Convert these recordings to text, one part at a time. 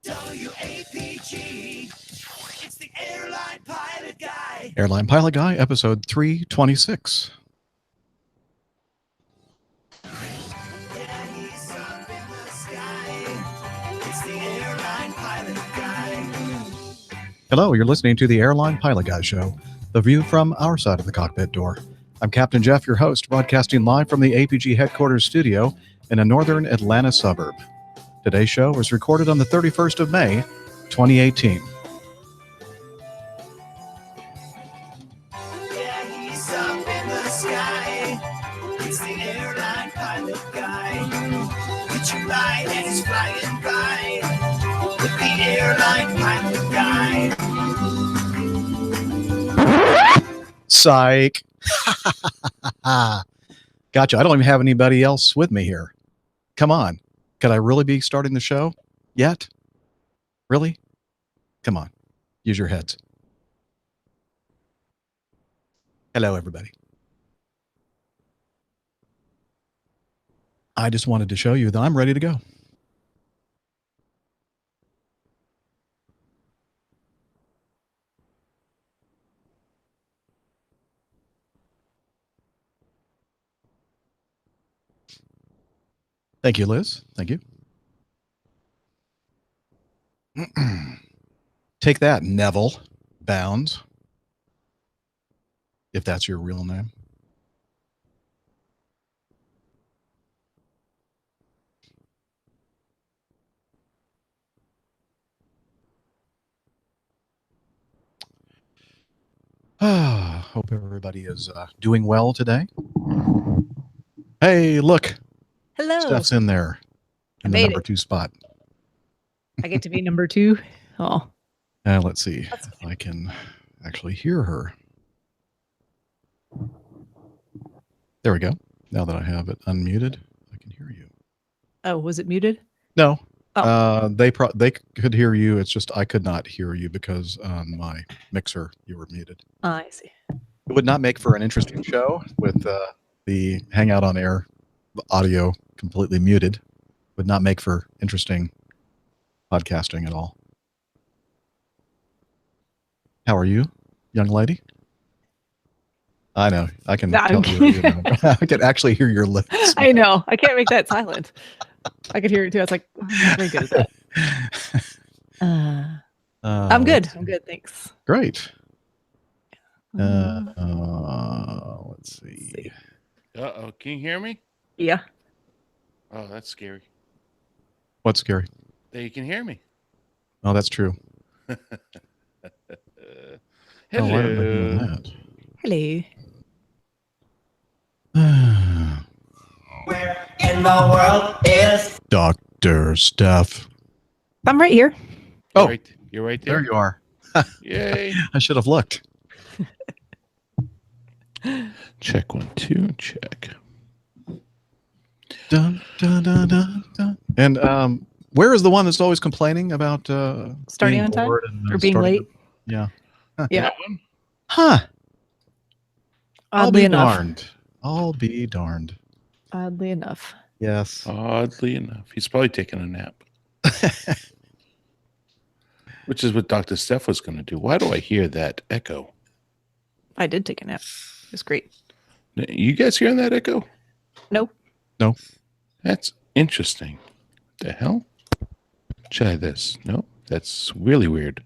WAPG. It's the Airline Pilot Guy. Airline Pilot Guy, episode 326. Yeah, he's up in the sky. It's the Airline Pilot Guy. Hello, you're listening to the Airline Pilot Guy Show, the view from our side of the cockpit door. I'm Captain Jeff, your host, broadcasting live from the APG headquarters studio in a northern Atlanta suburb. Today's show was recorded on the 31st of May, 2018. Yeah, he's up in the sky. It's the Airline Pilot Guy. Put your light and he's flying by. With the Airline Pilot Guy. Psych. Gotcha. I don't even have anybody else with me here. Come on. Could I really be starting the show yet? Really? Come on. Use your heads. Hello, everybody. I just wanted to show you that I'm ready to go. Thank you, Liz. Thank you. Take that, Neville Bounds. If that's your real name. Hope everybody is doing well today. Hey, look. Hello. Steph's in there in the number 2 spot. I get to be number 2. Oh. Let's see if I can actually hear her. There we go. Now that I have it unmuted, I can hear you. Oh, was it muted? No. Oh. They could hear you. It's just I could not hear you because on my mixer you were muted. I see. It would not make for an interesting show with the Hangout on Air audio completely muted. Would not make for interesting podcasting at all. How are you, young lady? I know. I can tell you. I can actually hear your lips. I know. I can't make that silent. I could hear it too. I was like, oh, I'm not very good at that. I'm good. I'm good. Thanks. Great. Let's see. Uh-oh. Can you hear me? Yeah. Oh, that's scary. What's scary? That you can hear me. Oh, that's true. Hello. Oh, why did I hear that? Hello. Where in the world is Dr. Steph? I'm right here. Oh, you're right there. There you are. Yay. I should have looked. Check 1, 2, check. Dun, dun, dun, dun, dun. And where is the one that's always complaining about Starting on time or being late? Yeah. Yeah. That one? Huh. Oddly enough. Darned. I'll be darned. Oddly enough. Yes. Oddly enough. He's probably taking a nap. Which is what Dr. Steph was going to do. Why do I hear that echo? I did take a nap. It was great. You guys hearing that echo? Nope. No. That's interesting. The hell? Try this. No, that's really weird.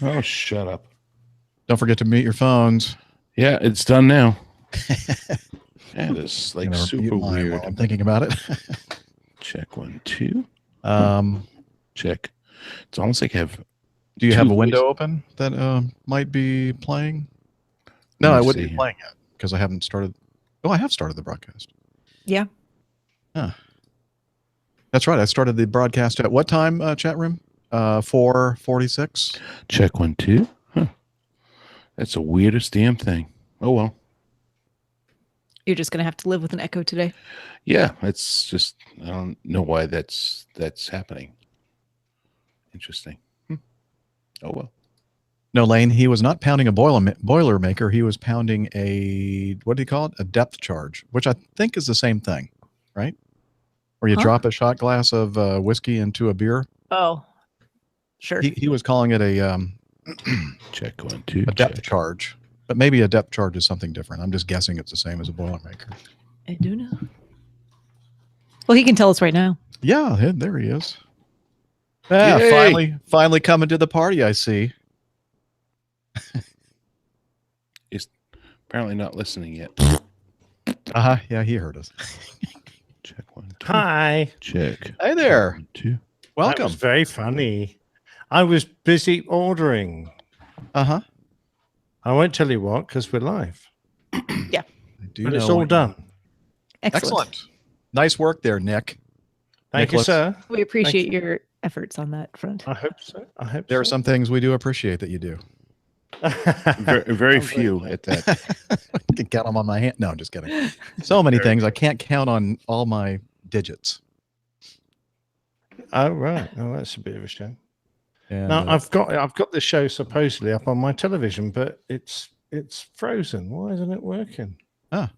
Oh, shut up. Don't forget to mute your phones. Yeah, it's done now. That is like super weird. While I'm thinking about it. Check 1, 2. Check. It's almost like I have. Do you have a window open that might be playing? No, I wouldn't be playing it because I haven't started. Oh, I have started the broadcast. Yeah. Huh. That's right. I started the broadcast at what time, chat room? 4:46. Check 1, 2. Huh. That's the weirdest damn thing. Oh, well. You're just going to have to live with an echo today. Yeah, it's just, I don't know why that's happening. Interesting. Oh, well. No, Lane, he was not pounding a boiler maker. He was pounding a, what do you call it? A depth charge, which I think is the same thing, right? Where you drop a shot glass of whiskey into a beer Oh, sure. He was calling it a Check 1, 2. a depth check. charge, but maybe a depth charge is something different. I'm just guessing it's the same as a Boilermaker. I do know. Well, he can tell us right now. Yeah, there he is. Yeah, Yay! finally coming to the party. I see. He's apparently not listening yet. Yeah, he heard us. Check 1, 2. Hi. Check. Hey there. 1, 2. That Welcome. was very funny. I was busy ordering. I won't tell you what because we're live. do But it's know all what- done. Excellent. Nice work there, Nick. Thank Nicholas. you, sir. We appreciate your efforts on that front. I hope so. I hope There are so. some things we do appreciate that you do. Very I'm few glad. at that. I can count them on my hand. No, I'm just kidding. So many things I can't count on all my digits. Oh right. Oh, that's a bit of a shame. And Now I've got the show supposedly up on my television, but it's frozen. Why isn't it working? Because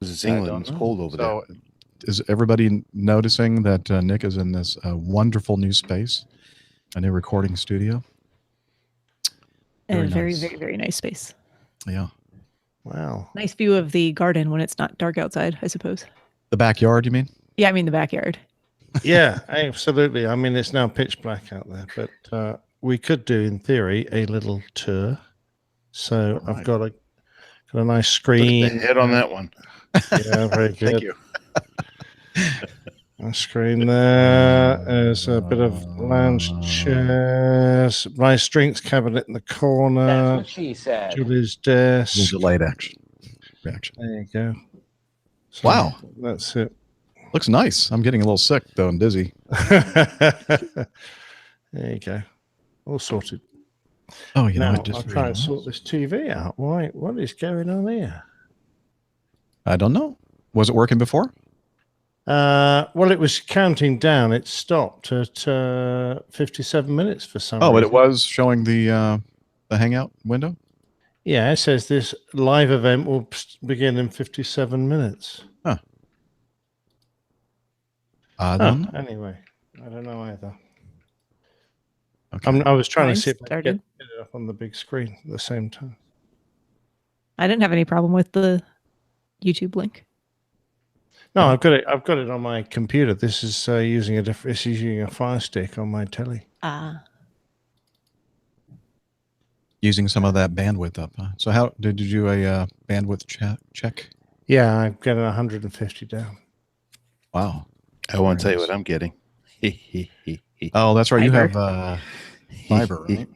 it's I England. don't It's know. cold over So, there. is everybody noticing that Nick is in this wonderful new space, a new recording studio? And a Very very, nice. very, very nice space. Yeah. Wow. Nice view of the garden when it's not dark outside, I suppose. The backyard, you mean? Yeah, I mean the backyard. Yeah, absolutely. I mean, it's now pitch black out there, but we could do, in theory, a little tour. So All I've right. got a nice Look at screen. the head on that one. Yeah, very good. Thank you. A screen there. There's a bit of lounge chairs. Nice drinks cabinet in the corner. she said. Julie's A little desk. delayed reaction. There you go. So Wow. that's it. Looks nice. I'm getting a little sick though and dizzy. There you go. All sorted. Oh, you know, Now, I just I'll try and realized- sort this TV out. Why? What is going on here? I don't know. Was it working before? Well, it was counting down. It stopped at 57 minutes for some Oh, but it reason. was showing the Hangout window. Yeah, it says this live event will begin in 57 minutes. I Oh, don't know. anyway, I don't know either. Okay. I was trying Mine to see if I could started. get it up on the big screen at the same time. I didn't have any problem with the YouTube link. No, I've got it. I've got it on my computer. This is using It's using a Fire Stick on my telly. Using some of that bandwidth up. Huh? So how did you do a bandwidth check? Yeah, I'm getting 150 down. Wow. I won't tell Very you nice. what I'm getting. Oh, that's right. You Fiber. have fiber, right?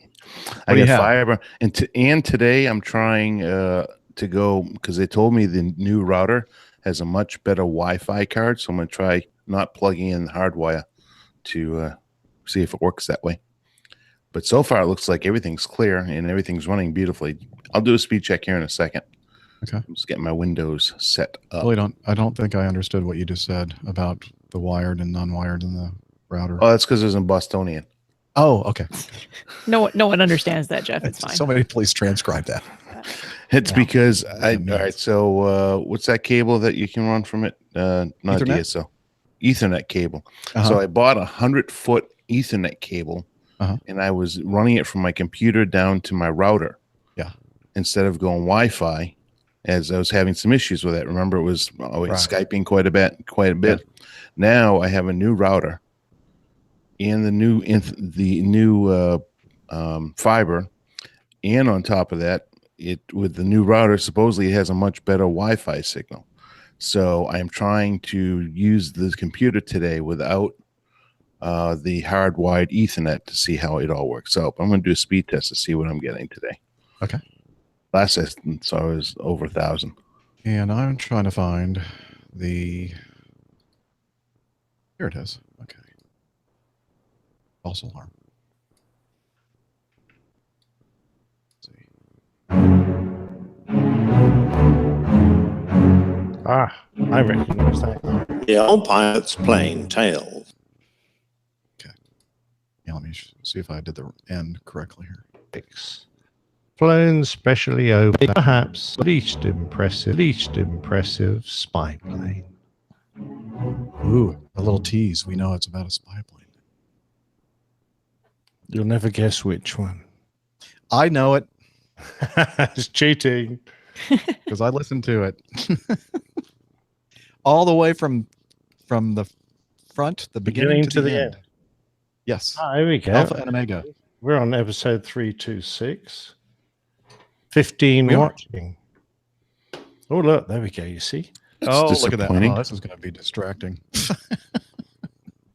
I do you got have? fiber, and today I'm trying to go because they told me the new router has a much better Wi-Fi card, so I'm going to try not plugging in hardwire to see if it works that way. But so far, it looks like everything's clear and everything's running beautifully. I'll do a speed check here in a second. Okay. I'm just getting my Windows set up. I don't think I understood what you just said about the wired and non-wired in the router. Oh, that's because it's in Bostonian. Oh, okay. No one understands that, Jeff. It's fine. Somebody please transcribe that. It's Yeah. because Yeah, all right. So what's that cable that you can run from it? Not Ethernet? DSL, Ethernet cable. Uh-huh. So I bought 100-foot Ethernet cable, Uh-huh. and I was running it from my computer down to my router. Yeah. Instead of going Wi-Fi, as I was having some issues with it. Remember, it was Right. Skyping quite a bit. Now I have a new router, and the new fiber, and on top of that, it with the new router supposedly it has a much better Wi-Fi signal. So I'm trying to use this computer today without the hardwired Ethernet to see how it all works out. I'm going to do a speed test to see what I'm getting today. Okay. Last I saw it was over 1,000. And I'm trying to find the. Here it is. Okay. False alarm. Let's see. Ah, I recognize that. The old pilot's playing tails. Yeah, let me see if I did the end correctly here. Flown specially over perhaps least impressive spy plane. Ooh, a little tease. We know it's about a spy plane. You'll never guess which one. I know it It's cheating. because I listened to it all the way from the front, the beginning to the end. Yes, Ah, here we go. Alpha and Omega. We're on episode 326. 15 We are. watching. Oh, look, there we go. You see? Oh, look at that! disappointing. Oh, this is going to be distracting.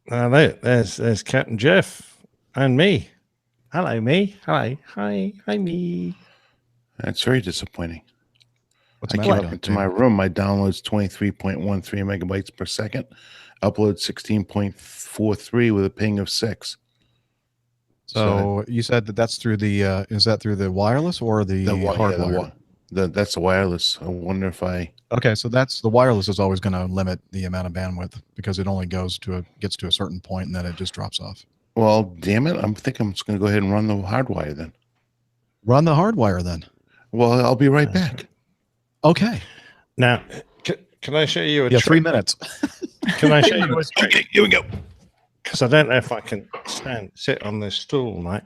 There's Captain Jeff and me. Hello, me. Hi, me. That's very disappointing. What's I the came matter? up into my room. My download's 23.13 megabytes per second. Upload 16.43 with a ping of 6. So you said that's through the is that through the wireless or the hardwire? That's the wireless. I wonder if I. Okay, so that's the wireless is always going to limit the amount of bandwidth because it only gets to a certain point and then it just drops off. Well, damn it! I'm just going to go ahead and run the hardwire then. Run the hardwire then. Well, I'll be right back. Okay. Now, can I show you a Yeah, trick? 3 minutes. Can I show you a trick? Okay, here we go. Because I don't know if I can sit on this stool, right?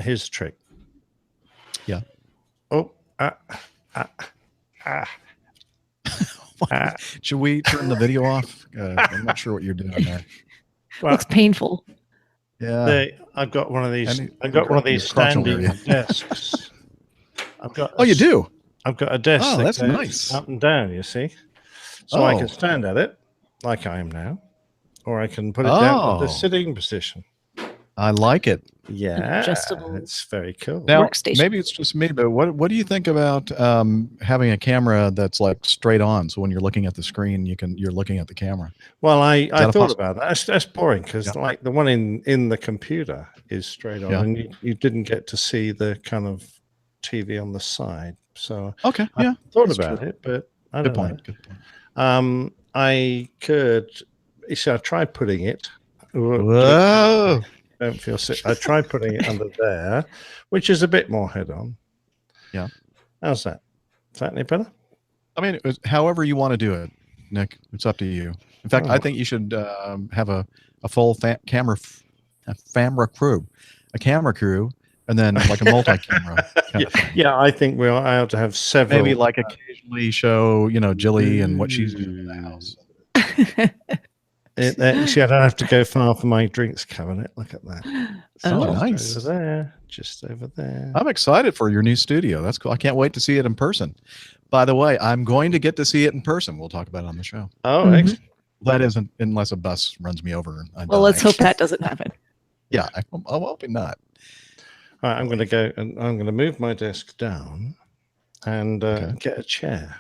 Here's the trick. Yeah. Oh, Should we turn the video off? I'm not sure what you're doing there. well, Looks painful. Yeah. I've got one of these. Any- I've got one of these crotchal standing area. desks. I've got. Oh, you do? I've got a desk. Oh, that that's goes nice. Up and down, you see. So I Oh. can stand at it, like I am now, or I can put it down to the Oh. sitting position. I like it. Yeah, Adjustable. it's very cool. Now, Workstation. maybe it's just me, but what do you think about having a camera that's like straight on? So when you're looking at the screen, you're looking at the camera. Well, I that a thought possi- about that. That's boring because Yeah. like the one in the computer is straight on, Yeah. and you didn't get to see the kind of TV on the side. So Okay. I Yeah. thought that's about true. it, but I Good don't point. Good point. know. I could. You see, I tried putting it. Whoa. Don't feel sick. I tried putting it under there, which is a bit more head on. Yeah. How's that? Is that any better? I mean, however you want to do it, Nick. It's up to you. In fact, I Oh. think you should have a full camera crew, and then like a multi-camera. kind of thing. Yeah, I think we ought to have several. Maybe like occasionally show, Jilly and what she's doing in the house. See, I don't have to go far for my drinks cabinet. Look at that. Oh, Just nice. Over there. Just over there. I'm excited for your new studio. That's cool. I can't wait to see it in person. By the way, I'm going to get to see it in person. We'll talk about it on the show. Oh, Mhm. excellent. That isn't unless a bus runs me over. And I Well, die. let's hope that doesn't happen. Yeah, I'm hoping not. All right, I'm going to go and I'm going to move my desk down and Okay. get a chair.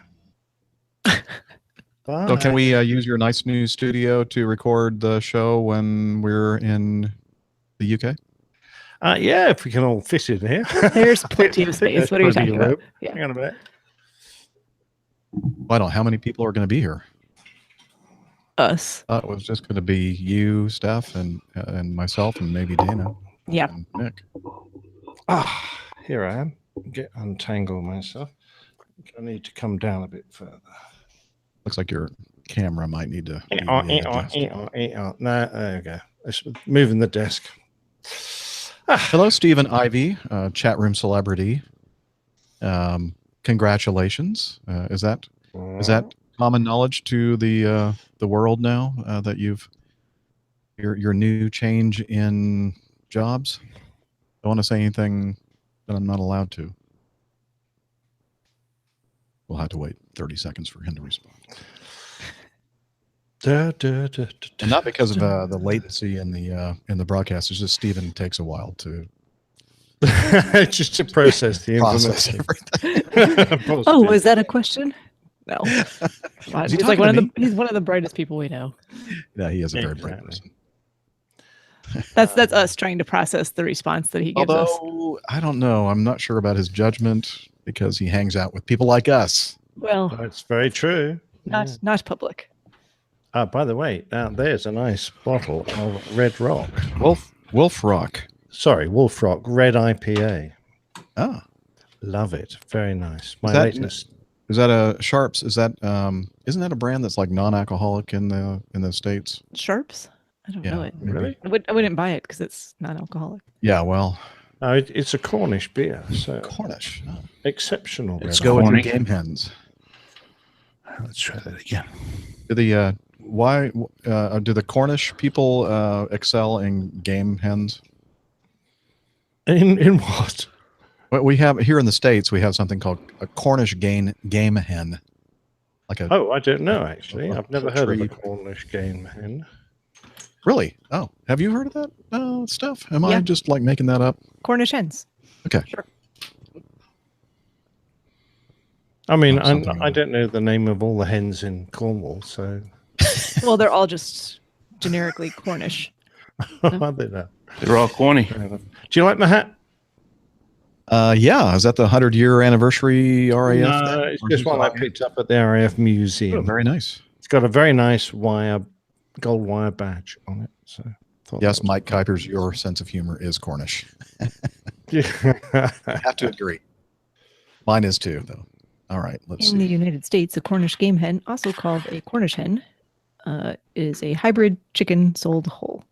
So can we use your nice new studio to record the show when we're in the UK? Yeah, if we can all fit in here. There's plenty of space. What are you Plenty talking of about? room. Yeah. Hang on a minute. I don't know how many people are going to be here. Us. It was just going to be you, Steph, and myself, and maybe Dana. Yeah. And Nick. Here I am. Untangle myself. I need to come down a bit further. Looks like your camera might need to. be No, adjusted. there we go. It's moving the desk. Hello, Stephen Ivy, chat room celebrity. Congratulations. Is that common knowledge to the world now that you've your new change in jobs? Don't want to say anything that I'm not allowed to. We'll have to wait 30 seconds for him to respond. And not because of the latency in the broadcast. It's just Stephen takes a while to just to process the process information. everything. Oh, was that a question? No. Is he He's like talking to me? he's one of the brightest people we know. Yeah, he is a very bright Exactly. person. That's us trying to process the response that he gives us. Although I don't know, I'm not sure about his judgment because he hangs out with people like us. Well, That's very true. not public. By the way, now there's a nice bottle of Red Rock. Wolf Rock. Sorry, Wolf Rock Red IPA. Ah, Love it. Very nice. My that- latest. is that a Sharps? Is that isn't that a brand that's like non-alcoholic in the States? Sharps? I don't Yeah, know it. maybe. Really? I wouldn't buy it because it's non-alcoholic. Yeah, well, No, it's a Cornish beer, so Cornish. Oh. exceptional. It's Let's go with your Cornish. game hens. Let's try that again. Do the why do the Cornish people excel in game hens? In what? Well, we have here in the States, we have something called a Cornish game hen, like a Oh, I don't know actually. a I've never heard of a poultry- Cornish game hen. really. Oh, have you heard of that stuff? Am I Yeah. just like making that up? Cornish hens. Okay. Sure. I mean, Something I don't know the name of all the hens in Cornwall, so Well, they're all just generically Cornish. I don't know. They're all corny. Fair enough. Do you like my hat? Yeah. Is that the 100-year anniversary RAF? No, thing? it's Or just is it one I RAF? picked up at the RAF Oh, Museum. very nice. It's got a very nice gold wire badge on it. So thought Yes, that Mike Kuipers, your sense of humor is Cornish. was- I have to agree. Mine is too, though. All right, let's In the see. United States, a Cornish game hen, also called a Cornish hen, is a hybrid chicken sold whole.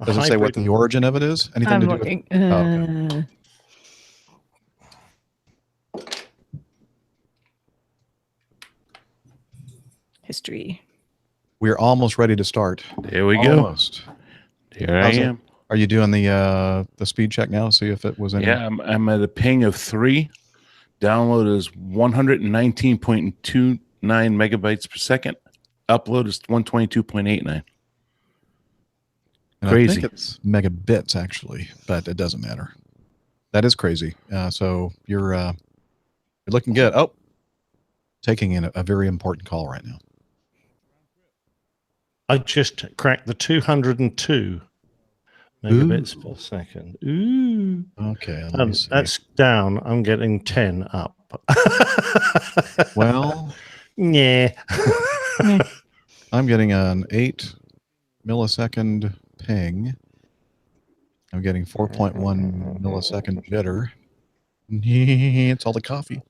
Does it say what the origin of it is? Anything I'm to do with? looking. okay. History. We're almost ready to start. There we go. Almost. Here I How's it? am. Are you doing the speed check now? See if it was any. Yeah, I'm at a ping of 3. Download is 119.29 megabytes per second. Upload is 122.89. And Crazy. I think it's megabits actually, but it doesn't matter. That is crazy. So you're looking good. Oh, taking in a very important call right now. I just cracked the 202 megabits per second. Ooh. Okay, let me see. That's down. I'm getting 10 up. Well, yeah. I'm getting an 8 millisecond ping. I'm getting 4.1 millisecond jitter. It's all the coffee.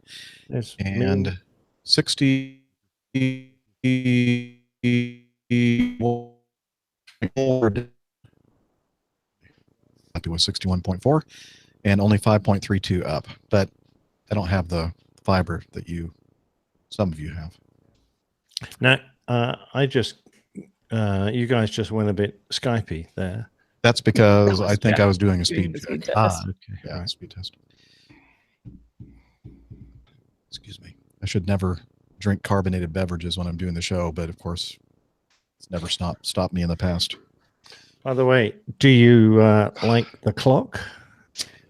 There's And 60 happy with 61.4 and only 5.32 up, but I don't have the fiber that some of you have. now, I just, you guys just went a bit Skypey there. That's because I think I was doing a speed the check. speed test. Okay. Yeah, speed test. Excuse me. I should never drink carbonated beverages when I'm doing the show, but of course, it's never stopped me in the past. By the way, do you like the clock?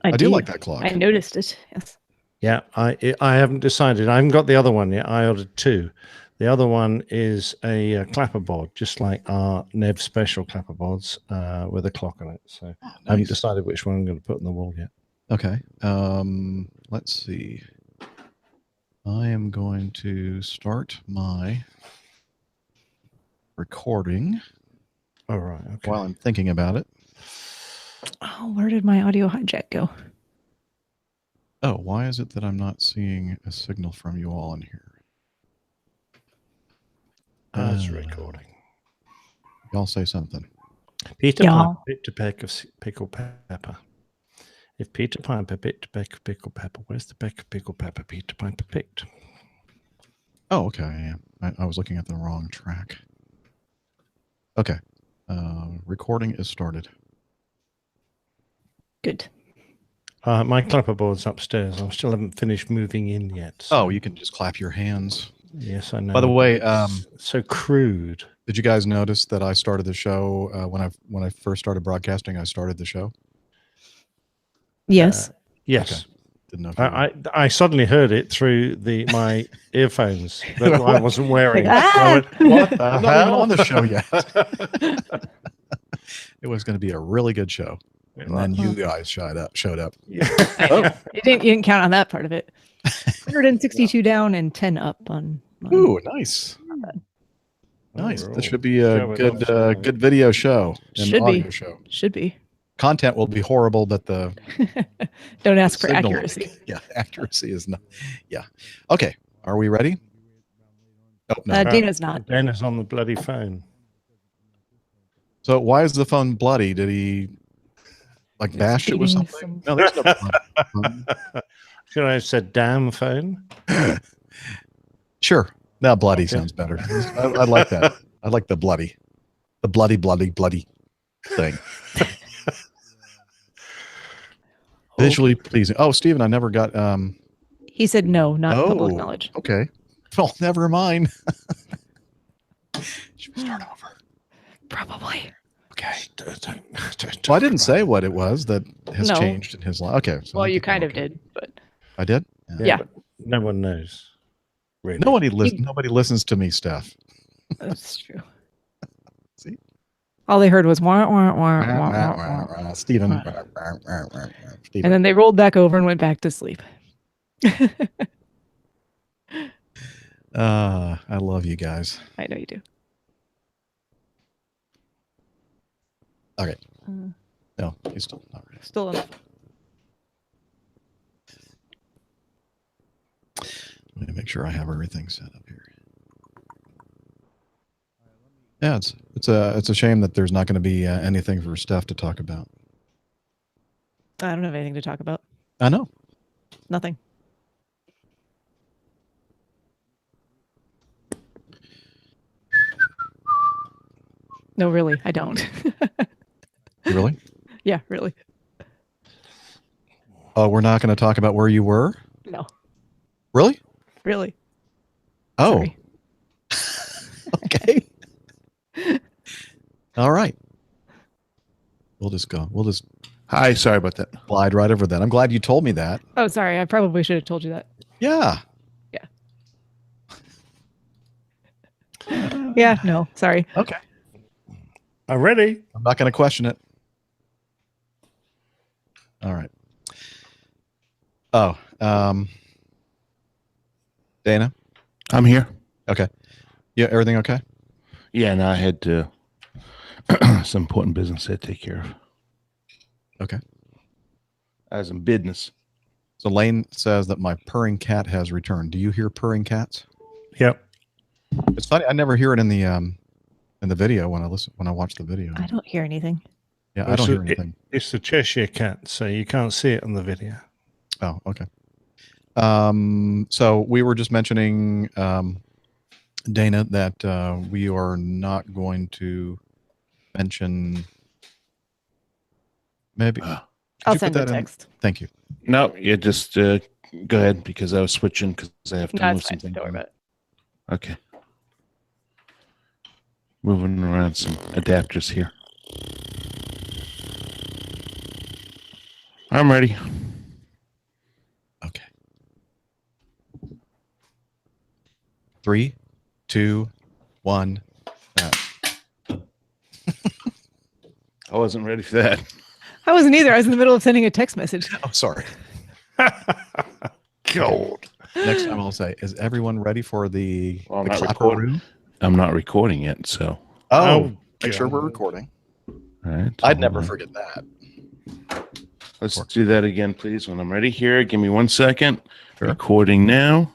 I do like that clock. I noticed it. Yes. Yeah, I haven't decided. I haven't got the other one yet. I ordered 2. The other one is a clapperboard, just like our Nev special clapperboards with a clock on it. So I haven't Nice. decided which one I'm going to put on the wall yet. Okay. Let's see. I am going to start my recording All right. Okay. while I'm thinking about it. Oh, where did my audio hijack go? Oh, why is it that I'm not seeing a signal from you all in here? That's Uh, recording. Y'all say something. Peter Yeah. Piper picked a peck of pickled pepper. If Peter Piper picked a peck of pickled pepper, where's the peck of pickled pepper Peter Piper picked? Oh, okay. Yeah. I was looking at the wrong track. Okay. Recording is started. Good. My clapperboard's upstairs. I still haven't finished moving in yet. so- Oh, you can just clap your hands. yes, I know. By the way, It's so crude. did you guys notice that I started the show when I first started broadcasting? I started the show. Yes. Yes, Didn't know. If you were- I suddenly heard it through my earphones that I wasn't wearing. Like, So I went, what the I'm not even hell? on the show yet. It was going to be a really good show, and then you guys showed up. Yeah. You didn't count on that part of it. 162 down and 10 up on. Ooh, nice, nice. Overall. This should be a Showing good off, yeah. good video show and Should be. audio show. Should be. Content will be horrible, but the Don't ask for signal- accuracy. Yeah, accuracy is not. Yeah. Okay. Are we ready? Oh no. Dana's not. Ben is on the bloody phone. So why is the phone bloody? Did he like bash it with Beating something? No, there's no blood. Should I have said damn phone? Sure. Now bloody Okay. sounds better. I like that. I like the bloody thing. Visually pleasing. Oh, Steven, I never got He said no, not public oh, knowledge. okay. Well, never mind. Should we start over? Probably. Okay. Don't Well, I didn't talk say about what it was that has No. changed in his life. Okay. So Well, I you think I'm kind of okay. did, but I did? it. Yeah. But no one knows. Really. Nobody listens to me, Steph. that's true. See? All they heard was wah, wah, wah, wah, wah, wah. Steven. And then they rolled back over and went back to sleep. I love you guys. I know you do. Okay. Uh, No, he's still not ready. Still enough. Let me make sure I have everything set up here. Yeah, it's a shame that there's not going to be anything for Steph to talk about. I don't have anything to talk about. I know. Nothing. No, really, I don't. Really? Yeah, really. Oh, we're not going to talk about where you were? No, Really? really. Oh, Sorry. okay. All right. We'll just go. We'll just Hi, sorry about that. glide right over that. I'm glad you told me that. Oh, sorry. I probably should have told you that. Yeah. Yeah, no, sorry. Okay. I'm ready. I'm not going to question it. All right. Oh, Dana. I'm here. Okay. Yeah. Everything okay? Yeah, no, I had some important business I had to take care of. Okay. As in business. So Lane says that my purring cat has returned. Do you hear purring cats? Yep. It's funny. I never hear it in the video when I watch the video. I don't hear anything. Yeah, I don't hear anything. It's the Cheshire cat, so you can't see it on the video. Oh, okay. So we were just mentioning, Dana, that we are not going to mention. Maybe Uh, could I'll you put send a that in? text. Thank you. No, you just go ahead because I was switching because I have to No, move it's fine. something. Don't worry about it. Okay. Moving around some adapters here. I'm ready. Okay. 3, 2, 1. I wasn't ready for that. I wasn't either. I was in the middle of sending a text message. Oh, sorry. Gold. Next time I'll say, is everyone ready for the, Well, I'm the not clapper recording. room? I'm not recording it, so. Oh, make sure we're God. recording. All right. I'd hold never on. forget that. Let's do that again, please. When I'm ready here, give me 1 second. Sure. Recording now.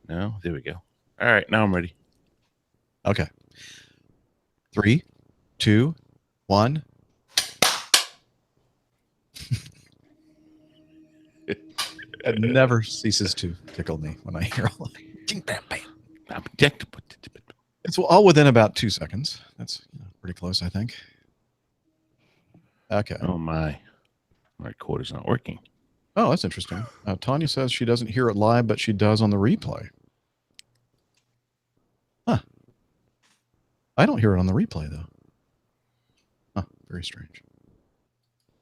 No, there we go. All right, now I'm ready. Okay. 3, 2, 1. It never ceases to tickle me when I hear all that. It's all within about 2 seconds. That's pretty close, I think. Okay. Oh my recorder's not working. Oh, that's interesting. Tanya says she doesn't hear it live, but she does on the replay. Huh. I don't hear it on the replay, though. Huh. Very strange.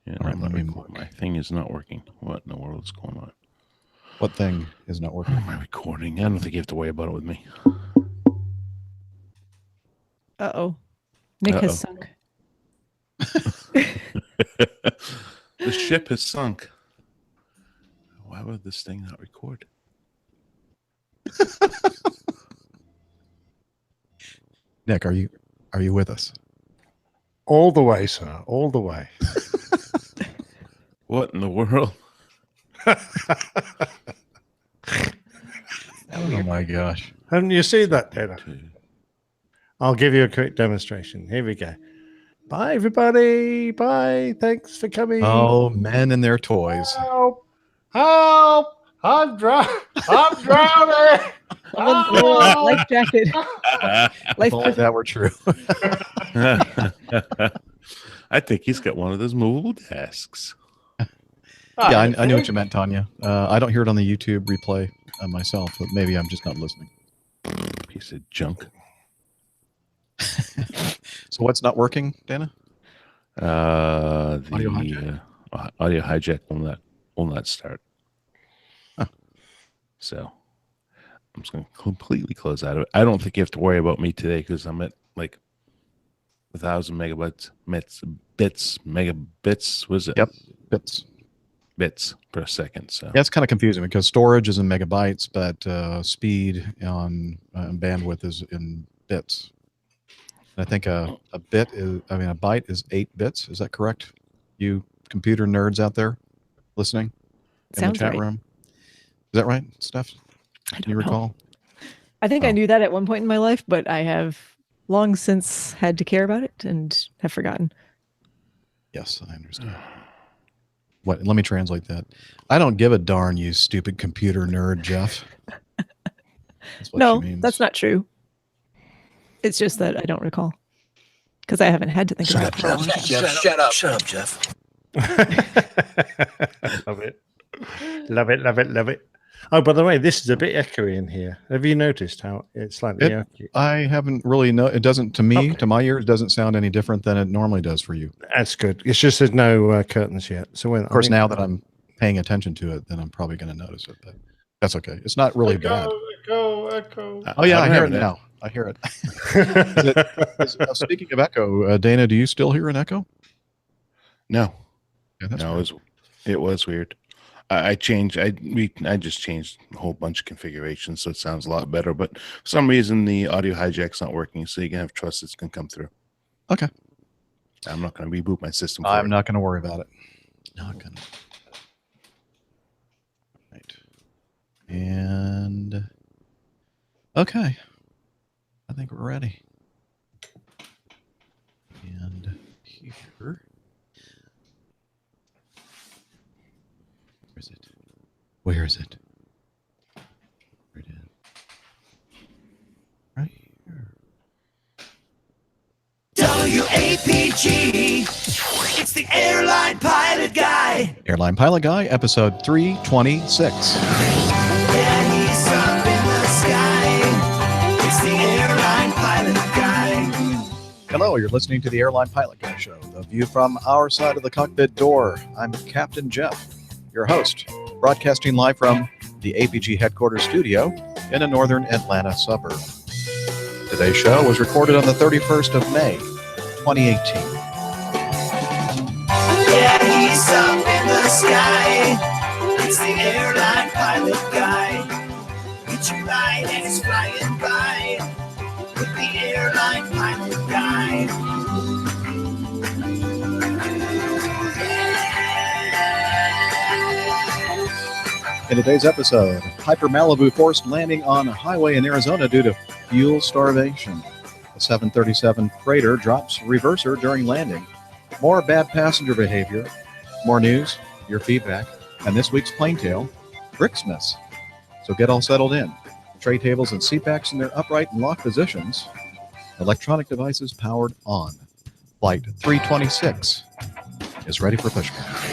Yeah, All right, I'm let not me recording. My thing is not working. What in the world is going on? What thing is not working? My recording. I don't think you have to worry about it with me. Uh-oh. Nick has sunk. The ship has sunk. Why would this thing not record? Nick, are you with us? All the way, sir. All the way. What in the world? Oh my gosh. Haven't you seen that, Dana? I'll give you a quick demonstration. Here we go. Bye, everybody. Bye. Thanks for coming. Oh, men and their toys. Help! Help! I'm drowning. Someone's wearing a life jacket. If Life only that were true. I think he's got one of those movable desks. Yeah, I knew what you meant, Tanya. I don't hear it on the YouTube replay myself, but maybe I'm just not listening. Piece of junk. So what's not working, Dana? The Audio hijack? Audio hijack will not start. Huh. So I'm just going to completely close out of it. I don't think you have to worry about me today because I'm at like 1,000 megabits, megabits. Was it? Yep, bits per second. So yeah, it's kind of confusing because storage is in megabytes, but speed on bandwidth is in bits. And I think a byte is 8 bits. Is that correct? You computer nerds out there listening in Sounds the chat right. room. Is that right, Steph? I Do don't you know. recall? I think I Oh. knew that at one point in my life, but I have long since had to care about it and have forgotten. Yes, I understand. What? Let me translate that. I don't give a darn, you stupid computer nerd, Jeff. That's what No, she means. that's not true. It's just that I don't recall because I haven't had to think about it for a long time. Shut up, Jeff. Love it. Love it, love it, love it. Oh, by the way, this is a bit echoey in here. Have you noticed how it's slightly echoey? I haven't really it doesn't, to me, Okay. to my ears, it doesn't sound any different than it normally does for you. That's good. It's just there's no curtains yet. So when Of course, now that I'm paying attention to it, then I'm probably going to notice it, but that's okay. It's not really bad. Echo. Oh yeah, I hear it that. now. I hear it. Speaking of echo, Dana, do you still hear an echo? No, Yeah, that's no, weird. it was weird. I just changed a whole bunch of configurations, so it sounds a lot better. But for some reason, the audio hijack's not working, so you can have trust it's going to come through. Okay. I'm not going to reboot my system. I'm not going to worry about it. Not going to. Right. And okay, I think we're ready. And here. Where is it? Right in. Right here. WAPG. It's the Airline Pilot Guy. Airline Pilot Guy, episode 326. Yeah, he's up in the sky. It's the Airline Pilot Guy. Hello, you're listening to the Airline Pilot Guy Show, the view from our side of the cockpit door. I'm Captain Jeff, your host, broadcasting live from the APG headquarters studio in a northern Atlanta suburb. Today's show was recorded on the 31st of May, 2018. Yeah, he's up in the sky. It's the Airline Pilot Guy. Get you right and he's flying by with the Airline Pilot Guy. In today's episode, Hyper Malibu forced landing on a highway in Arizona due to fuel starvation. A 737 freighter drops reverser during landing. More bad passenger behavior. More news, your feedback, and this week's plane tale, Bricksmiths. So get all settled in. Tray tables and seatbacks in their upright and locked positions. Electronic devices powered on. Flight 326 is ready for pushback.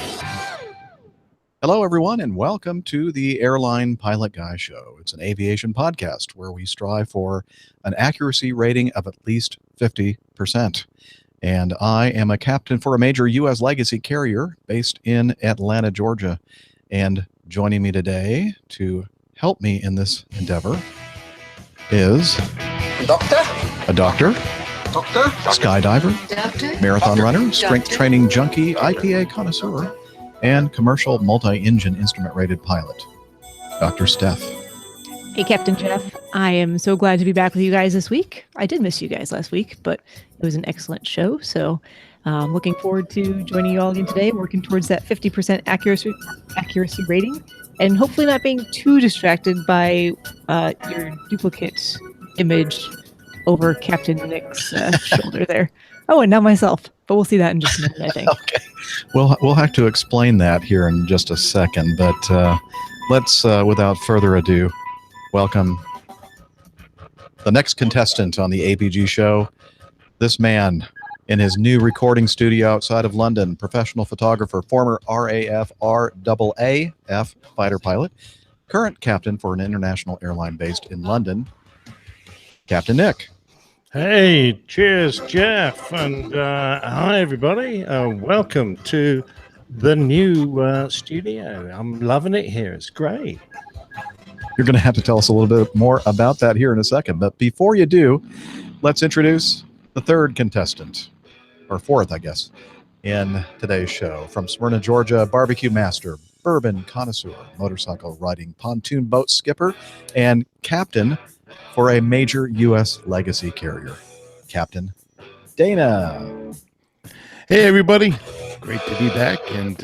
Hello, everyone, and welcome to the Airline Pilot Guy Show. It's an aviation podcast where we strive for an accuracy rating of at least 50%. And I am a captain for a major U.S. legacy carrier based in Atlanta, Georgia. And joining me today to help me in this endeavor is a doctor, skydiver, marathon runner, strength training junkie, IPA connoisseur, and commercial multi-engine instrument-rated pilot, Dr. Steph. Hey, Captain Jeff. I am so glad to be back with you guys this week. I did miss you guys last week, but it was an excellent show. So looking forward to joining you all again today, working towards that 50% accuracy rating, and hopefully not being too distracted by your duplicate image over Captain Nick's shoulder there. Oh, and now myself. But we'll see that in just a minute, I think. Okay. We'll have to explain that here in just a second. But let's, without further ado, welcome the next contestant on the APG show. This man in his new recording studio outside of London, professional photographer, former RAF RAAF fighter pilot, current captain for an international airline based in London, Captain Nick. Hey, cheers, Jeff, and hi, everybody. Welcome to the new studio. I'm loving it here. It's great. You're going to have to tell us a little bit more about that here in a second. But before you do, let's introduce the third contestant, or fourth, I guess, in today's show. From Smyrna, Georgia, barbecue master, bourbon connoisseur, motorcycle riding, pontoon boat skipper, and captain for a major U.S. legacy carrier, Captain Dana. Hey, everybody. Great to be back. And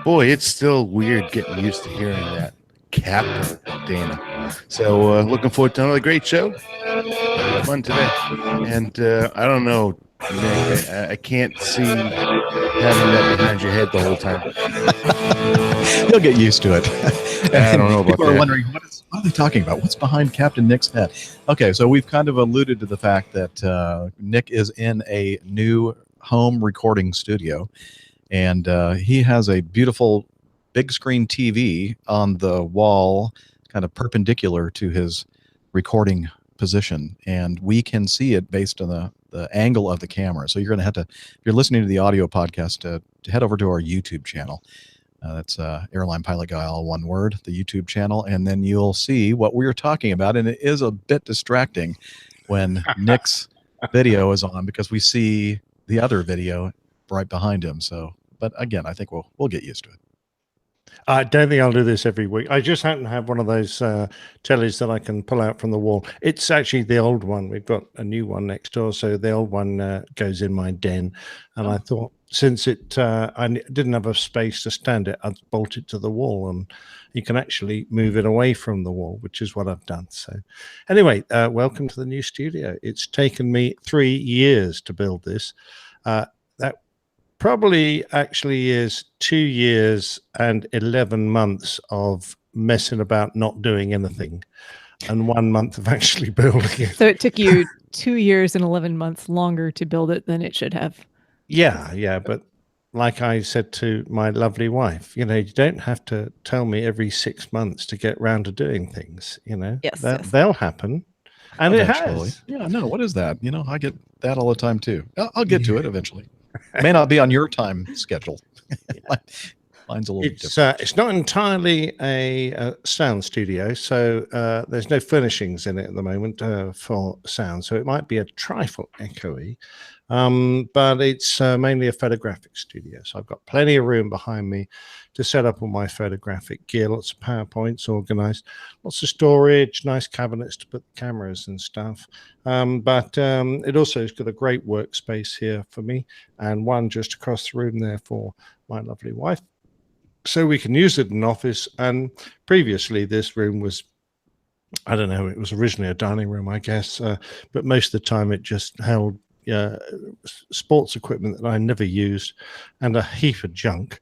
boy, it's still weird getting used to hearing that. Captain Dana. So looking forward to another great show. Fun today. And I don't know, Nick, I can't see having that behind your head the whole time. You'll get used to it. I don't know about People that. are wondering, what are they talking about? What's behind Captain Nick's head? Okay, so we've kind of alluded to the fact that Nick is in a new home recording studio, and he has a beautiful big screen TV on the wall, kind of perpendicular to his recording position, and we can see it based on the angle of the camera. So you're going to have to, if you're listening to the audio podcast, to head over to our YouTube channel. That's Airline Pilot Guy, all one word, the YouTube channel, and then you'll see what we were talking about. And it is a bit distracting when Nick's video is on, because we see the other video right behind him. So, but again, I think we'll get used to it. I don't think I'll do this every week. I just happen to have one of those tellies that I can pull out from the wall. It's actually the old one. We've got a new one next door, so the old one goes in my den. And I thought, since I didn't have a space to stand it, I'd bolt it to the wall, and you can actually move it away from the wall, which is what I've done. So anyway, welcome to the new studio. It's taken me 3 years to build this. That probably actually is 2 years and 11 months of messing about, not doing anything, and 1 month of actually building it. So it took you 2 years and 11 months longer to build it than it should have. Yeah. But like I said to my lovely wife, you don't have to tell me every 6 months to get round to doing things, Yes, they'll happen. And Eventually. it has. Yeah, no, what is that? I get that all the time too. I'll get to it eventually. May not be on your time schedule. Mine's a little different. It's not entirely a sound studio, so there's no furnishings in it at the moment for sound. So it might be a trifle echoey, but it's mainly a photographic studio. So I've got plenty of room behind me to set up all my photographic gear, lots of PowerPoints organized, lots of storage, nice cabinets to put cameras and stuff. But it also has got a great workspace here for me, and one just across the room there for my lovely wife. So we can use it in an office. And previously this room was, I don't know, it was originally a dining room, I guess, but most of the time it just held sports equipment that I never used and a heap of junk.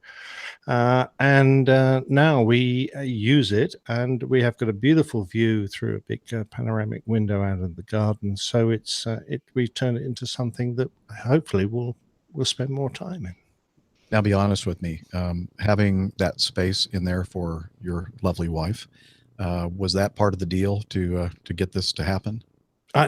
And now we use it, and we have got a beautiful view through a big panoramic window out of the garden. So we turn it into something that hopefully we'll spend more time in. Now, be honest with me. Having that space in there for your lovely wife, was that part of the deal to get this to happen?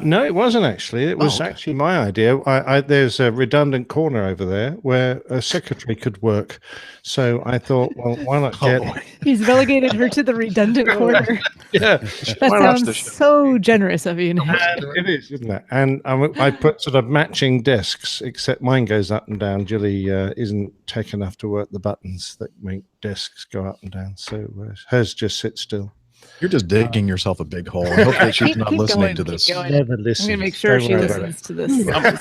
No, it wasn't actually. It was actually my idea. There's a redundant corner over there where a secretary could work. So I thought, well, why not get... He's relegated her to the redundant corner. Yeah. That sounds so generous of you, Nick. It is, isn't it? And I put sort of matching desks, except mine goes up and down. Julie isn't tech enough to work the buttons that make desks go up and down. So hers just sits still. You're just digging yourself a big hole. I hope that she's not listening to this. Never listen. I'm going to make sure she listens to this. I'm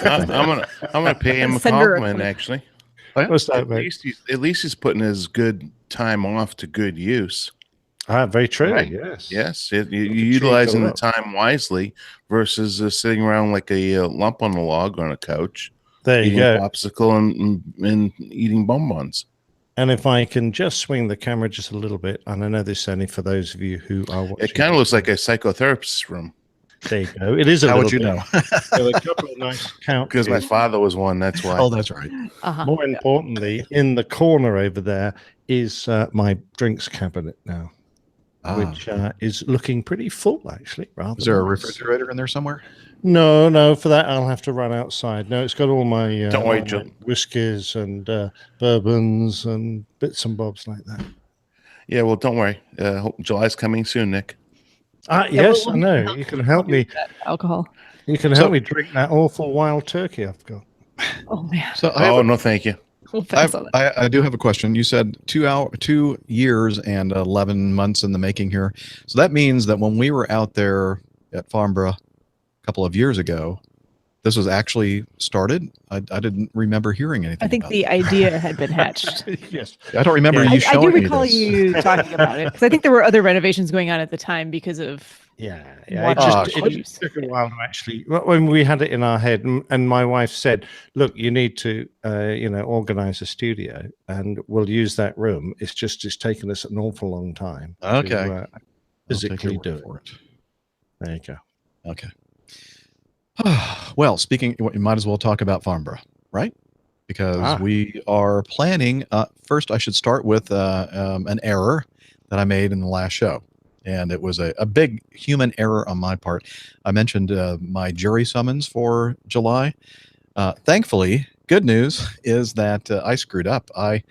gonna pay him a Send her a compliment, clip. actually. What's that, At least he's putting his good time off to good use. Very true. Right. Yes. Yes, you're cheap utilizing a the lot. time wisely versus sitting around like a lump on a log on a couch, There you eating a go. popsicle and eating bonbons. And if I can just swing the camera just a little bit, and I know this is only for those of you who are watching. It kind of looks like a psychotherapist's room There you go. It is a How little would you bit. know? There are a couple of nice couches. because my father was one. That's why. Oh, that's right. Uh-huh. More importantly, in the corner over there is my drinks cabinet now, which is looking pretty full, actually. Rather Is there a nice. refrigerator in there somewhere? No. For that, I'll have to run outside. No, it's got all my, Don't worry, all Joe. my whiskeys and bourbons and bits and bobs like that. Yeah, well, don't worry. July's coming soon, Nick. Yes, we'll I know. help You can help me. That alcohol. You can help me drink that awful wild turkey I've got. Oh man. So No, thank you. We'll pass on that. I do have a question. You said 2 years and 11 months in the making here. So that means that when we were out there at Farnborough a couple of years ago, this was actually started. I didn't remember hearing anything. I think about the idea had been hatched. Yes. it. I don't remember Yeah. you I showing do me recall this. you talking about it because I think there were other renovations going on at the time because of Yeah. Water It issues. just took a while to actually. When we had it in our head, and my wife said, "Look, you need to, organize a studio, and we'll use that room. It's taken us an awful long time Okay. to I'll take physically your do word it." for it. There you go. Okay. Well, speaking, you might as well talk about Farnborough, right? Because we are planning. First, I should start with an error that I made in the last show. And it was a big human error on my part. I mentioned my jury summons for July. Thankfully, good news is that I screwed up. I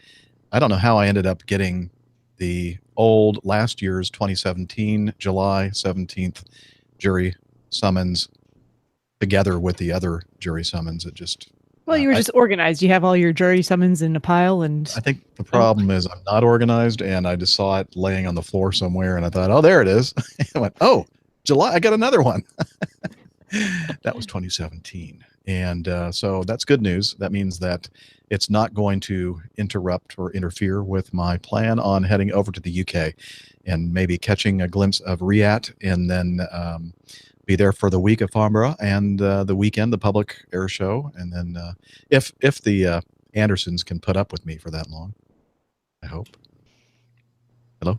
don't know how I ended up getting the last year's 2017 July 17th jury summons together with the other jury summons. It just you were just organized. You have all your jury summons in a pile, and I think the problem is I'm not organized, and I just saw it laying on the floor somewhere, and I thought, oh, there it is. I went, oh, July, I got another one. That was 2017. And so that's good news. That means that it's not going to interrupt or interfere with my plan on heading over to the UK and maybe catching a glimpse of Riyadh, and then be there for the week of Farnborough and the weekend, the public air show. And then if the Andersons can put up with me for that long, I hope. Hello?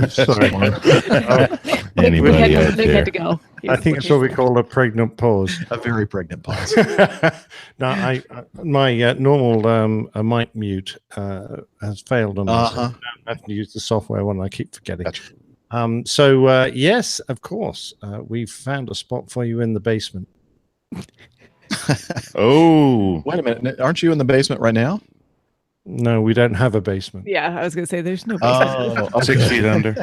Sorry. Anybody out Nick there? had to go. I think it's what we call a pregnant pause. A very pregnant pause. No, my normal mic mute has failed on this. Uh-huh. I have to use the software one. I keep forgetting. Gotcha. So yes, of course, we've found a spot for you in the basement. Oh, Wait a minute. Aren't you in the basement right now? No, we don't have a basement. Yeah, I was going to say there's no basement. Oh, 6 feet under.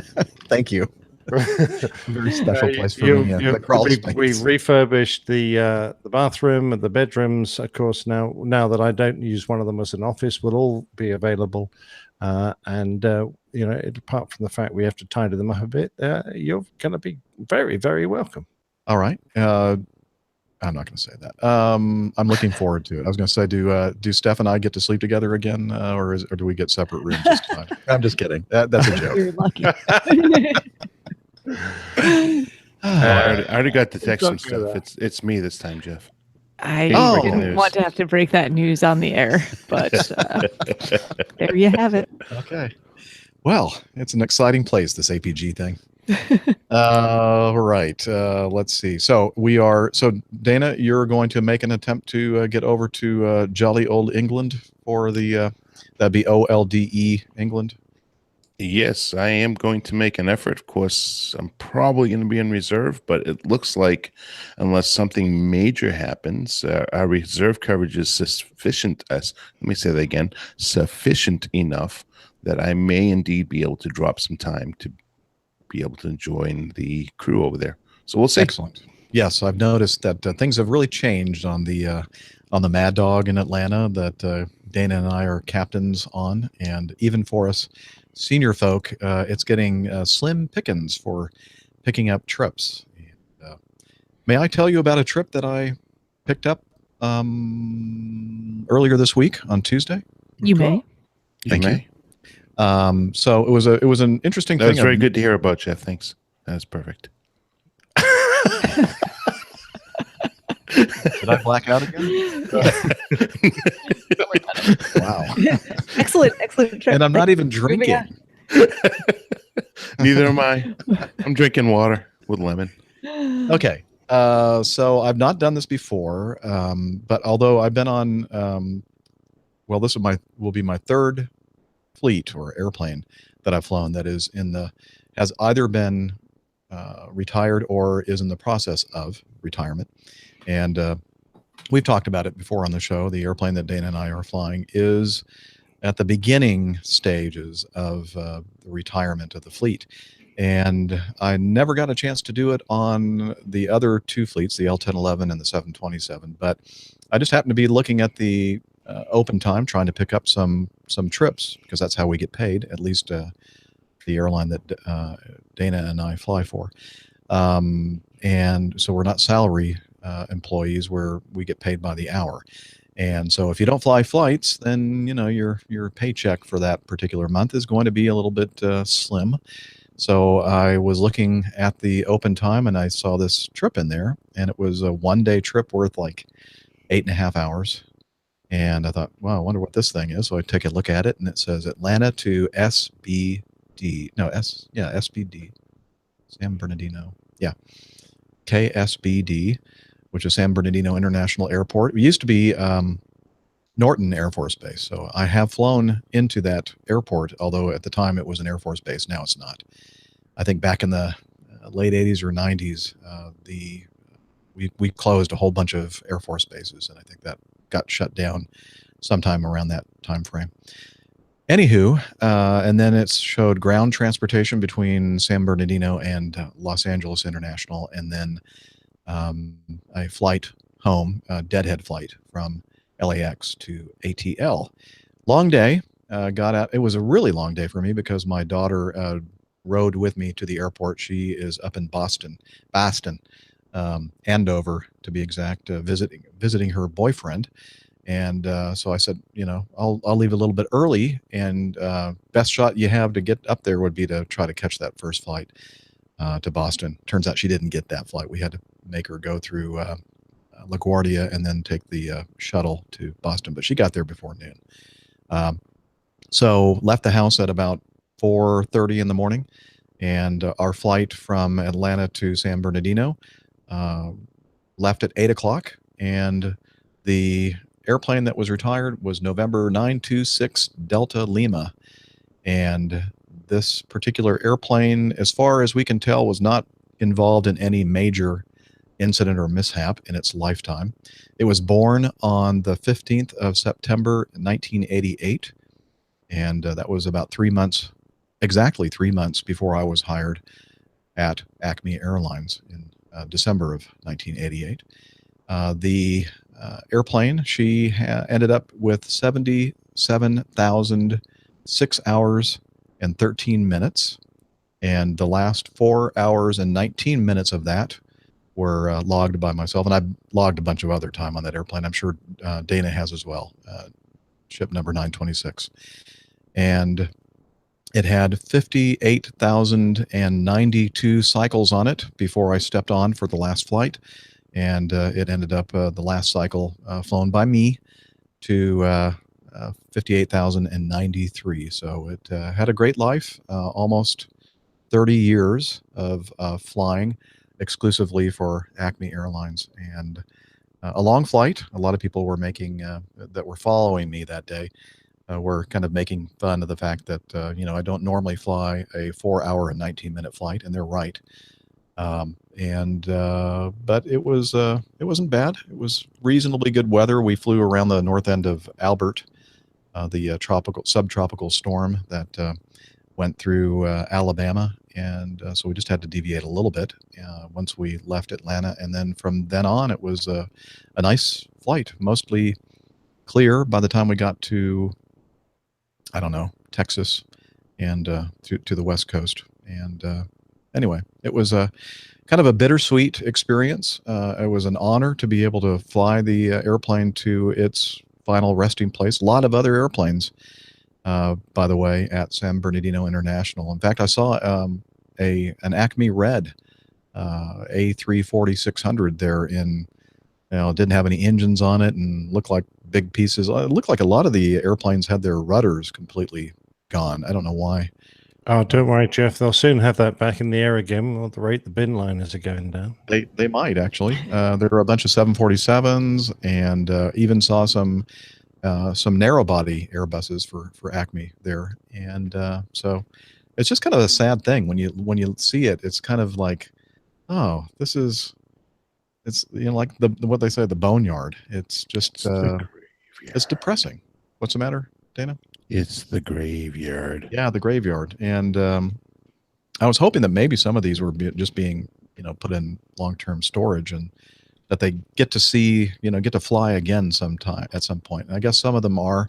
Thank you. Very special place for me. The crawl we space. refurbished the bathroom and the bedrooms. Of course, now that I don't use one of them as an office, will all be available. And apart from the fact we have to tidy them up a bit, you're going to be very, very welcome. All right. I'm not going to say that. I'm looking forward to it. I was going to say, do Steph and I get to sleep together again, or do we get separate rooms this time? I'm just kidding. That's a joke. You're lucky. I already got the text and Don't do stuff. It's me this time, Jeff. I Oh. didn't want to have to break that news on the air, but there you have it. Okay. Well, it's an exciting place, this APG thing. Right. Let's see. So Dana, you're going to make an attempt to get over to jolly old England for the that'd be OLDE England. Yes, I am going to make an effort. Of course, I'm probably going to be in reserve, but it looks like unless something major happens, our reserve coverage is sufficient. Let me say that again, sufficient enough that I may indeed be able to drop some time to be able to join the crew over there. So we'll see. Excellent. Yes, I've noticed that things have really changed on the Mad Dog in Atlanta that Dana and I are captains on, and even for us senior folk, it's getting slim pickings for picking up trips. And, may I tell you about a trip that I picked up earlier this week on Tuesday? You may. Thank you. So it was an interesting That thing. was very good to hear about, Jeff. Thanks. That's perfect. Did I black out again? Wow. Excellent. And I'm not even Moving drinking. Neither am I. I'm drinking water with lemon. Okay. So I've not done this before, but although I've been on, well, this will be my third fleet or airplane that I've flown that is has either been retired or is in the process of retirement. And we've talked about it before on the show. The airplane that Dana and I are flying is at the beginning stages of the retirement of the fleet. And I never got a chance to do it on the other two fleets, the L-1011 and the 727. But I just happened to be looking at the open time, trying to pick up some trips, because that's how we get paid, at least the airline that Dana and I fly for. And so we're not salary employees, where we get paid by the hour. And so if you don't fly flights, then your paycheck for that particular month is going to be a little bit slim. So I was looking at the open time and I saw this trip in there, and it was a 1-day trip worth like 8.5 hours. And I thought, wow, I wonder what this thing is. So I take a look at it, and it says Atlanta to SBD. No, SBD. San Bernardino. Yeah. KSBD, which is San Bernardino International Airport. It used to be Norton Air Force Base. So I have flown into that airport, although at the time it was an Air Force base. Now it's not. I think back in the late 80s or 90s, we closed a whole bunch of Air Force bases, and I think that got shut down sometime around that time frame. Anywho, and then it showed ground transportation between San Bernardino and Los Angeles International, and then a flight home, a deadhead flight from LAX to ATL. Long day. Got out. It was a really long day for me because my daughter rode with me to the airport. She is up in Boston, Andover to be exact, visiting her boyfriend. And so I said, I'll leave a little bit early, and best shot you have to get up there would be to try to catch that first flight to Boston. Turns out she didn't get that flight. We had to make her go through LaGuardia and then take the shuttle to Boston, but she got there before noon. So left the house at about 4:30 in the morning, and our flight from Atlanta to San Bernardino left at 8 o'clock, and the airplane that was retired was November 926 Delta Lima. And this particular airplane, as far as we can tell, was not involved in any major incident or mishap in its lifetime. It was born on the 15th of September 1988, and that was about exactly 3 months before I was hired at Acme Airlines in December of 1988. The airplane, she ended up with 77,006 hours and 13 minutes, and the last 4 hours and 19 minutes of that were logged by myself, and I logged a bunch of other time on that airplane. I'm sure Dana has as well, ship number 926. And it had 58,092 cycles on it before I stepped on for the last flight. And it ended up the last cycle flown by me to 58,093. So it had a great life, almost 30 years of flying exclusively for Acme Airlines, and a long flight. A lot of people were that were following me that day were kind of making fun of the fact that I don't normally fly a 4-hour and 19-minute flight, and they're right. But it wasn't bad. It was reasonably good weather. We flew around the north end of Albert, the subtropical storm that went through Alabama, and so we just had to deviate a little bit once we left Atlanta, and then from then on it was a nice flight, mostly clear by the time we got to, I don't know, Texas and to the West Coast. And anyway, it was a kind of a bittersweet experience. It was an honor to be able to fly the airplane to its final resting place. A lot of other airplanes by the way, at San Bernardino International. In fact, I saw an Acme Red A340-600 there in, it didn't have any engines on it and looked like big pieces. It looked like a lot of the airplanes had their rudders completely gone. I don't know why. Oh, don't worry, Jeff. They'll soon have that back in the air again at the rate the bin liners are going down. They might actually. There were a bunch of 747s, and even saw some narrow body Airbuses for Acme there, and so it's just kind of a sad thing when you see it. It's kind of like, oh, it's like what they say, the boneyard. It's just it's depressing. What's the matter, Dana? It's the graveyard. Yeah, the graveyard. And I was hoping that maybe some of these were just being put in long-term storage, and that they get to fly again at some point. And I guess some of them are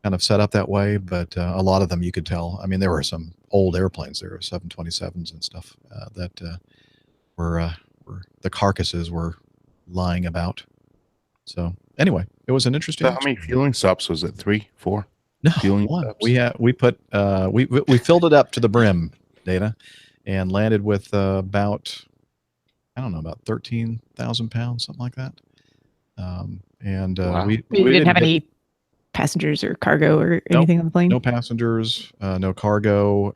kind of set up that way, but a lot of them you could tell. I mean, there were some old airplanes. There were 727s and stuff that were the carcasses were lying about. So anyway, it was an interesting. So how many fueling stops was it? 3, 4? No, fueling one. stops? We filled it up to the brim, Dana, and landed with about 13,000 pounds, something like that. And Wow. we didn't have any passengers or cargo or anything on the plane? No passengers, no cargo,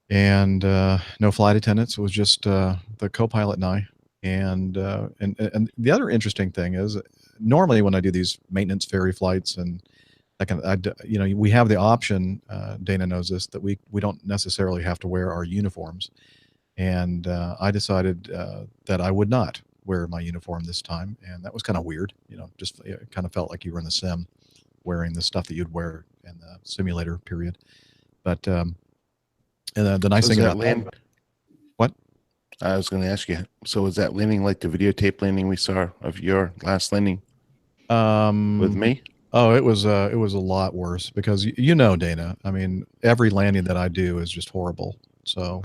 and no flight attendants. It was just the co-pilot and I. And the other interesting thing is, normally when I do these maintenance ferry flights, and we have the option, Dana knows this, that we don't necessarily have to wear our uniforms. And I decided that I would not wear my uniform this time, and that was kind of weird. Just it kind of felt like you were in the sim, wearing the stuff that you'd wear in the simulator period. But and the nice thing about what I was going to ask you. So was that landing like the videotape landing we saw of your last landing with me? Oh, it was a lot worse, because Dana. I mean, every landing that I do is just horrible. So.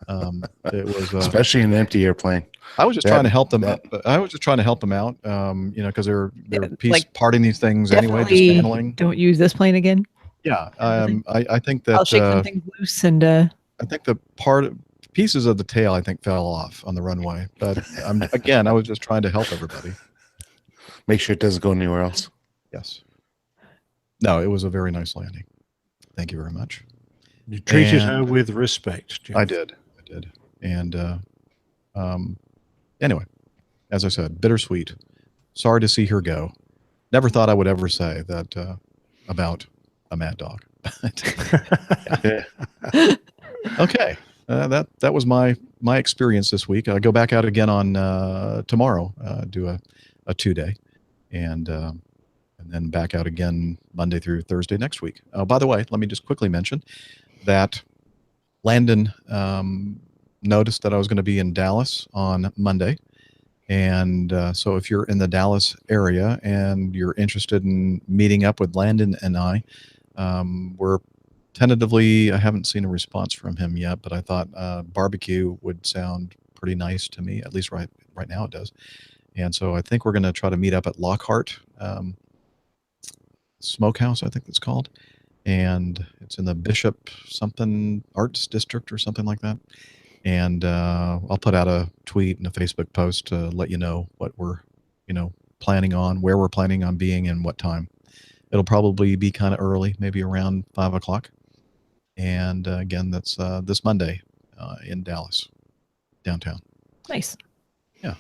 It was especially in an empty airplane. I was just trying to help them out. I was just trying to help them out, because they're parting these things anyway, dismantling. Don't use this plane again. Yeah, I think that I'll shake some things loose, and I think the pieces of the tail I think fell off on the runway. But I was just trying to help everybody. Make sure it doesn't go anywhere else. Yes. No, it was a very nice landing. Thank you very much. You treated her with respect, Jeff. I did. And anyway, as I said, bittersweet. Sorry to see her go. Never thought I would ever say that about a mad dog. Okay, that was my experience this week. I go back out again on tomorrow. Do a 2-day, and then back out again Monday through Thursday next week. By the way, let me just quickly mention that Landon noticed that I was going to be in Dallas on Monday. And so if you're in the Dallas area and you're interested in meeting up with Landon and I, we're tentatively, I haven't seen a response from him yet, but I thought barbecue would sound pretty nice to me. At least right now it does. And so I think we're going to try to meet up at Lockhart Smokehouse, I think it's called. And it's in the Bishop something Arts District or something like that. And I'll put out a tweet and a Facebook post to let you know what we're, planning on, where we're planning on being, and what time. It'll probably be kind of early, maybe around 5 o'clock. And again, that's this Monday in Dallas, downtown. Nice. Yeah,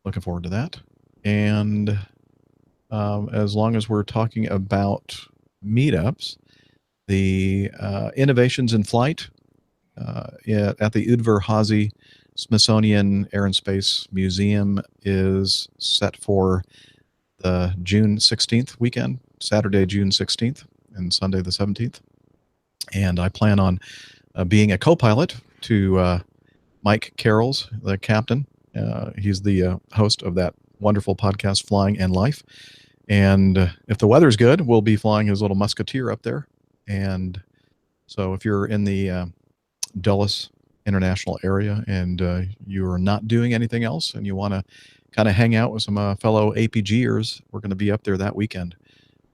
looking forward to that. And as long as we're talking about meetups, the Innovations in Flight at the Udvar Hazy Smithsonian Air and Space Museum is set for the June 16th weekend, Saturday, June 16th, and Sunday the 17th. And I plan on being a co-pilot to Mike Carroll's, the captain. He's the host of that wonderful podcast, Flying and Life. And if the weather's good, we'll be flying his little Musketeer up there. And so if you're in the Dulles International area and you're not doing anything else and you want to kind of hang out with some fellow APGers, we're going to be up there that weekend.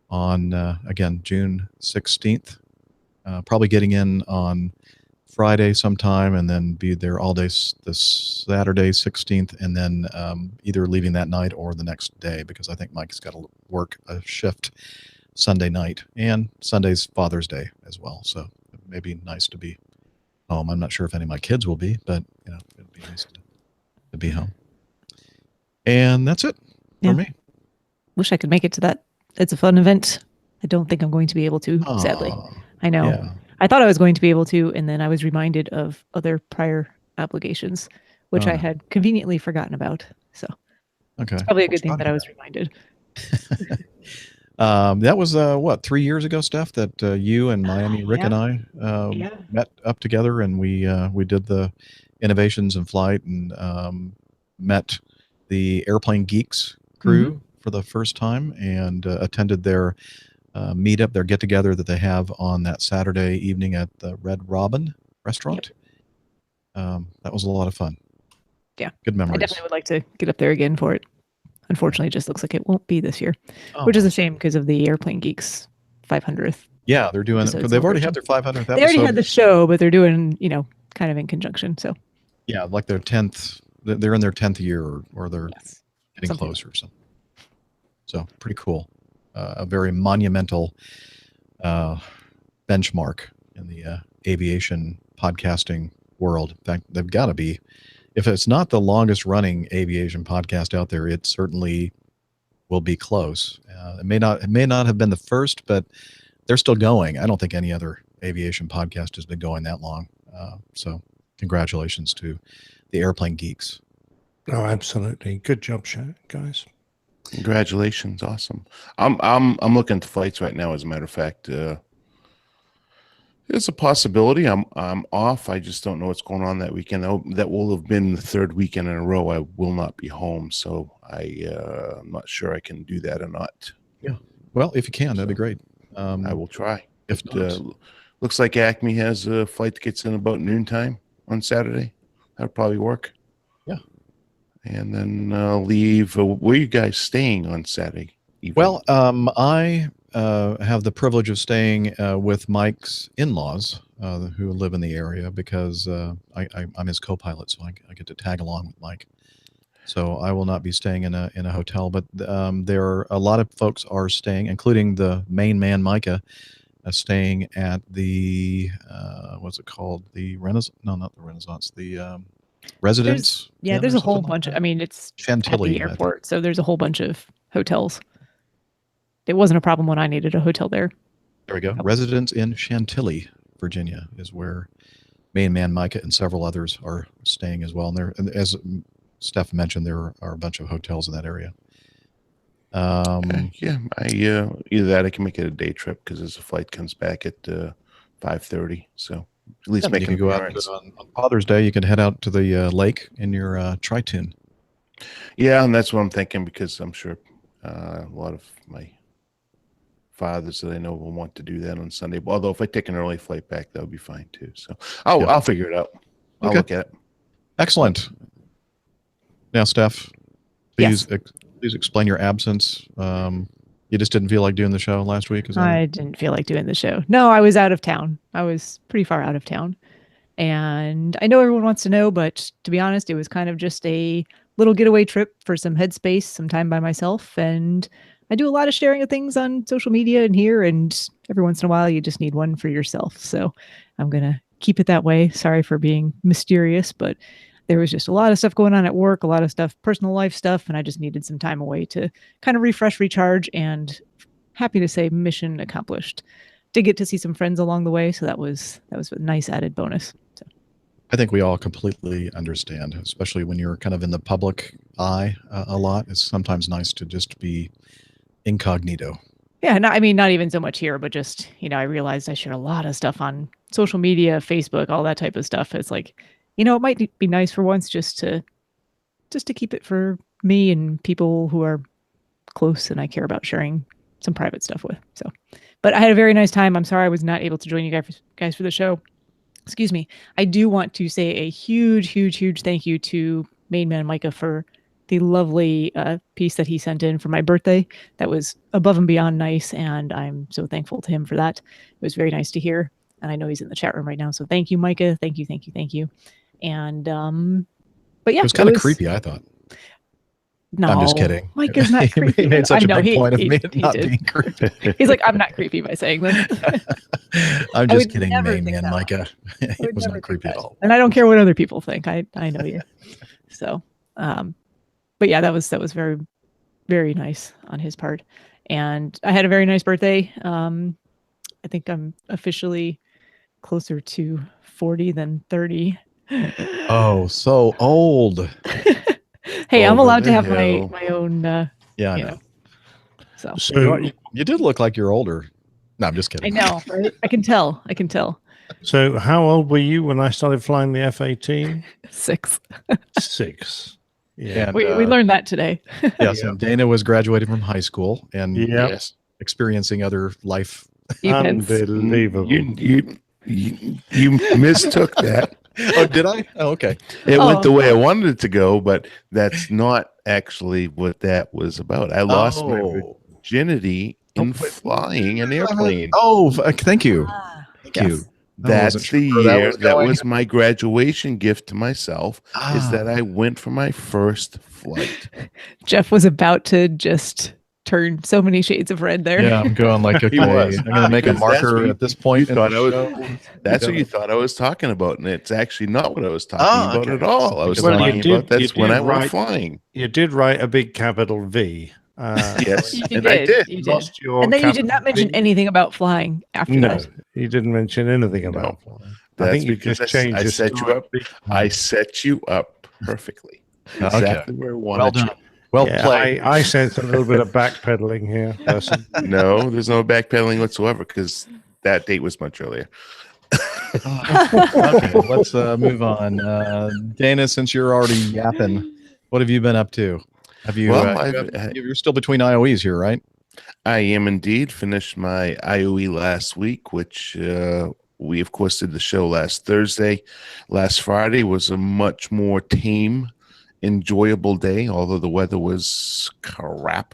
on, again, June 16th. Probably getting in on Friday sometime and then be there all day this Saturday 16th, and then either leaving that night or the next day, because I think Mike's got to work a shift Sunday night, and Sunday's Father's Day as well. So it may be nice to be home. I'm not sure if any of my kids will be, but it'd be nice to be home. And that's it for Yeah. me. Wish I could make it to that. It's a fun event. I don't think I'm going to be able to, sadly. Aw, I know. Yeah. I thought I was going to be able to, and then I was reminded of other prior obligations, which Oh, I no. had conveniently forgotten about. So Okay. it's probably a good thing Sorry that I about was reminded. That was what, 3 years ago, Steph, that you and Miami Rick yeah. and I Yeah. met up together, and we did the innovations in flight, and met the Airplane Geeks crew for the first time, and attended their meetup, their get together that they have on that Saturday evening at the Red Robin restaurant. That was a lot of fun. Yeah. Good I memories. definitely would like to get up there again for it. Unfortunately, it just looks like it won't be this year, Oh, which is a shame because of the Airplane Geeks 500th. yeah, they're doing. episode They've already had celebration. their 500th episode. They already had the show, but they're doing, kind of in conjunction. So Yeah, like their 10th. They're in their 10th year, or they're yes, getting something. closer. So pretty cool. A very monumental benchmark in the aviation podcasting world. In fact, they've got to be. If it's not the longest running aviation podcast out there, it certainly will be close. It may not have been the first, but they're still going. I don't think any other aviation podcast has been going that long. So congratulations to the Airplane Geeks. Oh, absolutely. Good job, guys. Congratulations, awesome. I'm looking at the flights right now. As a matter of fact, it's a possibility. I'm off. I just don't know what's going on that weekend. That will have been the third weekend in a row I will not be home, so I'm not sure I can do that or not. Yeah. Well, if you can, that'd be great. I will try. If not, Looks like Acme has a flight that gets in about noontime on Saturday. That'll probably work. Yeah. And then leave. Where are you guys staying on Saturday evening? well, I have the privilege of staying with Mike's in-laws, who live in the area, because I'm his co-pilot, so I get to tag along with Mike. So I will not be staying in a hotel, but there are a lot of folks are staying, including the main man Micah, staying at the what's it called? The Renaissance? No, not the Renaissance. The Residence. Yeah, Inn there's or a whole something like bunch. that? I mean, it's at Chantilly, the I think. airport, so there's a whole bunch of hotels. It wasn't a problem when I needed a hotel there. There we go. Residence in Chantilly, Virginia, is where main man Micah and several others are staying as well. And as Steph mentioned, there are a bunch of hotels in that area. Yeah, either that I can make it a day trip because as the flight comes back at 5:30, so at least You make can an go out appearance. on Father's Day. You can head out to the lake in your Tritune. Yeah, and that's what I'm thinking because I'm sure a lot of my fathers that I know will want to do that on Sunday. Although if I take an early flight back, that would be fine too. So I'll figure it out. I'll Okay. look at it. Excellent. Now, Steph, Yes. please explain your absence. You just didn't feel like doing the show last week, is that I it? didn't feel like doing the show. No, I was out of town. I was pretty far out of town. And I know everyone wants to know, but to be honest, it was kind of just a little getaway trip for some headspace, some time by myself. And I do a lot of sharing of things on social media and here. And every once in a while, you just need one for yourself. So I'm going to keep it that way. Sorry for being mysterious, but there was just a lot of stuff going on at work, a lot of stuff, personal life stuff. And I just needed some time away to kind of refresh, recharge, and happy to say mission accomplished. Did get to see some friends along the way. So that was a nice added bonus. So. I think we all completely understand, especially when you're kind of in the public eye a lot. It's sometimes nice to just be incognito. Yeah, not even so much here, but just, I realized I shared a lot of stuff on social media, Facebook, all that type of stuff. It's like, it might be nice for once just to keep it for me and people who are close and I care about sharing some private stuff with. So, but I had a very nice time. I'm sorry I was not able to join you guys for the show. Excuse me. I do want to say a huge, huge, huge thank you to main man Micah for the lovely piece that he sent in for my birthday. That was above and beyond nice, and I'm so thankful to him for that. It was very nice to hear, and I know he's in the chat room right now. So thank you, Micah. Thank you. And but yeah, It was kind of creepy, I thought. No, I'm just kidding. Micah's not creepy. He made such a big point of me he not did. being creepy. He's like, I'm not creepy by saying that. I'm I just would kidding, never Mamie think and that. Micah. I would It was never not think creepy at that. all. And I don't care what other people think. I know you. So, but yeah, that was very, very nice on his part. And I had a very nice birthday. I think I'm officially closer to 40 than 30. Oh, so old. Hey, I'm Over allowed to the have hill. my own. Yeah, I you know. So So, You did look like you're older. No, I'm just I kidding. know, right? I can tell. so how old were you when I started flying the F-18? 6. 6. Yeah. And, We learned that today. yes, and Dana was graduating from high school and Yeah. Yes. experiencing other life. Events. Unbelievable. You mistook that. Oh, did I? Oh, okay. It went the Oh. way I wanted it to go, but that's not actually what that was about. I lost my virginity in flying an airplane. Oh, thank you. Thank Yes. you. I That's wasn't sure the where year. was That going. was my graduation gift to myself. Is Ah. that I went for my first flight. Jeff was about to just turn so many shades of red there. Yeah, I'm going like, okay, was. I'm going to make a Because that's marker what at this point. you in the thought I was- show. That's what you thought I was talking about, and it's actually not what I was talking Oh, about okay. at all. I was Well, talking you did- about that's you when did I went write- flying. You did write a big capital V. Yes, You and I did. You did. Lost your And then you did capital not mention V. anything about flying after No, that. you didn't mention anything No. about flying. I That's think you because just changed I your set you story up. big I time. set you up perfectly. Okay. Exactly where I wanted Well done. you. Well Yeah, played. I sense a little bit of backpedaling here, person. No, there's no backpedaling whatsoever because that date was much earlier. Okay, let's move on. Dana, since you're already yapping, what have you been up to? Have you? Well, you're still between IOEs here, right? I am indeed finished my IOE last week, which we of course did the show last Thursday. Last Friday was a much more tame, enjoyable day, although the weather was crap.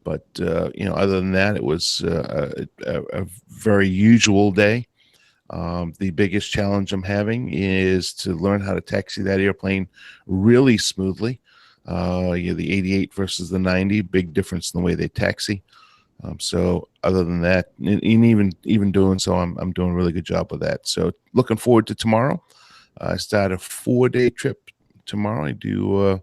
But other than that, it was a very usual day. The biggest challenge I'm having is to learn how to taxi that airplane really smoothly. The 88 versus the 90, big difference in the way they taxi. So other than that, and even doing so, I'm doing a really good job with that. So looking forward to tomorrow. I start a 4-day trip tomorrow. I do a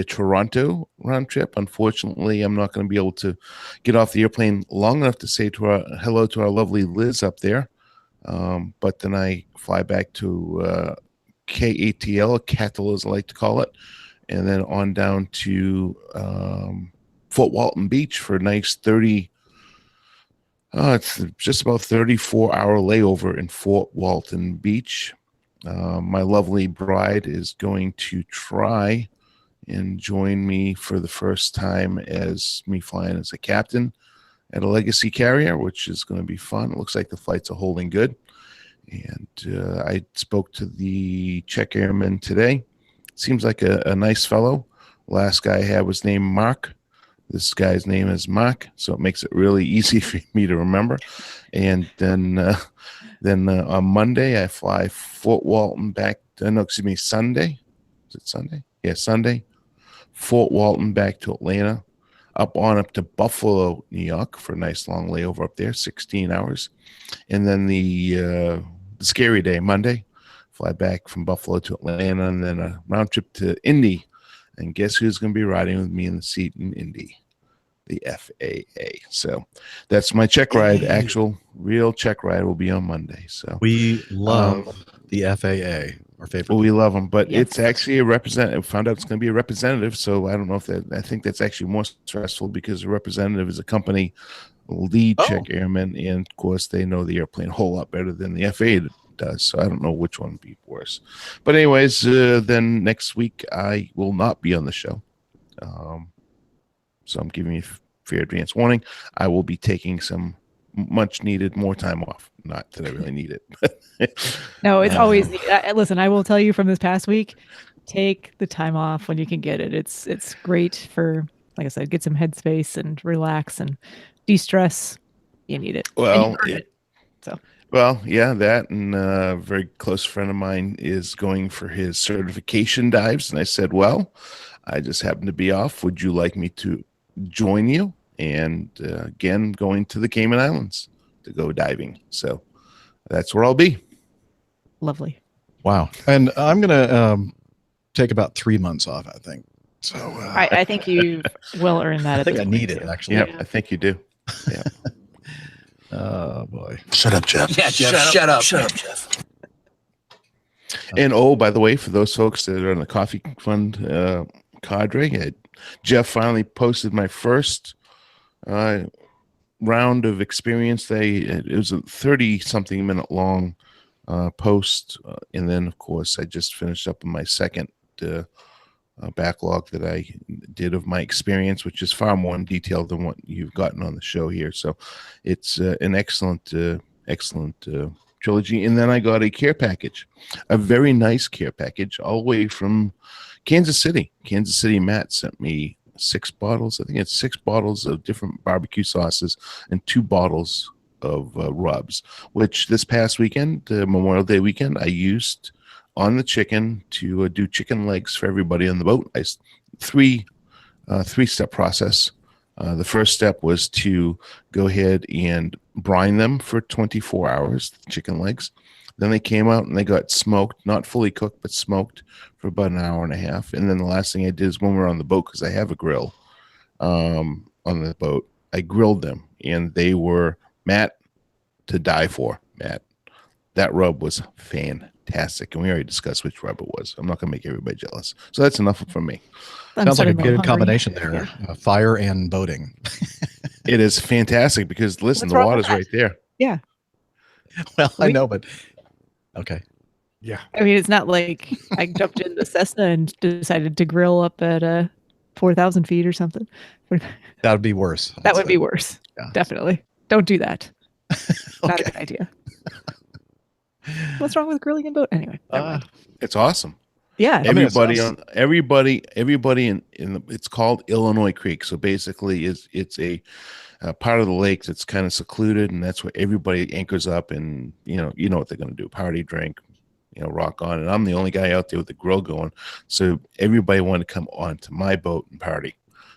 Toronto round trip. Unfortunately, I'm not going to be able to get off the airplane long enough to say hello to our lovely Liz up there. But then I fly back to KATL, Cattle as I like to call it, and then on down to Fort Walton Beach for a nice it's just about 34-hour layover in Fort Walton Beach. My lovely bride is going to try and join me for the first time as me flying as a captain at a legacy carrier, which is going to be fun. It looks like the flights are holding good. And I spoke to the check airman today. Seems like a nice fellow. Last guy I had was named Mark. This guy's name is Mark, so it makes it really easy for me to remember. And then on Monday, I fly Fort Walton back. Sunday. Is it Sunday? Yeah, Sunday. Fort Walton back to Atlanta, up to Buffalo, New York for a nice long layover up there, 16 hours. And then the scary day, Monday, fly back from Buffalo to Atlanta, and then a round trip to Indy. And guess who's going to be riding with me in the seat in Indy? The FAA. So that's my check ride. Actual real check ride will be on Monday. So we love the FAA, our favorite. we love them, but Yes. it's actually a representative. Found out it's going to be a representative. So I don't know if that. I think that's actually more stressful because a representative is a company lead check airman, and of course they know the airplane a whole lot better than the FAA does. So I don't know which one would be worse. But anyways, then next week I will not be on the show. So I'm giving you fair advance warning. I will be taking some much needed more time off. Not that I really need it. No, it's always listen, I will tell you from this past week, take the time off when you can get it. It's great for, like I said, get some headspace and relax and de-stress. You need it. And you Well, earn it. So well, yeah, that and a very close friend of mine is going for his certification dives, and I said, "Well, I just happen to be off. Would you like me to join you?" And again, going to the Cayman Islands to go diving. So that's where I'll be. lovely. Wow. And I'm going to take about 3 months off, I think. So I think you will earn that. I at think this I point, need it, too. actually. Yeah, I think you do. Yeah. Oh, boy. Shut up, Jeff. Yeah, Jeff. Shut up, Jeff. And oh, by the way, for those folks that are in the coffee fund cadre, Jeff finally posted my first round of experience. It was a 30-something minute long post, and then of course I just finished up on my second backlog that I did of my experience, which is far more in detail than what you've gotten on the show here. So it's an excellent trilogy. And then I got a care package, a very nice care package, all the way from Kansas City. Kansas City Matt sent me 6 bottles. I think it's 6 bottles of different barbecue sauces and 2 bottles of rubs, which this past weekend, Memorial Day weekend, I used on the chicken to do chicken legs for everybody on the boat. Three-step process. The first step was to go ahead and brine them for 24 hours, chicken legs. Then they came out and they got smoked, not fully cooked, but smoked for about an hour and a half. And then the last thing I did is when we were on the boat, because I have a grill on the boat, I grilled them, and they were, Matt, to die for. Matt, that rub was fantastic, and we already discussed which rub it was. I'm not going to make everybody jealous. So that's enough from me. Sounds like a good hungry. combination there. Fire and boating. It is fantastic because, listen, What's the wrong with water's that? right there. Yeah. Well, I know, but okay. Yeah. I mean, it's not like I jumped in the Cessna and decided to grill up at 4,000 feet or something. That would be worse. That would be worse. Yeah. Definitely. Don't do that. Not a Okay. good idea. What's wrong with grilling in boat? Anyway. never mind. It's awesome. Yeah. mean, it Everybody sounds- on everybody in it's called Illinois Creek. So basically, it's a part of the lake that's kind of secluded, and that's where everybody anchors up, and you know what they're going to do: party, drink, rock on. And I'm the only guy out there with the grill going, so everybody wanted to come onto my boat and party.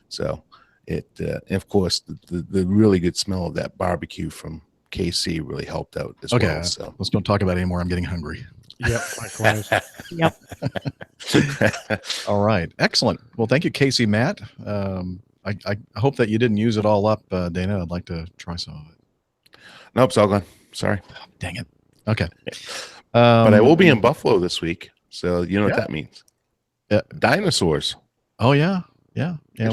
So it, and of course, the really good smell of that barbecue from KC really helped out as Okay. well. So Let's don't talk about it anymore. I'm getting hungry. Yep. Likewise. Yep. All right. Excellent. Well, thank you, Casey, Matt. I hope that you didn't use it all up, Dana. I'd like to try some of it. nope, it's all gone. Sorry. Dang it. Okay. But I will be in Buffalo this week, so you know what Yeah. that means. Yeah. Dinosaurs. Oh, yeah. Yeah. Yeah.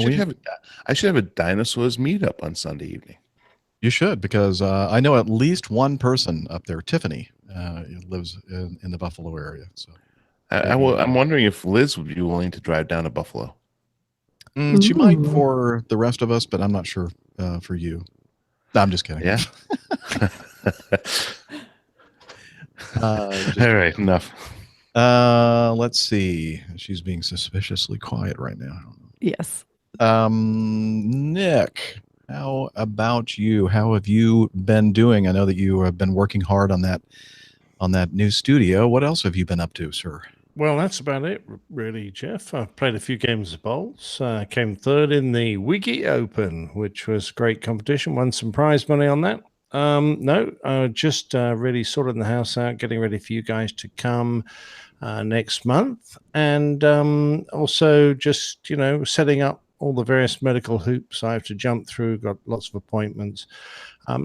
I should have a dinosaurs meetup on Sunday evening. You should, because I know at least one person up there, Tiffany, lives in the Buffalo area. So I'm wondering if Liz would be willing to drive down to Buffalo. She might Ooh. for the rest of us, but I'm not sure for you. No, I'm just kidding. Yeah. All right, enough. Let's see. She's being suspiciously quiet right now. Yes. Nick, how about you? How have you been doing? I know that you have been working hard on that new studio. What else have you been up to, sir? Well, that's about it, really, Jeff. I played a few games of bowls. Came third in the Wiki Open, which was great competition. Won some prize money on that. Just really sorting the house out, getting ready for you guys to come next month, and also just setting up all the various medical hoops I have to jump through. Got lots of appointments.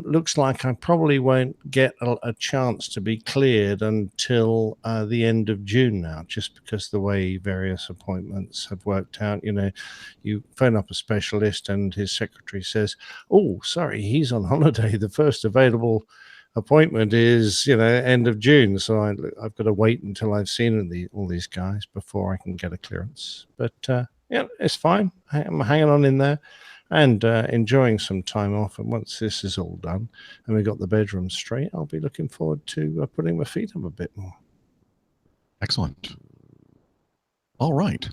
Looks like I probably won't get a chance to be cleared until the end of June now, just because the way various appointments have worked out. You phone up a specialist and his secretary says, "Oh, sorry, he's on holiday. The first available appointment is end of June." So I've got to wait until I've seen all these guys before I can get a clearance. But it's fine. I'm hanging on in there and enjoying some time off. And once this is all done and we got the bedroom straight, I'll be looking forward to putting my feet up a bit more. Excellent. All right.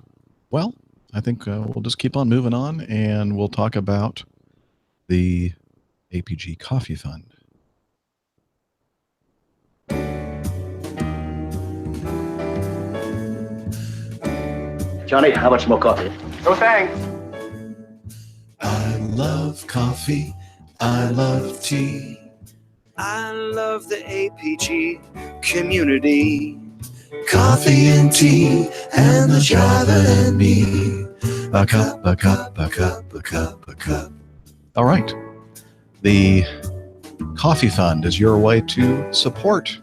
Well, I think we'll just keep on moving on, and we'll talk about the APG Coffee Fund. Johnny, how much more coffee? No thanks. I love coffee. I love tea. I love the APG community. Coffee and tea and the driver and me. A cup, a cup, a cup, a cup, a cup. All right. The Coffee Fund is your way to support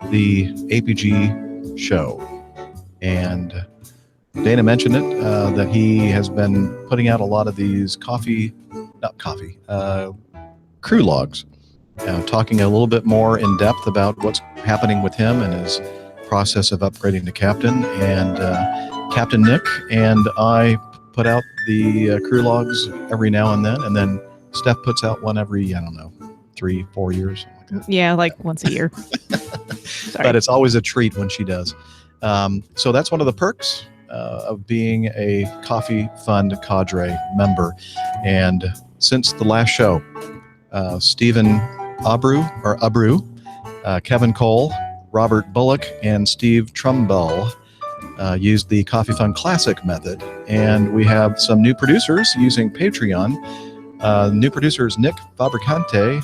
the APG show. And Dana mentioned it, that he has been putting out a lot of these crew logs, talking a little bit more in depth about what's happening with him and his process of upgrading to captain. And Captain Nick and I put out the crew logs every now and then Steph puts out one every, 3-4 years. Yeah, like once a year. Sorry. But it's always a treat when she does. So that's one of the perks of being a Coffee Fund Cadre member. And since the last show, Stephen Abreu, Kevin Cole, Robert Bullock, and Steve Trumbull used the Coffee Fund Classic method. And we have some new producers using Patreon. New producers Nick Fabricante,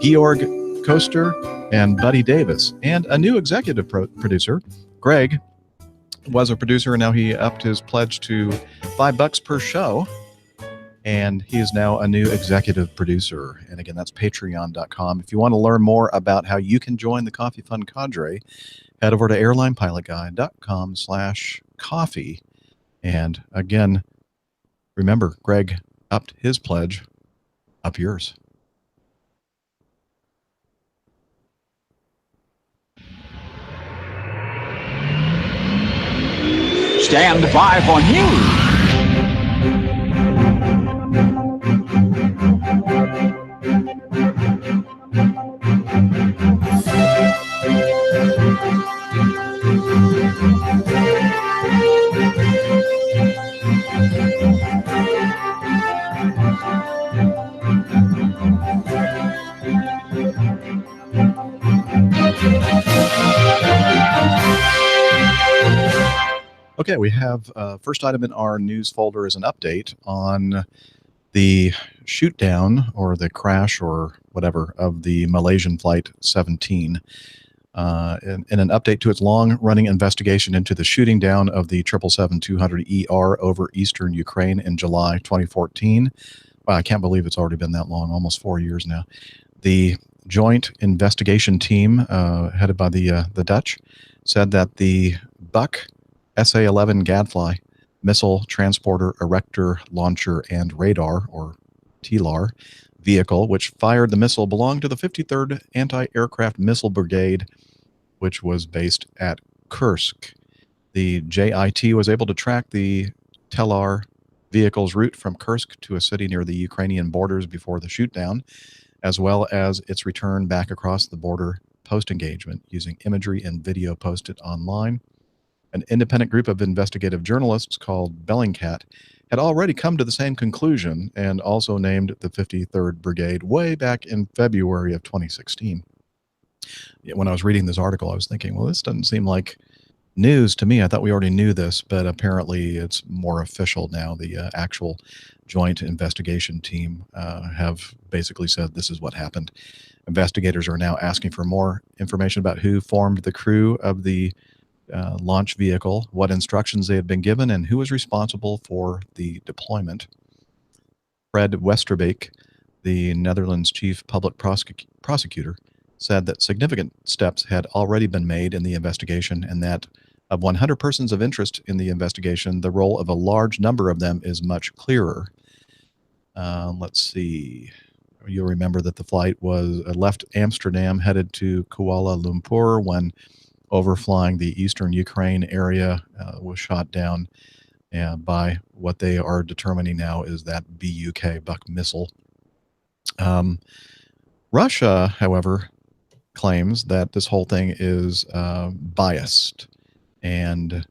Georg Koester, and Buddy Davis. And a new executive producer, Greg, was a producer, and now he upped his pledge to $5 per show. And he is now a new executive producer. And again, that's patreon.com. If you want to learn more about how you can join the Coffee Fund Cadre, head over to airlinepilotguide.com/coffee. And again, remember, Greg upped his pledge. Up yours. Stand by for news. Okay, we have first item in our news folder is an update on the shoot down or the crash or whatever of the Malaysian Flight 17. In an update to its long-running investigation into the shooting down of the 777-200ER over eastern Ukraine in July 2014. Wow, I can't believe it's already been that long, almost 4 years now. The joint investigation team, headed by the Dutch, said that the Buck SA-11 Gadfly missile transporter, erector, launcher, and radar, or TLAR, vehicle, which fired the missile, belonged to the 53rd Anti-Aircraft Missile Brigade, which was based at Kursk. The JIT was able to track the TLAR vehicle's route from Kursk to a city near the Ukrainian borders before the shootdown, as well as its return back across the border post-engagement using imagery and video posted online. An independent group of investigative journalists called Bellingcat had already come to the same conclusion and also named the 53rd Brigade way back in February of 2016. When I was reading this article, I was thinking, well, this doesn't seem like news to me. I thought we already knew this, but apparently it's more official now. The actual joint investigation team have basically said this is what happened. Investigators are now asking for more information about who formed the crew of the launch vehicle, what instructions they had been given, and who was responsible for the deployment. Fred Westerbeek, the Netherlands chief public prosecutor, said that significant steps had already been made in the investigation and that of 100 persons of interest in the investigation, the role of a large number of them is much clearer. Let's see. You'll remember that the flight was left Amsterdam, headed to Kuala Lumpur when overflying the eastern Ukraine area, was shot down by what they are determining now is that BUK Buck missile. Russia, however, claims that this whole thing is biased, and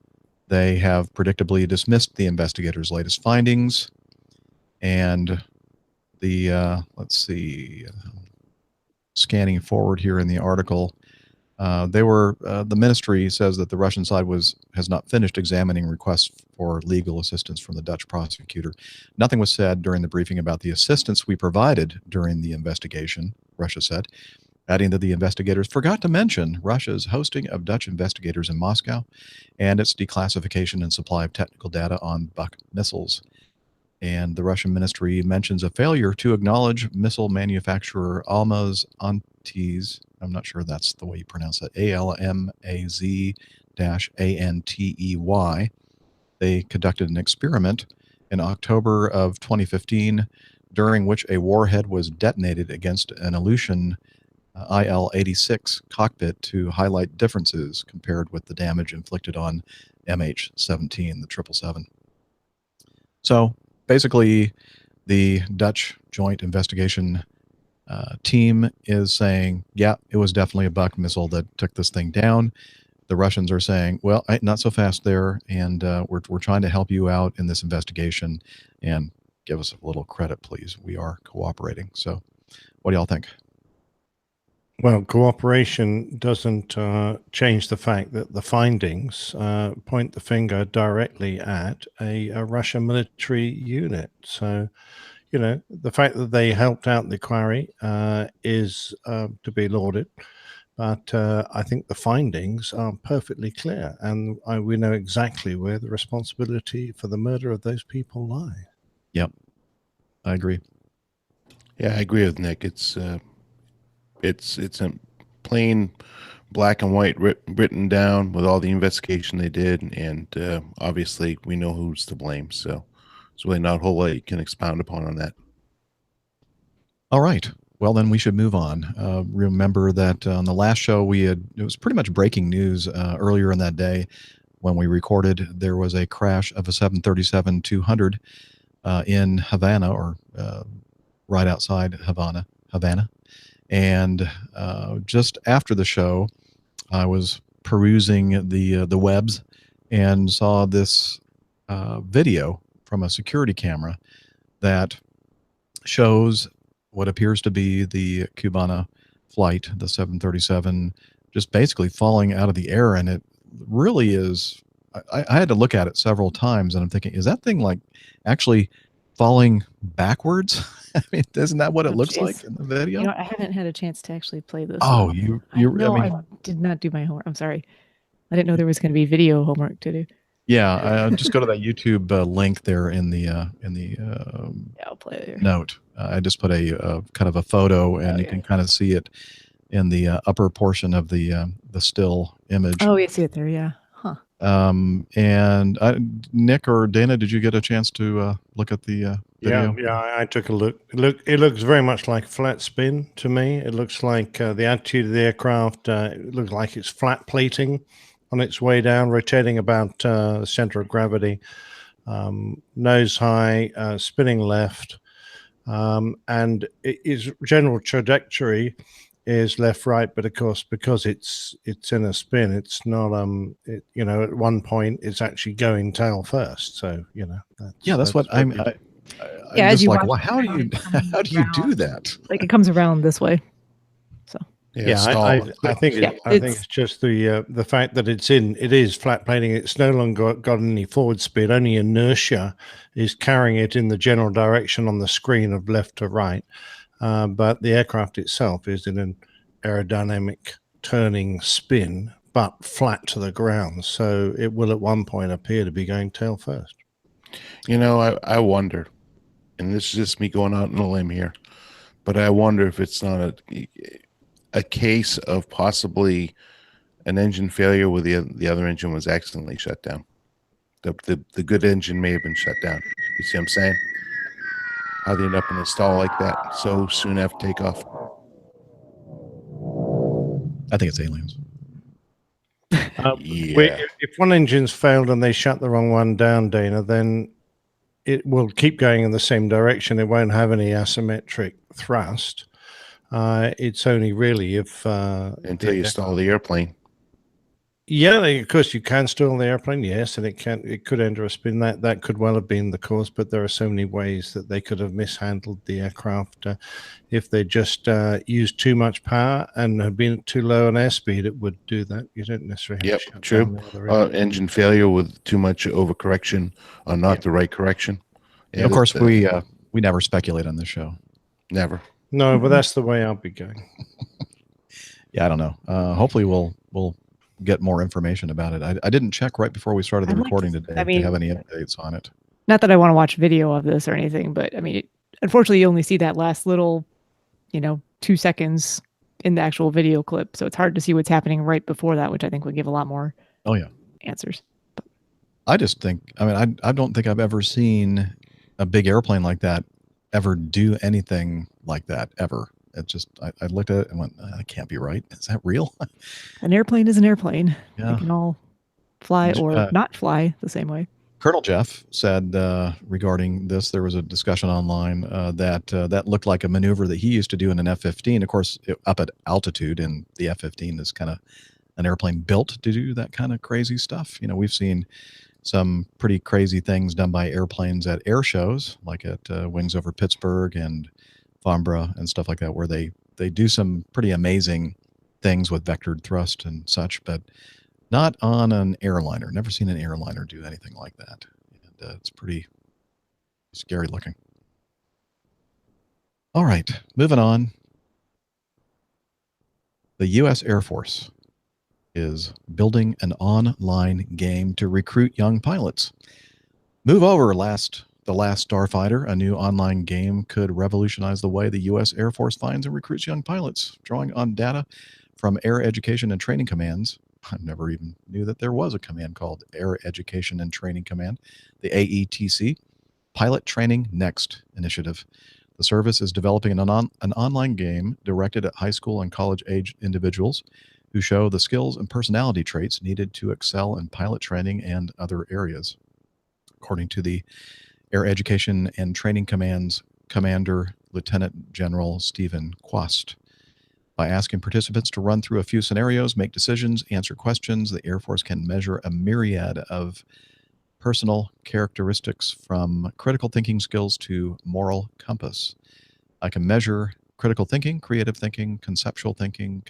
They have predictably dismissed the investigators' latest findings. And the, let's see, scanning forward here in the article, the ministry says that the Russian side has not finished examining requests for legal assistance from the Dutch prosecutor. Nothing was said during the briefing about the assistance we provided during the investigation, Russia said, adding that the investigators forgot to mention Russia's hosting of Dutch investigators in Moscow and its declassification and supply of technical data on Buk missiles. And the Russian ministry mentions a failure to acknowledge missile manufacturer Almaz Antey. I'm not sure that's the way you pronounce it. ALMAZ-ANTEY. They conducted an experiment in October of 2015, during which a warhead was detonated against an Aleutian IL-86 cockpit to highlight differences compared with the damage inflicted on MH17, the 777. So basically, the Dutch Joint Investigation team is saying, yeah, it was definitely a Buk missile that took this thing down. The Russians are saying, well, not so fast there, and we're trying to help you out in this investigation, and give us a little credit, please. We are cooperating. So what do y'all think? Well, cooperation doesn't change the fact that the findings point the finger directly at a Russian military unit. So, you know, the fact that they helped out the quarry is to be lauded. But I think the findings are perfectly clear, and we know exactly where the responsibility for the murder of those people lie. Yep, I agree. Yeah, I agree with Nick. It's a plain black and white written down with all the investigation they did, and obviously we know who's to blame. So it's really not a whole lot you can expound upon on that. All right. Well, then we should move on. Remember that on the last show it was pretty much breaking news earlier in that day when we recorded. There was a crash of a 737-200 in Havana, or right outside Havana. And just after the show, I was perusing the webs and saw this video from a security camera that shows what appears to be the Cubana flight, the 737, just basically falling out of the air. And it really is, I had to look at it several times, and I'm thinking, is that thing like actually falling backwards? I mean, isn't that what it looks like in the video? You know, I haven't had a chance to actually play this. Oh, I did not do my homework. I'm sorry. I didn't know there was going to be video homework to do. Yeah, just go to that YouTube link there in the I'll play it here. note. I just put a kind of a photo, and you can kind of see it in the upper portion of the still image. Oh, you see it there, yeah. Huh. And Nick or Dana, did you get a chance to look at the video? Yeah, I took a look. It looks very much like a flat spin to me. It looks like the attitude of the aircraft. It looks like it's flat plating on its way down, rotating about the center of gravity, nose high, spinning left, and its general trajectory is left right, but of course because it's in a spin, it's not at one point it's actually going tail first. So that's what I'm just like, well, how do you do that? Like it comes around this way. So I think it's just the fact that it is flat plating. It's no longer got any forward spin. Only inertia is carrying it in the general direction on the screen of left to right. But the aircraft itself is in an aerodynamic turning spin, but flat to the ground. So it will at one point appear to be going tail first. I wonder, and this is just me going out on a limb here, but I wonder if it's not a case of possibly an engine failure where the other engine was accidentally shut down. The good engine may have been shut down. You see what I'm saying? How they end up in a stall like that so soon after takeoff. I think it's aliens. If one engine's failed and they shut the wrong one down, Dana, then it will keep going in the same direction. It won't have any asymmetric thrust. It's only really if until you stall the airplane. Yeah, of course you can stall the airplane, yes, and it could enter a spin. That could well have been the cause, but there are so many ways that they could have mishandled the aircraft. If they just used too much power and had been too low an airspeed, it would do that. You don't necessarily have to shut down True. the other engine. Engine failure with too much overcorrection or not the right correction. Yeah, Of course, we never speculate on this show. never. No, but that's the way I'll be going. Yeah, I don't know. Hopefully, we'll get more information about it. I didn't check right before we started the I'd like recording to- today I mean- to have any updates on it. Not that I want to watch video of this or anything, but I mean, unfortunately, you only see that last little, 2 seconds in the actual video clip. So it's hard to see what's happening right before that, which I think would give a lot more Oh yeah. answers. I just think, I don't think I've ever seen a big airplane like that ever do anything like that ever. It just, I looked at it and went, that can't be right. Is that real? An airplane is an airplane. Yeah. They can all fly or not fly the same way. Colonel Jeff said regarding this, there was a discussion online that looked like a maneuver that he used to do in an F-15. Of course, up at altitude, and the F-15 is kind of an airplane built to do that kind of crazy stuff. We've seen some pretty crazy things done by airplanes at air shows, like at Wings Over Pittsburgh and Farnborough and stuff like that, where they do some pretty amazing things with vectored thrust and such, but not on an airliner. Never seen an airliner do anything like that. And it's pretty scary looking. All right, moving on. The U.S. Air Force is building an online game to recruit young pilots. Move over, The Last Starfighter, a new online game could revolutionize the way the U.S. Air Force finds and recruits young pilots, drawing on data from Air Education and Training Commands. I never even knew that there was a command called Air Education and Training Command, the AETC, Pilot Training Next initiative. The service is developing an online game directed at high school and college-age individuals who show the skills and personality traits needed to excel in pilot training and other areas. According to the Air Education and Training Command's Commander Lieutenant General Stephen Quast. By asking participants to run through a few scenarios, make decisions, answer questions, the Air Force can measure a myriad of personal characteristics from critical thinking skills to moral compass. I can measure critical thinking, creative thinking, conceptual thinking,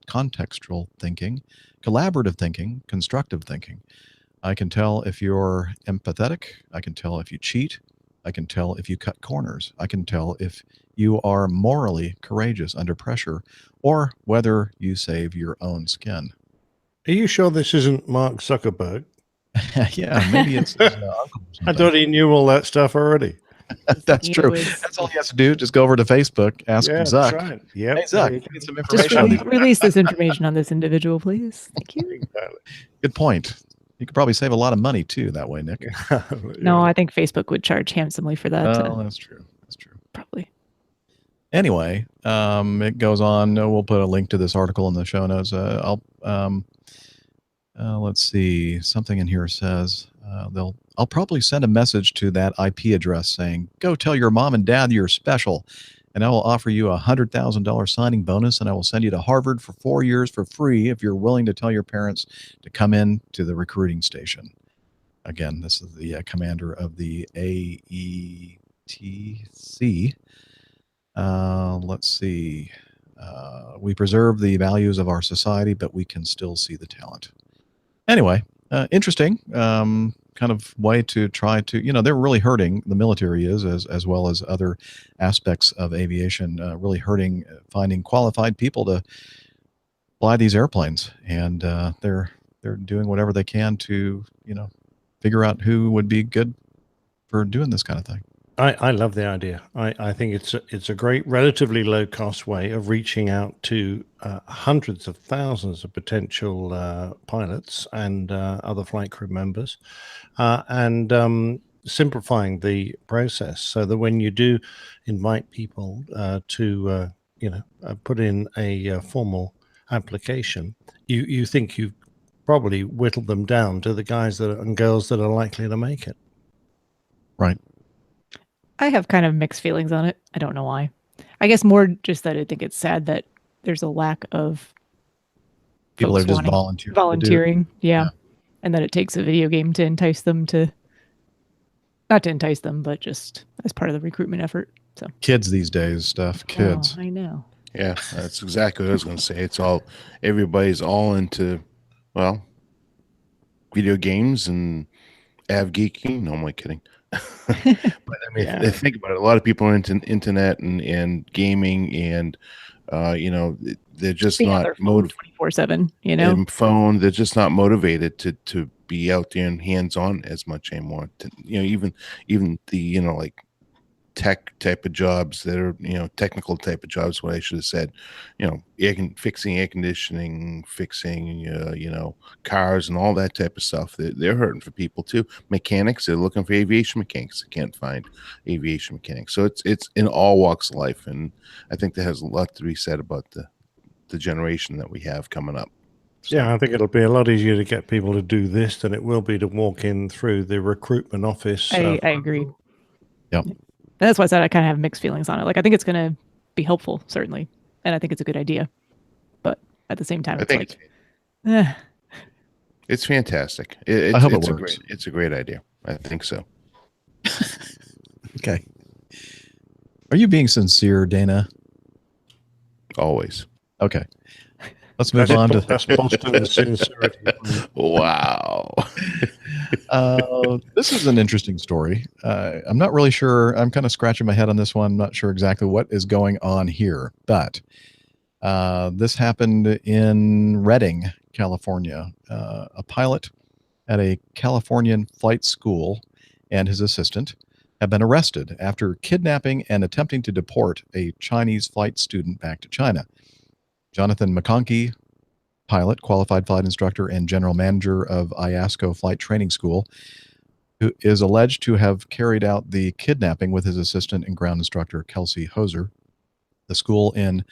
contextual thinking, collaborative thinking, constructive thinking. I can tell if you're empathetic. I can tell if you cheat. I can tell if you cut corners. I can tell if you are morally courageous under pressure, or whether you save your own skin. Are you sure this isn't Mark Zuckerberg? Yeah, maybe it's his uncle. I thought he knew all that stuff already. That's true. That's all he has to do. Just go over to Facebook, ask Zuck. That's right. Yep. Hey, Zuck, you need some Just information. release this information on this individual, please. Thank you. Exactly. Good point. You could probably save a lot of money too that way, Nick. No, I think Facebook would charge handsomely for that. Oh, that's true. That's true. Probably. Anyway, it goes on. We'll put a link to this article in the show notes. Let's see. Something in here says I'll probably send a message to that IP address saying, "Go tell your mom and dad you're special, and I will offer you a $100,000 signing bonus, and I will send you to Harvard for 4 years for free if you're willing to tell your parents to come in to the recruiting station." Again, this is the commander of the AETC. Let's see. We preserve the values of our society, but we can still see the talent. Anyway, interesting kind of way to try to, they're really hurting, the military is, as well as other aspects of aviation, really hurting finding qualified people to fly these airplanes. And they're doing whatever they can to, figure out who would be good for doing this kind of thing. I love the idea. I think it's a great, relatively low cost way of reaching out to hundreds of thousands of potential pilots and other flight crew members, and simplifying the process so that when you do invite people to put in a formal application, you think you've probably whittled them down to the guys and girls that are likely to make it. Right. I have kind of mixed feelings on it. I don't know why. I guess more just that I think it's sad that there's a lack of People folks are just wanting- volunteering. volunteering. Yeah. Yeah. And then it takes a video game to entice them to, not to entice them, but just as part of the recruitment effort. So Kids these days, stuff. Kids. Oh, I know. Yeah, that's exactly what I was going to say. It's all everybody's all into, well, video games and av geeking. No, I'm only kidding. But I mean, Yeah. think about it. A lot of people are into internet and gaming, and they're just Being on not their phone 24/7, you know? and phone. They're just not motivated to be out there and hands on as much anymore. Even the like tech type of jobs that are technical type of jobs. What I should have said, fixing air conditioning, fixing cars and all that type of stuff. They're hurting for people too. Mechanics, they're looking for aviation mechanics. They can't find aviation mechanics. So it's in all walks of life, and I think that has a lot to be said about the generation that we have coming up. So, Yeah, I think it'll be a lot easier to get people to do this than it will be to walk in through the recruitment office. I agree. Yep. And that's why I said I kind of have mixed feelings on it. Like, I think it's going to be helpful, certainly. And I think it's a good idea. But at the same time, I it's think like, it's fantastic. I hope it it's works. It's a great idea. I think so. Okay. Are you being sincere, Dana? Always. Okay. Let's move on to. That's bolstering the sincerity. Wow. This is an interesting story. I'm not really sure. I'm kind of scratching my head on this one. I'm not sure exactly what is going on here, but this happened in Redding, California. A pilot at a Californian flight school and his assistant have been arrested after kidnapping and attempting to deport a Chinese flight student back to China. Jonathan McConkey, pilot, qualified flight instructor, and general manager of IASCO Flight Training School, who is alleged to have carried out the kidnapping with his assistant and ground instructor, Kelsey Hoser. The school in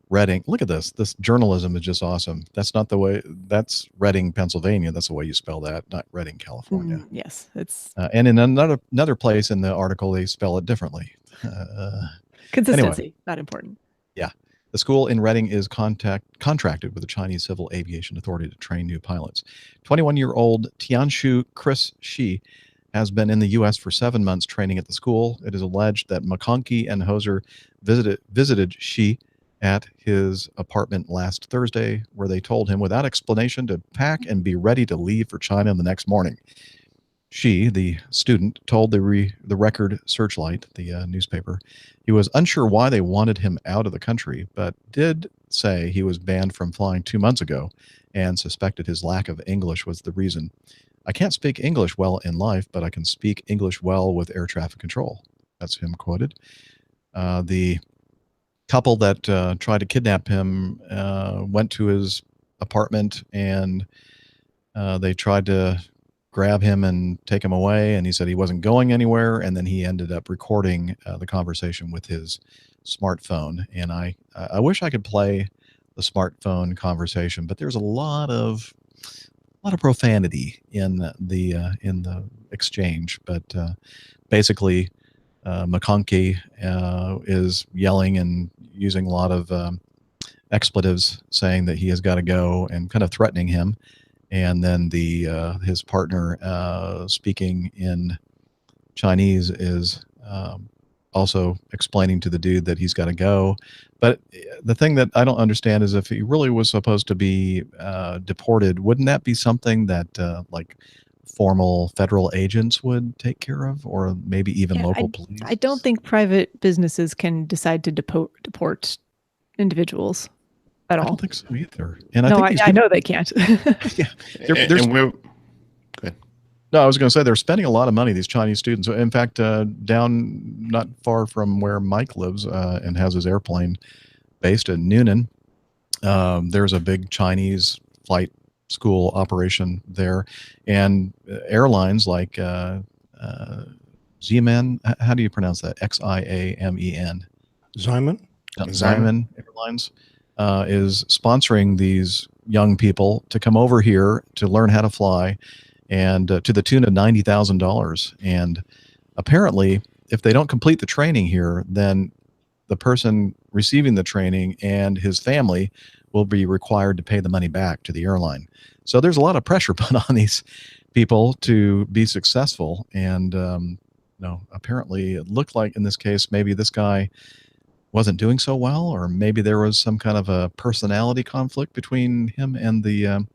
Reading. Look at this. This journalism is just awesome. That's not the way. That's Reading, Pennsylvania. That's the way you spell that, not Reading, California. Yes, it's And in another place in the article, they spell it differently. consistency, not important. Yeah. The school in Reading is contracted with the Chinese Civil Aviation Authority to train new pilots. 21-year-old Tianshu Chris Shi has been in the U.S. for 7 months training at the school. It is alleged that McConkey and Hoser visited Shi at his apartment last Thursday, where they told him without explanation to pack and be ready to leave for China the next morning. She, the student, told the Record Searchlight, the newspaper, he was unsure why they wanted him out of the country, but did say he was banned from flying 2 months ago and suspected his lack of English was the reason. I can't speak English well in life, but I can speak English well with air traffic control. That's him quoted. The couple that tried to kidnap him went to his apartment and they tried to grab him and take him away, and he said he wasn't going anywhere, and then he ended up recording the conversation with his smartphone. And I wish I could play the smartphone conversation, but there's a lot of profanity in the exchange. But basically, McConkey is yelling and using a lot of expletives, saying that he has got to go and kind of threatening him. And then his partner, speaking in Chinese, is also explaining to the dude that he's got to go. But the thing that I don't understand is if he really was supposed to be deported, wouldn't that be something that like formal federal agents would take care of, or maybe even local police? I don't think private businesses can decide to deport individuals at all. I don't think so either. And No, I think I know they can't. yeah, there's And we're good. No, I was going to say they're spending a lot of money, these Chinese students. In fact, down not far from where Mike lives and has his airplane based in Noonan, there's a big Chinese flight school operation there. And airlines like Xiamen, how do you pronounce that? Xiamen. Simon? Xiamen Airlines is sponsoring these young people to come over here to learn how to fly, and to the tune of $90,000. And apparently, if they don't complete the training here, then the person receiving the training and his family will be required to pay the money back to the airline. So there's a lot of pressure put on these people to be successful. And, apparently it looked like in this case, maybe this guy wasn't doing so well, or maybe there was some kind of a personality conflict between him and the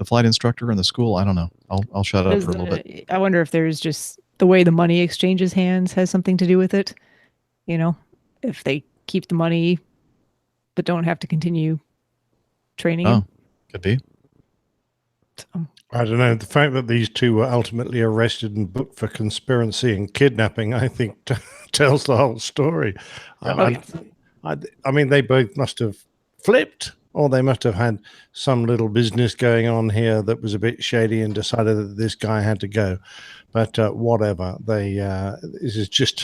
flight instructor and the school. I don't know. I'll shut up for a little bit. I wonder if there's just the way the money exchanges hands has something to do with it. If they keep the money but don't have to continue training him. Could be. So, I don't know. The fact that these two were ultimately arrested and booked for conspiracy and kidnapping, I think, tells the whole story. I mean, they both must have flipped, or they must have had some little business going on here that was a bit shady and decided that this guy had to go. But whatever, this is just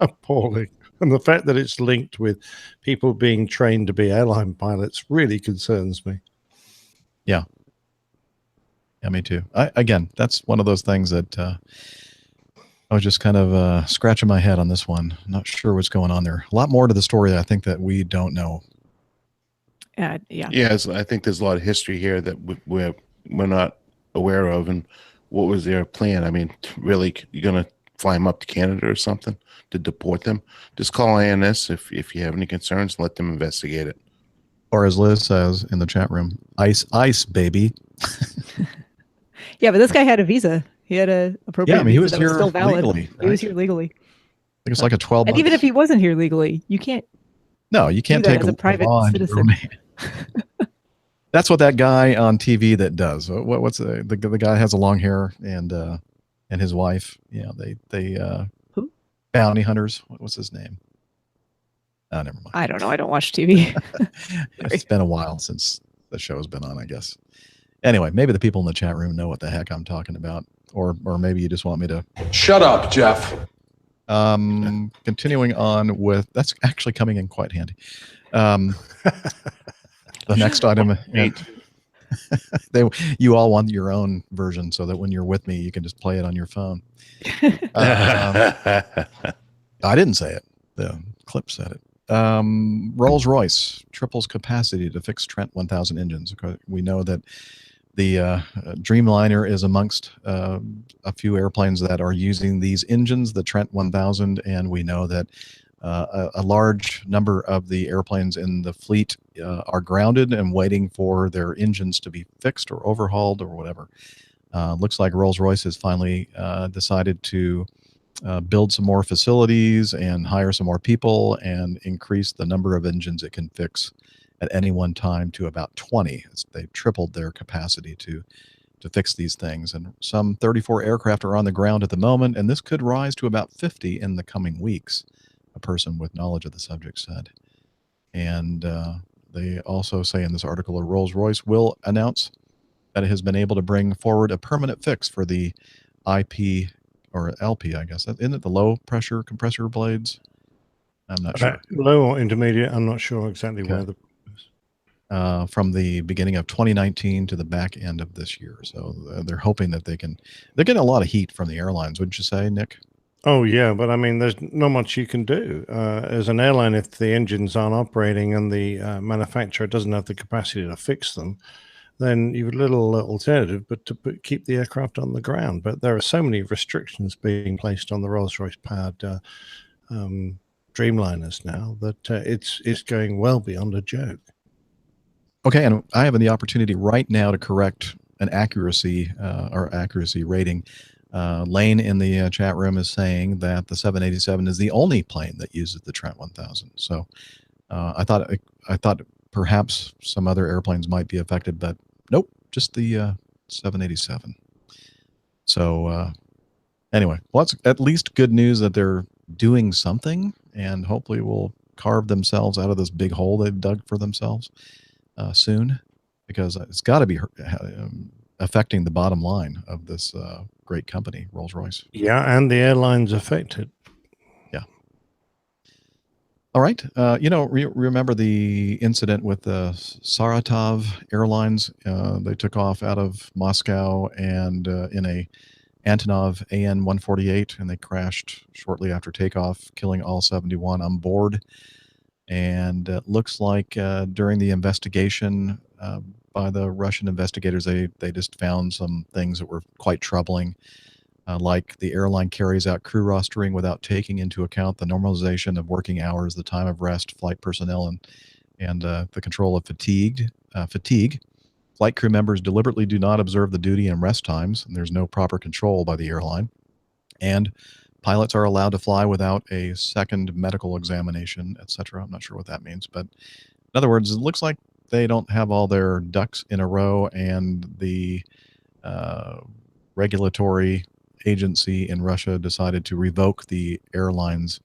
appalling. And the fact that it's linked with people being trained to be airline pilots really concerns me. Yeah. Yeah, me too. Again, that's one of those things that I was just kind of scratching my head on this one. Not sure what's going on there. A lot more to the story, I think, that we don't know. Yeah. Yes, I think there's a lot of history here that we're not aware of. And what was their plan? I mean, really, you're going to fly them up to Canada or something to deport them? Just call INS if you have any concerns. Let them investigate it. Or as Liz says in the chat room, ice, baby. Yeah, but this guy had a visa. He had a appropriate he visa was that here was still valid. legally. He was here legally. I think it's like a 12 And even if he wasn't here legally, you can't. No, you can't do that take as a private citizen. That's what that guy on TV that does. What's the guy has a long hair and his wife. Yeah, they Who? Bounty hunters. What's his name? Oh, never mind. I don't know. I don't watch TV. It's been a while since the show's been on, I guess. Anyway, maybe the people in the chat room know what the heck I'm talking about, or maybe you just want me to shut up, Jeff. Continuing on with that's actually coming in quite handy. The next item, you all want your own version so that when you're with me, you can just play it on your phone. I didn't say it. The clip said it. Rolls-Royce triples capacity to fix Trent 1000 engines. We know that the Dreamliner is amongst a few airplanes that are using these engines, the Trent 1000, and we know that a large number of the airplanes in the fleet are grounded and waiting for their engines to be fixed or overhauled or whatever. Looks like Rolls-Royce has finally decided to build some more facilities and hire some more people and increase the number of engines it can fix at any one time to about 20. They've tripled their capacity to fix these things. And some 34 aircraft are on the ground at the moment, and this could rise to about 50 in the coming weeks, a person with knowledge of the subject said. And they also say in this article, Rolls-Royce will announce that it has been able to bring forward a permanent fix for the IP or LP, I guess. Isn't it the low pressure compressor blades? I'm not sure. Low or intermediate, I'm not sure exactly where the from the beginning of 2019 to the back end of this year. So they're hoping that they're getting a lot of heat from the airlines, wouldn't you say, Nick? Oh, yeah, but I mean, there's not much you can do. As an airline, if the engines aren't operating and the manufacturer doesn't have the capacity to fix them, then you've a little alternative, but to keep the aircraft on the ground. But there are so many restrictions being placed on the Rolls-Royce powered Dreamliners now that it's going well beyond a joke. Okay, and I have the opportunity right now to correct an accuracy rating. Lane in the chat room is saying that the 787 is the only plane that uses the Trent 1000. So I thought perhaps some other airplanes might be affected, but nope, just the 787. So anyway, well, it's at least good news that they're doing something, and hopefully will carve themselves out of this big hole they've dug for themselves soon, because it's got to be affecting the bottom line of this great company, Rolls-Royce. Yeah, and the airlines affected. Yeah. All right. Remember the incident with the Saratov Airlines? They took off out of Moscow and in a Antonov AN-148, and they crashed shortly after takeoff, killing all 71 on board. And it looks like during the investigation by the Russian investigators, they just found some things that were quite troubling, like the airline carries out crew rostering without taking into account the normalization of working hours, the time of rest, flight personnel, and the control of fatigue. Flight crew members deliberately do not observe the duty and rest times, and there's no proper control by the airline. And pilots are allowed to fly without a second medical examination, etc. I'm not sure what that means, but in other words, it looks like they don't have all their ducks in a row, and the regulatory agency in Russia decided to revoke the airline's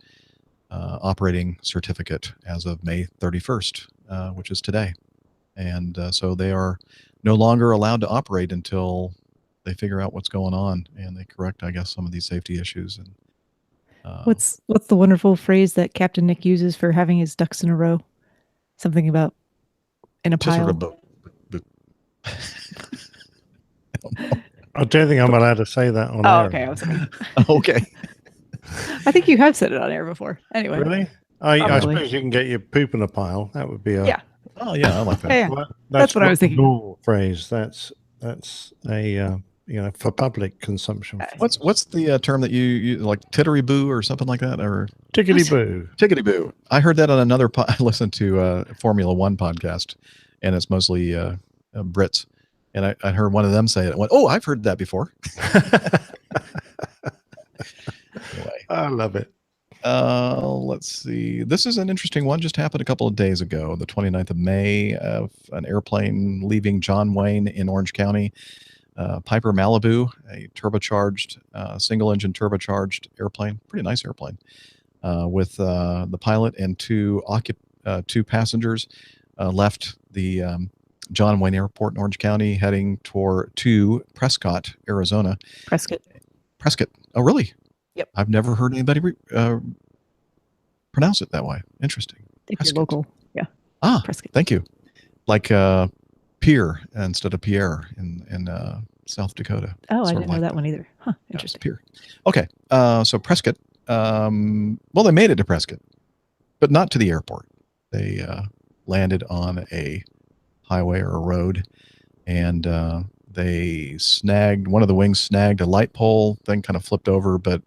operating certificate as of May 31st, which is today. And so they are no longer allowed to operate until they figure out what's going on and they correct, I guess, some of these safety issues. And What's the wonderful phrase that Captain Nick uses for having his ducks in a row? Something about in a just pile. sort of I don't think I'm allowed to say that on Oh, air. okay. I was thinking. okay. I think you have said it on air before. Anyway. Really? I Probably. suppose you can get your poop in a pile. That would be a Yeah. Oh yeah, I like that. Yeah. Well, That's what I not was the thinking. normal phrase. That's a for public consumption. What's the term that you like, tittery boo or something like that, or Tickety boo? tickety boo? I heard that on another. I listened to a Formula One podcast, and it's mostly Brits, and I heard one of them say it. I went, oh, I've heard that before. Anyway, I love it. let's see. This is an interesting one. Just happened a couple of days ago, the 29th of May, of an airplane leaving John Wayne in Orange County. Piper Malibu, a turbocharged, single-engine turbocharged airplane, pretty nice airplane, with the pilot and two passengers left the John Wayne Airport in Orange County, heading to Prescott, Arizona. Prescott. Oh, really? Yep. I've never heard anybody pronounce it that way. Interesting. If you're local. Yeah. Ah, Prescott. thank you. Like Pierre instead of Pierre in South Dakota. Oh, I Sort didn't of know like that one either. Huh. Interesting. Pierre. Okay. So Prescott. Well, they made it to Prescott, but not to the airport. They landed on a highway or a road, and they one of the wings snagged a light pole, then kind of flipped over, but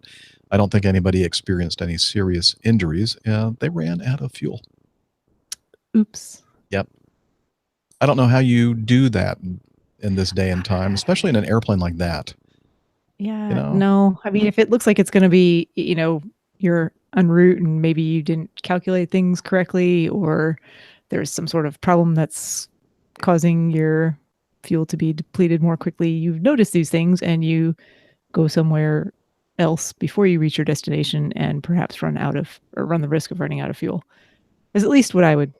I don't think anybody experienced any serious injuries. They ran out of fuel. Oops. Yep. I don't know how you do that in this day and time, especially in an airplane like that. Yeah. You know? No. I mean, if it looks like it's going to be, you're en route and maybe you didn't calculate things correctly, or there's some sort of problem that's causing your fuel to be depleted more quickly, you've noticed these things and you go somewhere else before you reach your destination and perhaps run the risk of running out of fuel. Is at least what I would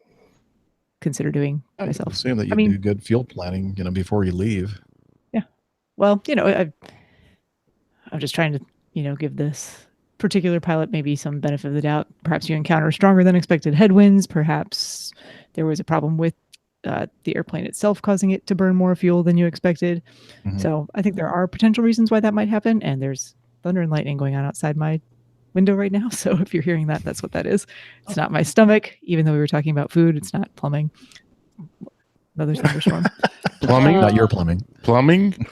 consider doing I myself. assume that you do good fuel planning, before you leave. Yeah. Well, I'm just trying to, give this particular pilot maybe some benefit of the doubt. Perhaps you encounter stronger than expected headwinds. Perhaps there was a problem with the airplane itself causing it to burn more fuel than you expected. Mm-hmm. So I think there are potential reasons why that might happen. And there's thunder and lightning going on outside my window right now. So if you're hearing that, that's what that is. It's not my stomach, even though we were talking about food. It's not plumbing. Another thunderstorm. Plumbing? Not your plumbing. Plumbing?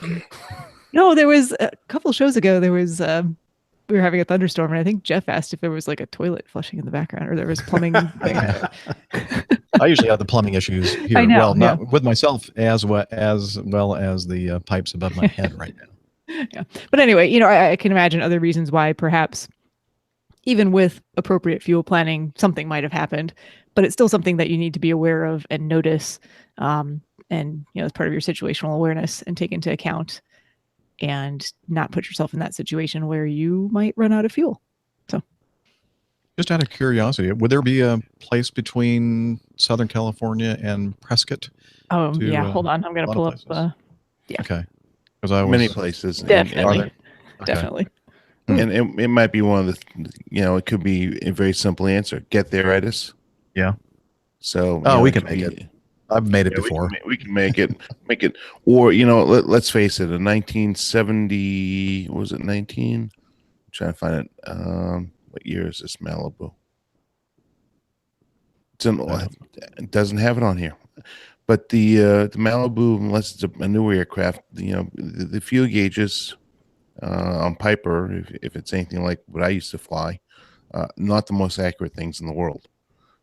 No, there was a couple shows ago, we were having a thunderstorm, and I think Jeff asked if there was like a toilet flushing in the background or there was plumbing. I usually have the plumbing issues here. I know, well, not with myself as well as the pipes above my head right now. Yeah. But anyway, I can imagine other reasons why perhaps even with appropriate fuel planning, something might have happened, but it's still something that you need to be aware of and notice. And, as part of your situational awareness and take into account and not put yourself in that situation where you might run out of fuel. So just out of curiosity, would there be a place between Southern California and Prescott? Oh, yeah. Hold on. I'm going to pull up. Yeah. Okay. Because many places. Definitely. Definitely. And it might be one of the, it could be a very simple answer. Get there-itis. Yeah. So. We can make it. I've made it before. We can make it. Or, let's face it, a 1970, what was it, 19? I'm trying to find it. What year is this Malibu? It doesn't have it on here. But the Malibu, unless it's a newer aircraft, the fuel gauges on Piper, if it's anything like what I used to fly, not the most accurate things in the world.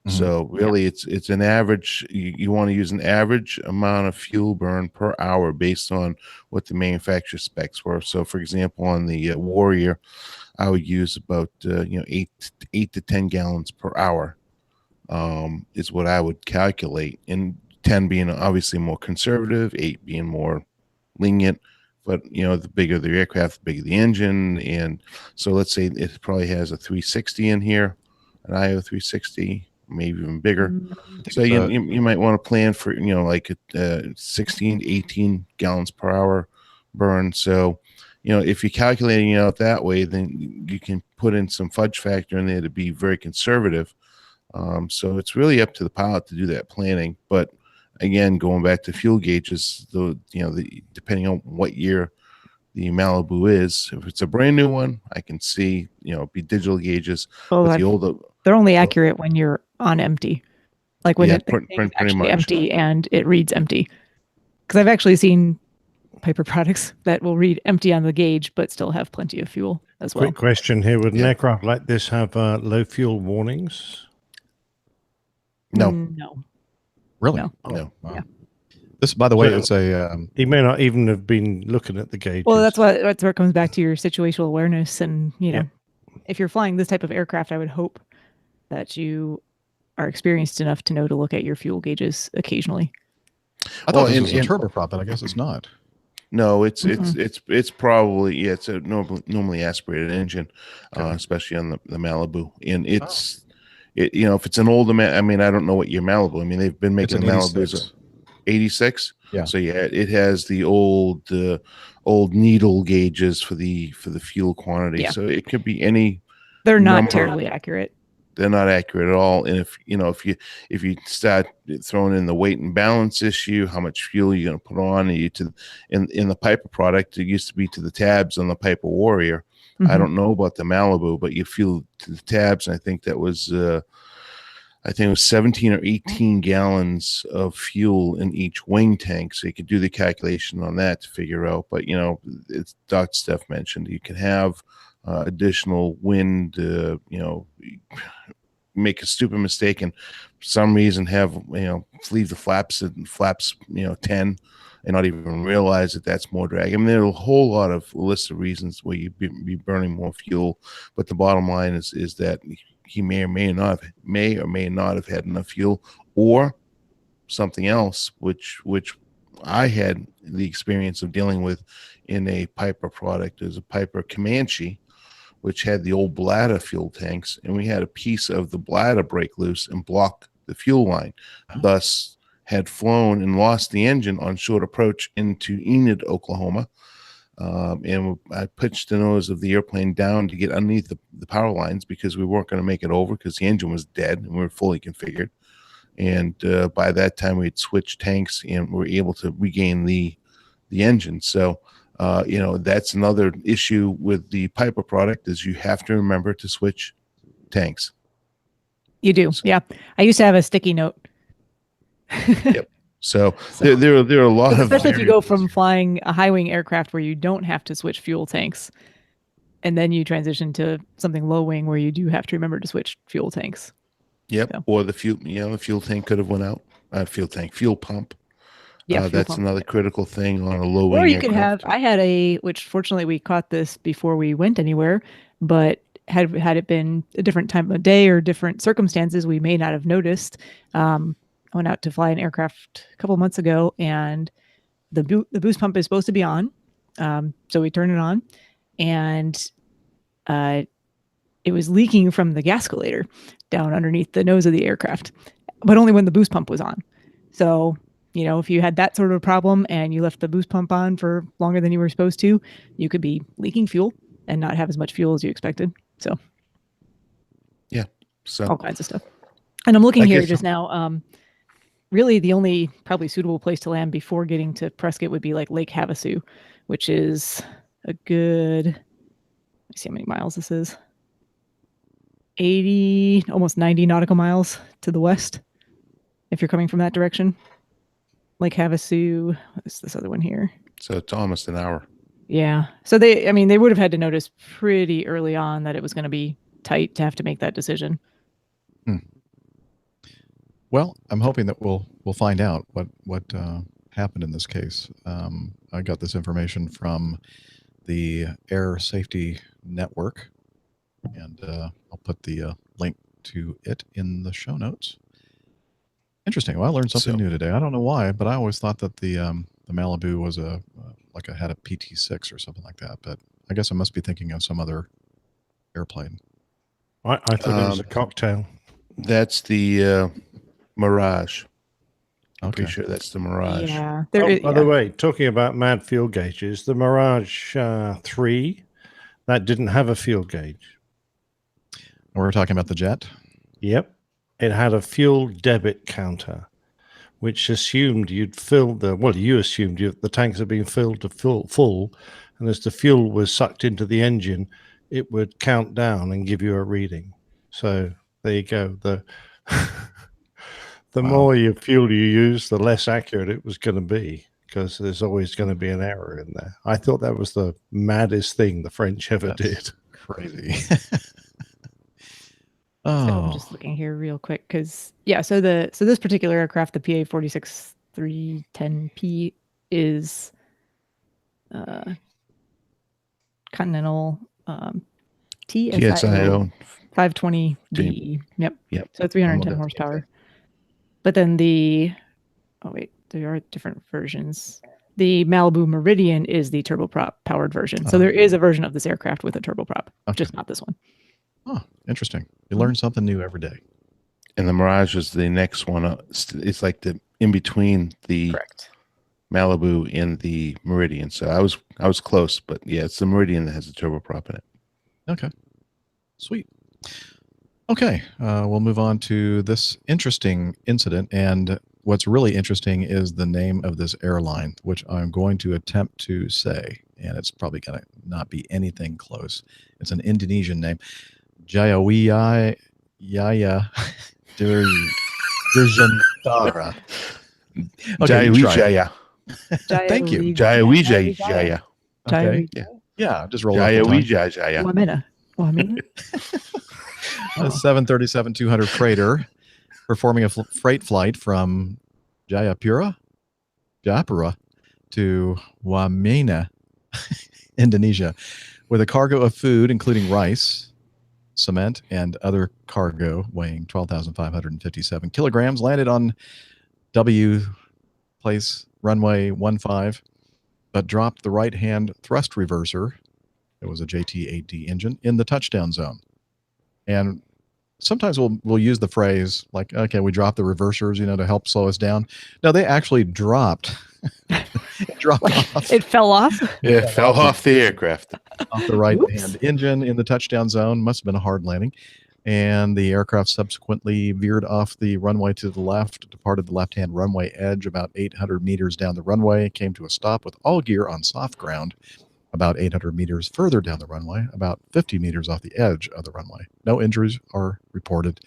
So really, it's an average. You want to use an average amount of fuel burn per hour based on what the manufacturer specs were. So, for example, on the Warrior, I would use about 8 to 10 gallons per hour is what I would calculate, and 10 being obviously more conservative, 8 being more lenient. But the bigger the aircraft, the bigger the engine, and so let's say it probably has a 360 in here, an IO 360, maybe even bigger. So you might want to plan for like a 16 to 18 gallons per hour burn. So if you're calculating it out that way, then you can put in some fudge factor in there to be very conservative. So it's really up to the pilot to do that planning. But again, going back to fuel gauges, depending on what year the Malibu is, if it's a brand new one, I can see be digital gauges. Well, but the older, they're only accurate when you're on empty, like when it's actually empty and it reads empty. Because I've actually seen Piper products that will read empty on the gauge but still have plenty of fuel as well. Quick question here: would an aircraft like this have low fuel warnings? No. No. Really? No. No. Wow. Yeah. This, by the way, it's a. He may not even have been looking at the gauges. Well, that's where it comes back to your situational awareness, and if you're flying this type of aircraft, I would hope that you are experienced enough to know to look at your fuel gauges occasionally. I thought this was a turboprop, but I guess it's not. No, it's probably it's a normally aspirated engine, especially on the Malibu, and it's if it's an older I don't know what your Malibu. I mean, they've been making Malibus 86. Yeah. So it has the old needle gauges for the fuel quantity. Yeah. So it could be any. They're not terribly accurate. They're not accurate at all. And if you start throwing in the weight and balance issue, how much fuel you're going to put on, in the Piper product, it used to be to the tabs on the Piper Warrior. I don't know about the Malibu, but you fuel to the tabs, and I think that was I think it was 17 or 18 gallons of fuel in each wing tank. So you could do the calculation on that to figure out. But, it's Dr. Steph mentioned, you can have additional wind, make a stupid mistake and for some reason have, leave the flaps 10 and not even realize that that's more drag. I mean, there are a whole lot of list of reasons where you'd be burning more fuel. But the bottom line is that he may or may not have had enough fuel, or something else, which I had the experience of dealing with in a Piper product. There's a Piper Comanche, which had the old bladder fuel tanks, and we had a piece of the bladder break loose and block the fuel line. Thus, had flown and lost the engine on short approach into Enid, Oklahoma. And I pitched the nose of the airplane down to get underneath the power lines because we weren't going to make it over because the engine was dead and we were fully configured. And by that time, we had switched tanks and we were able to regain the engine. So, that's another issue with the Piper product is you have to remember to switch tanks. You do, yeah. I used to have a sticky note. Yep. So there are a lot of, especially if you go from flying a high wing aircraft where you don't have to switch fuel tanks, and then you transition to something low wing where you do have to remember to switch fuel tanks. Yep. So. Or the fuel tank could have went out. Fuel pump. Yeah, that's another critical thing on a low wing. Or you could have. I had which fortunately we caught this before we went anywhere, but had it been a different time of day or different circumstances, we may not have noticed. I went out to fly an aircraft a couple months ago, and the boost pump is supposed to be on. So we turned it on, and it was leaking from the gascolator down underneath the nose of the aircraft, but only when the boost pump was on. So, if you had that sort of a problem and you left the boost pump on for longer than you were supposed to, you could be leaking fuel and not have as much fuel as you expected. So, yeah, so all kinds of stuff. And I'm looking here just now. Really, the only probably suitable place to land before getting to Prescott would be like Lake Havasu, which is a good, let me see how many miles this is. 80, almost 90 nautical miles to the west. if you're coming from that direction. Like Havasu, what's this other one here? So it's almost an hour. Yeah. So they would have had to notice pretty early on that it was going to be tight to have to make that decision. Well, I'm hoping that we'll find out what happened in this case. I got this information from the Air Safety Network, and I'll put the link to it in the show notes. Interesting. Well, I learned something new today. I don't know why, but I always thought that the Malibu was had a PT-6 or something like that. But I guess I must be thinking of some other airplane. I thought it was a cocktail. That's the Mirage. I'm Okay. pretty sure that's the Mirage. Yeah. By the way, talking about mad fuel gauges, the Mirage 3, that didn't have a fuel gauge. We were talking about the jet. Yep. It had a fuel debit counter, which assumed you'd filled you assumed the tanks had been filled to full, and as the fuel was sucked into the engine, it would count down and give you a reading. So there you go. The more fuel you use, the less accurate it was going to be, because there's always going to be an error in there. I thought that was the maddest thing the French ever did. Crazy. So I'm just looking here real quick because so this particular aircraft, the PA 46310P, is Continental TSIO 520D. Yep. So 310 horsepower. But then there are different versions. The Malibu Meridian is the turboprop powered version. So there is a version of this aircraft with a turboprop, just not this one. Oh, interesting. You learn something new every day. And the Mirage is the next one. It's like the in between the Malibu and the Meridian. So I was close, but yeah, it's the Meridian that has the turboprop in it. Okay. Sweet. Okay, we'll move on to this interesting incident. And what's really interesting is the name of this airline, which I'm going to attempt to say, and it's probably going to not be anything close. It's an Indonesian name. Jayawijaya Dirgantara. Jayawijaya. Thank you. Jayawijaya. Okay. Yeah, just roll off Jayawijaya. Wamena. A 737-200 freighter performing a freight flight from Jayapura to Wamena, Indonesia, with a cargo of food, including rice, cement, and other cargo weighing 12,557 kilograms, landed on W place runway 15, but dropped the right-hand thrust reverser. It was a JT-8D engine in the touchdown zone. And sometimes we'll use the phrase like, okay, we dropped the reversers, to help slow us down. No, they actually dropped. Off. It fell off? Yeah, it fell off the aircraft. Off the right-hand engine in the touchdown zone. Must have been a hard landing. And the aircraft subsequently veered off the runway to the left, departed the left-hand runway edge about 800 meters down the runway, came to a stop with all gear on soft ground about 800 meters further down the runway, about 50 meters off the edge of the runway. No injuries are reported.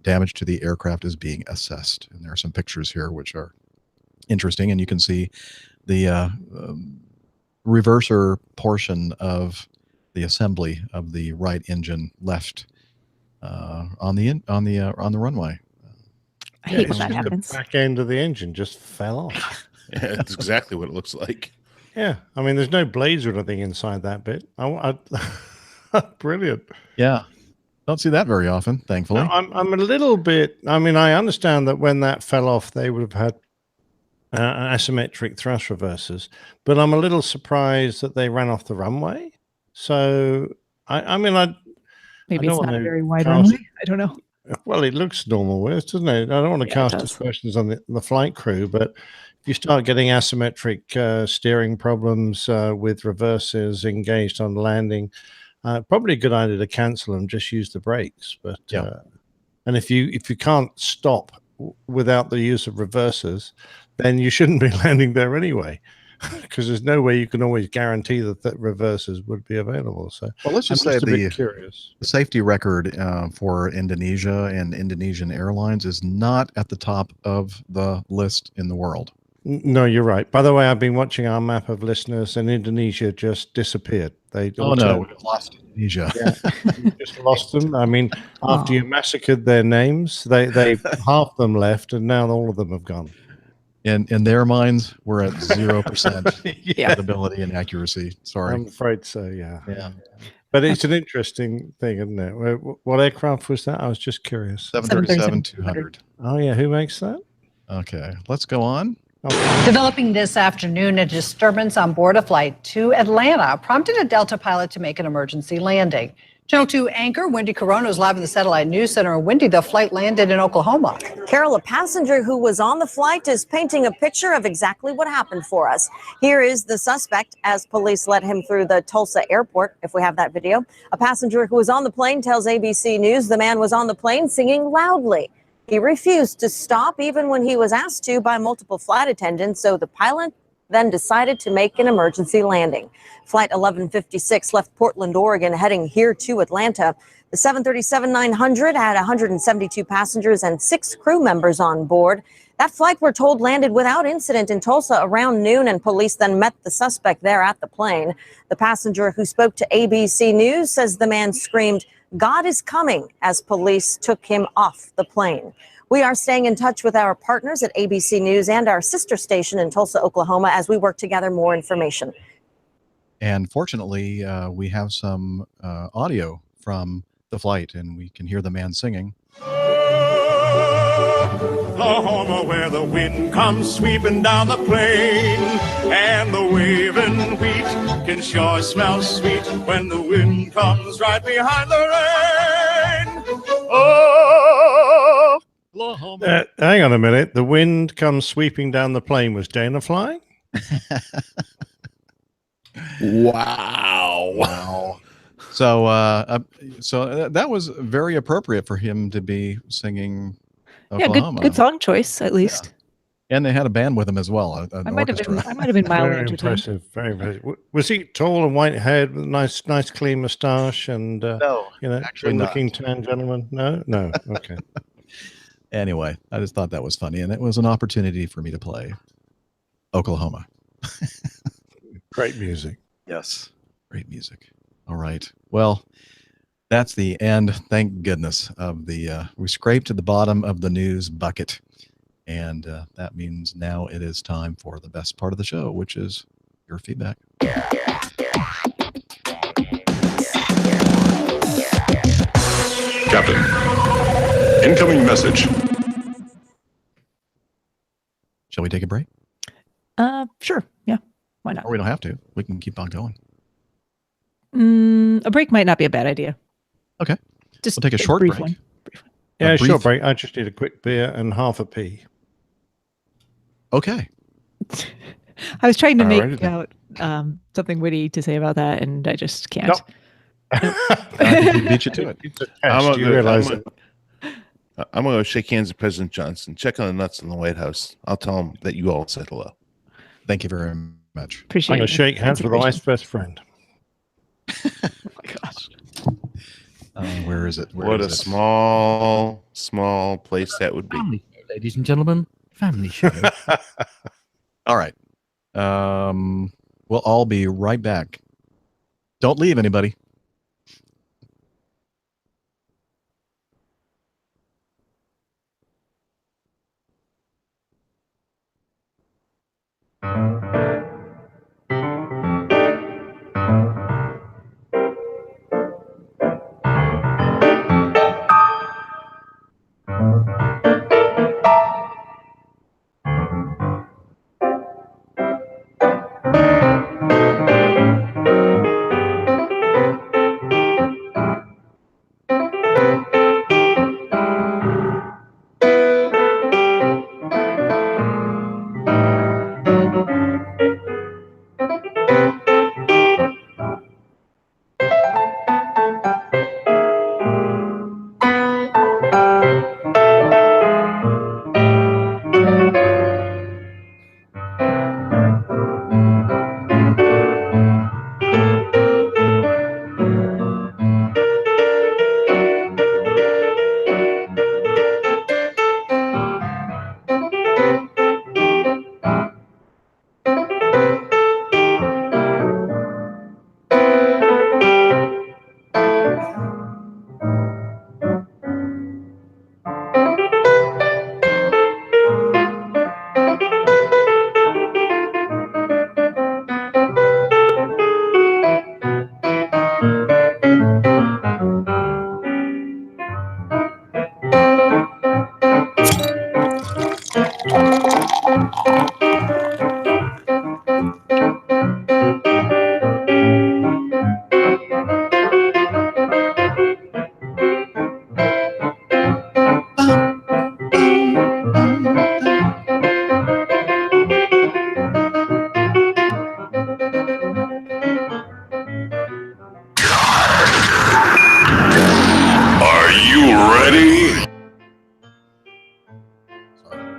Damage to the aircraft is being assessed. And there are some pictures here which are interesting, and you can see the reverser portion of the assembly of the right engine left on the runway. I hate when that happens. The back end of the engine just fell off. Yeah, that's exactly what it looks like. Yeah, I mean, there's no blades or anything inside that bit. Brilliant. Yeah, don't see that very often, thankfully. No, I'm a little bit. I mean, I understand that when that fell off, they would have had asymmetric thrust reversers, but I'm a little surprised that they ran off the runway. So, Maybe it's not a very wide runway. I don't know. Well, it looks normal, doesn't it? I don't want to cast aspersions on the flight crew, but if you start getting asymmetric steering problems with reversers engaged on landing, probably a good idea to cancel them. Just use the brakes. But and if you can't stop without the use of reversers, then you shouldn't be landing there anyway. because there's no way you can always guarantee that reversers would be available. So, Well, let's I'm just say a the bit curious. safety record for Indonesia and Indonesian Airlines is not at the top of the list in the world. No, you're right. By the way, I've been watching our map of listeners, and Indonesia just disappeared. They Oh all no, turned. we've lost Indonesia. Yeah, you just lost them. I mean, after you massacred their names, they half them left, and now all of them have gone. In their minds, we're at 0% Yeah, credibility and accuracy. Sorry. I'm afraid so. Yeah. Yeah. But it's an interesting thing, isn't it? What aircraft was that? I was just curious. 737-200. Oh yeah, who makes that? Okay, let's go on. Developing this afternoon, a disturbance on board a flight to Atlanta prompted a Delta pilot to make an emergency landing. Channel 2 anchor Wendy Corona is live in the Satellite News Center. Wendy, the flight landed in Oklahoma. Carol, a passenger who was on the flight is painting a picture of exactly what happened for us. Here is the suspect as police let him through the Tulsa airport, if we have that video. A passenger who was on the plane tells ABC News the man was on the plane singing loudly. He refused to stop even when he was asked to by multiple flight attendants, so the pilot then decided to make an emergency landing. Flight 1156 left Portland, Oregon, heading here to Atlanta. The 737-900 had 172 passengers and 6 crew members on board. That flight, we're told, landed without incident in Tulsa around noon, and police then met the suspect there at the plane. The passenger who spoke to ABC News says the man screamed, "God is coming," as police took him off the plane. We are staying in touch with our partners at ABC News and our sister station in Tulsa, Oklahoma, as we work to gather more information. And fortunately, we have some audio from the flight, and we can hear the man singing. Oklahoma, where the wind comes sweeping down the plain, and the waving wheat can sure smell sweet when the wind comes right behind the rain. Oh, Oklahoma. Hang on a minute. The wind comes sweeping down the plane. Was Dana flying? Wow. So that was very appropriate for him to be singing Oklahoma. Yeah, good song choice at least. Yeah. And they had a band with him as well. I might have been mildly Very entertained. impressive. Very impressive. Was he tall and white haired with a nice clean moustache and No, actually not. looking tan gentleman? No. Okay. Anyway, I just thought that was funny, and it was an opportunity for me to play Oklahoma. Great music. Yes, great music. All right. Well, that's the end, thank goodness, of the we scraped to the bottom of the news bucket, and that means now it is time for the best part of the show, which is your feedback. Captain, incoming message. Shall we take a break? Sure. Yeah. Why not? Or we don't have to. We can keep on going. A break might not be a bad idea. Okay. Just we'll take a short brief break. one. Yeah, brief- short break. I just need a quick beer and half a pee. Okay. I was trying to Alrighty make then. out something witty to say about that, and I just can't. Nope. I beat you to it. It's a I'm test. You realize gonna go shake hands with President Johnson. Check on the nuts in the White House. I'll tell him that you all said hello. Thank you very much. I'm Appreciate going it. to shake hands with the Consideration. wife's best friend. Oh my gosh. Where is it? Where What is a it? small place that would be. Family show, ladies and gentlemen. Family show. All right. We'll all be right back. Don't leave, anybody.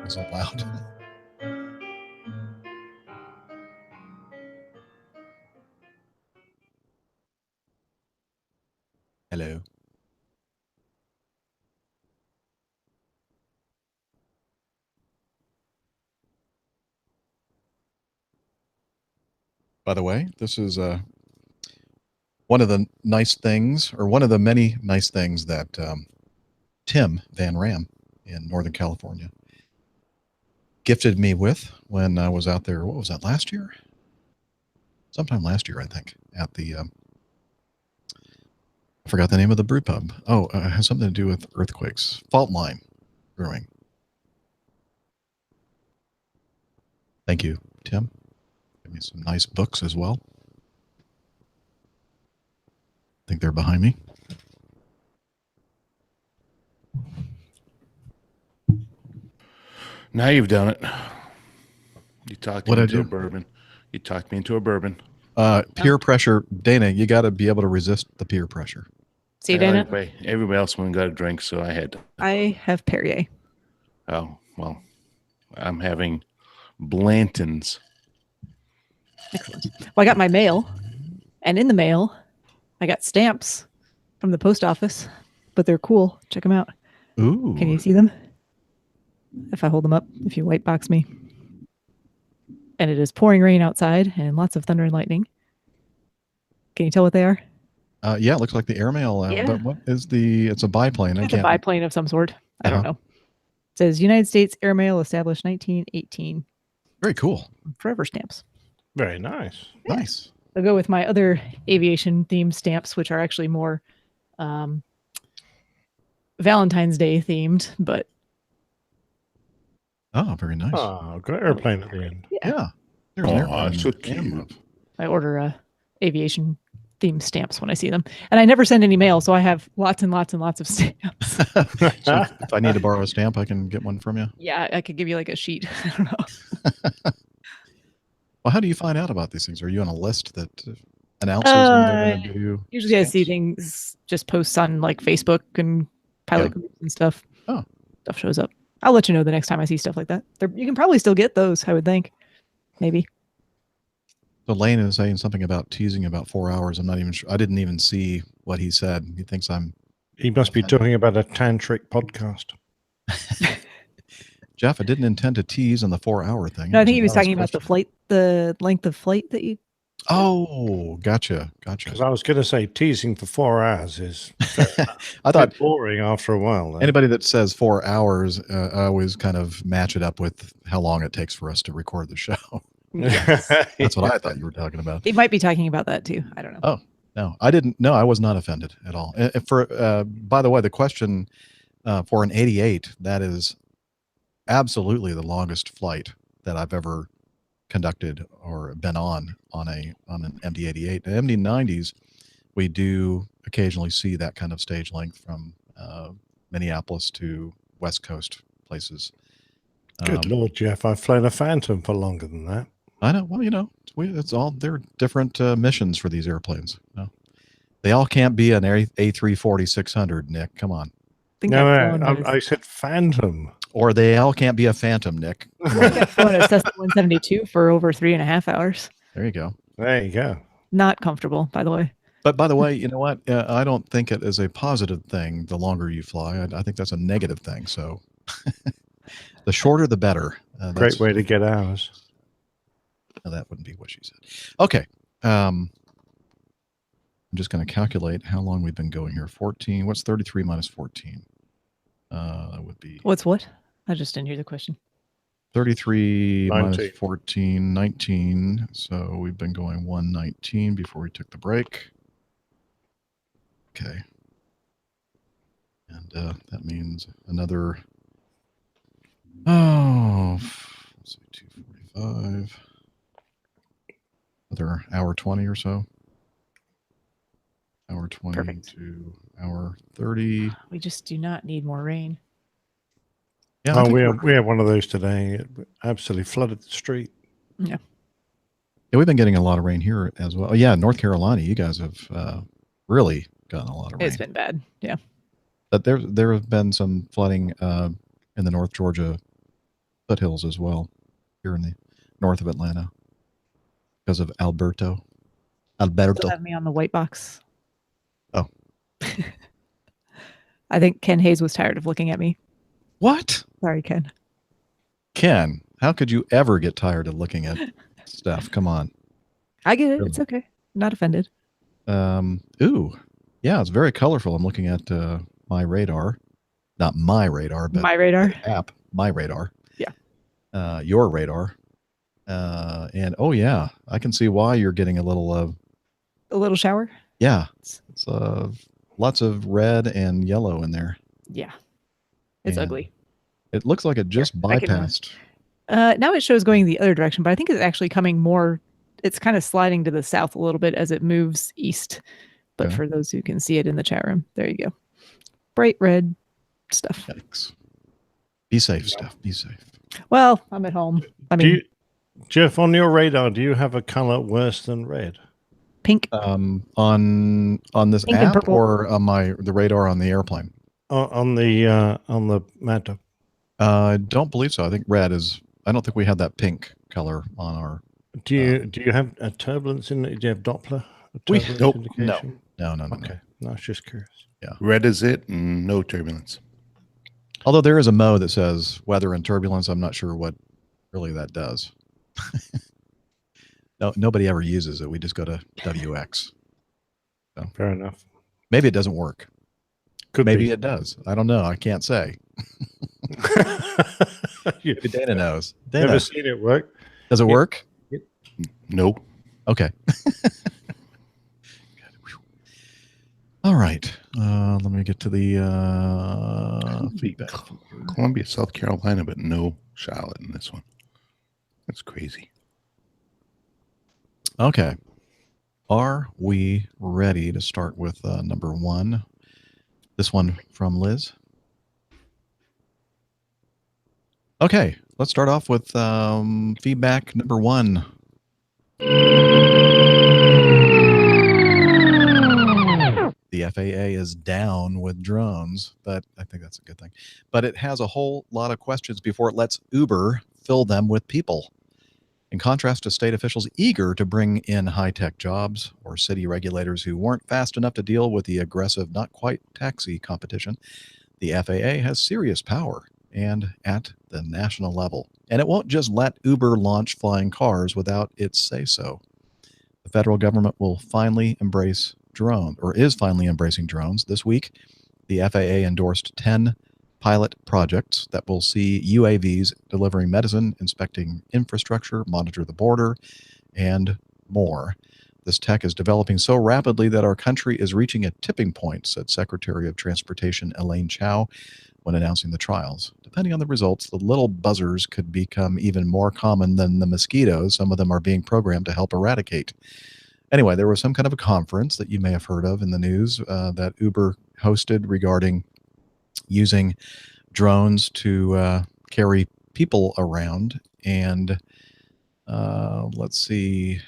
Is it loud? Hello. By the way, this is one of the nice things, or one of the many nice things that Tim Van Ram in Northern California gifted me with when I was out there. What was that, last year? Sometime last year, I think, at the, I forgot the name of the brew pub. Oh, it has something to do with earthquakes. Fault Line Brewing. Thank you, Tim. Give me some nice books as well. I think they're behind me. Now you've done it. You talked me What'd I into a do? bourbon. You talked me into a bourbon. Peer pressure. Dana, you got to be able to resist the peer pressure. See, Dana? Everybody else went and got a drink, so I had to. I have Perrier. Oh, well, I'm having Blanton's. Excellent. Well, I got my mail, and in the mail, I got stamps from the post office, but they're cool. Check them out. Ooh. Can you see them? If I hold them up, if you white box me. And it is pouring rain outside and lots of thunder and lightning. Can you tell what they are? Yeah, it looks like the airmail. Yeah. But what is it's a biplane. It's a biplane of some sort. I don't know. It says United States Airmail established 1918. Very cool. Forever stamps. Very nice. Yeah. Nice. I'll go with my other aviation themed stamps, which are actually more Valentine's Day themed, but. Oh, very nice. Oh, got airplane at the end. Yeah. There's an Oh, airplane. so cute. I order aviation themed stamps when I see them. And I never send any mail, so I have lots and lots and lots of stamps. So if I need to borrow a stamp, I can get one from you? Yeah, I could give you like a sheet. I don't know. Well, how do you find out about these things? Are you on a list that announces when they're going to do? Usually I see things just posts on like Facebook and pilot groups and stuff. Oh. Stuff shows up. I'll let you know the next time I see stuff like that. You can probably still get those, I would think. Maybe. So Lane is saying something about teasing about 4 hours. I'm not even sure. I didn't even see what he said. He thinks He must be talking about a tantric podcast. Jeff, I didn't intend to tease on the 4 hour thing. No, I think he was talking about the length of flight that you. Oh, gotcha. Because I was going to say teasing for 4 hours is I thought boring after a while. Though. Anybody that says 4 hours, I always kind of match it up with how long it takes for us to record the show. Yes. That's what I thought you were talking about. He might be talking about that too. I don't know. Oh, no, I didn't. No, I was not offended at all. By the way, the question for an 88, that is absolutely the longest flight that I've ever conducted or been on an MD-88. MD-90s, we do occasionally see that kind of stage length from Minneapolis to West Coast places. Good Lord, Jeff, I've flown a Phantom for longer than that. I know. Well, it's all, they're different missions for these airplanes. No, they all can't be an A340-600, Nick. Come on. I said Phantom. Or they all can't be a Phantom, Nick. I've flown a Cessna 172 for over 3.5 hours. There you go. There you go. Not comfortable, by the way. But by the way, you know what? I don't think it is a positive thing the longer you fly. I think that's a negative thing. So the shorter, the better. Great way to get hours. No, that wouldn't be what she said. Okay. I'm just going to calculate how long we've been going here. 14. What's 33 minus 14? That would be... What's what? I just didn't hear the question. 33 minus 14, 19. So we've been going 119 before we took the break. Okay. And that means another... Oh, let's see, 245. Another hour 20 or so. Hour 20 Perfect. to hour 30. We just do not need more rain. Yeah, we had one of those today. It absolutely flooded the street. Yeah. Yeah, we've been getting a lot of rain here as well. Oh, yeah, North Carolina, you guys have really gotten a lot of rain. It's been bad. Yeah. But there have been some flooding in the North Georgia foothills as well here in the north of Atlanta because of Alberto. Still have me on the white box. Oh. I think Ken Hayes was tired of looking at me. What? Sorry, Ken. Ken, how could you ever get tired of looking at stuff? Come on. I get it. It's okay. I'm not offended. Ooh. Yeah, it's very colorful. I'm looking at my radar. Not my radar, but my radar the app. My radar. Yeah. Your radar. And oh yeah, I can see why you're getting a little shower. Yeah, it's lots of red and yellow in there. Yeah, it's ugly. It looks like it just bypassed. Now it shows going the other direction, but I think it's actually coming more. It's kind of sliding to the south a little bit as it moves east. But for those who can see it in the chat room, there you go. Bright red stuff. Thanks. Be safe, Steph. Be safe. Well, I'm at home. I mean, Jeff, on your radar, do you have a color worse than red? Pink. On this Pink and app purple. or on the radar on the airplane? On the Mad I don't believe so. I think red is. I don't think we had that pink color on our. Do you have a turbulence in it? Do you have Doppler? Nope. Indication? No. Okay. No, I was just curious. Yeah. Red is it, and no turbulence. Although there is a mode that says weather and turbulence, I'm not sure what really that does. No, nobody ever uses it. We just go to WX. So, fair enough. Maybe it doesn't work. Maybe be. it does. I don't know. I can't say. Maybe Dana knows. Dana, Never seen it work. Does it work? No. Okay. All right. Let me get to the feedback. Columbia, South Carolina, but no Charlotte in this one. That's crazy. Okay. Are we ready to start with number one? This one from Liz. Okay. Let's start off with feedback number one. The FAA is down with drones, but I think that's a good thing. But it has a whole lot of questions before it lets Uber fill them with people. In contrast to state officials eager to bring in high-tech jobs or city regulators who weren't fast enough to deal with the aggressive, not quite taxi competition, the FAA has serious power and at the national level. And it won't just let Uber launch flying cars without its say-so. The federal government will finally embrace drones, or is finally embracing drones. This week, the FAA endorsed 10 pilot projects that will see UAVs delivering medicine, inspecting infrastructure, monitor the border, and more. This tech is developing so rapidly that our country is reaching a tipping point, said Secretary of Transportation Elaine Chao when announcing the trials. Depending on the results, the little buzzers could become even more common than the mosquitoes some of them are being programmed to help eradicate. Anyway, there was some kind of a conference that you may have heard of in the news that Uber hosted regarding using drones to carry people around. And let's see,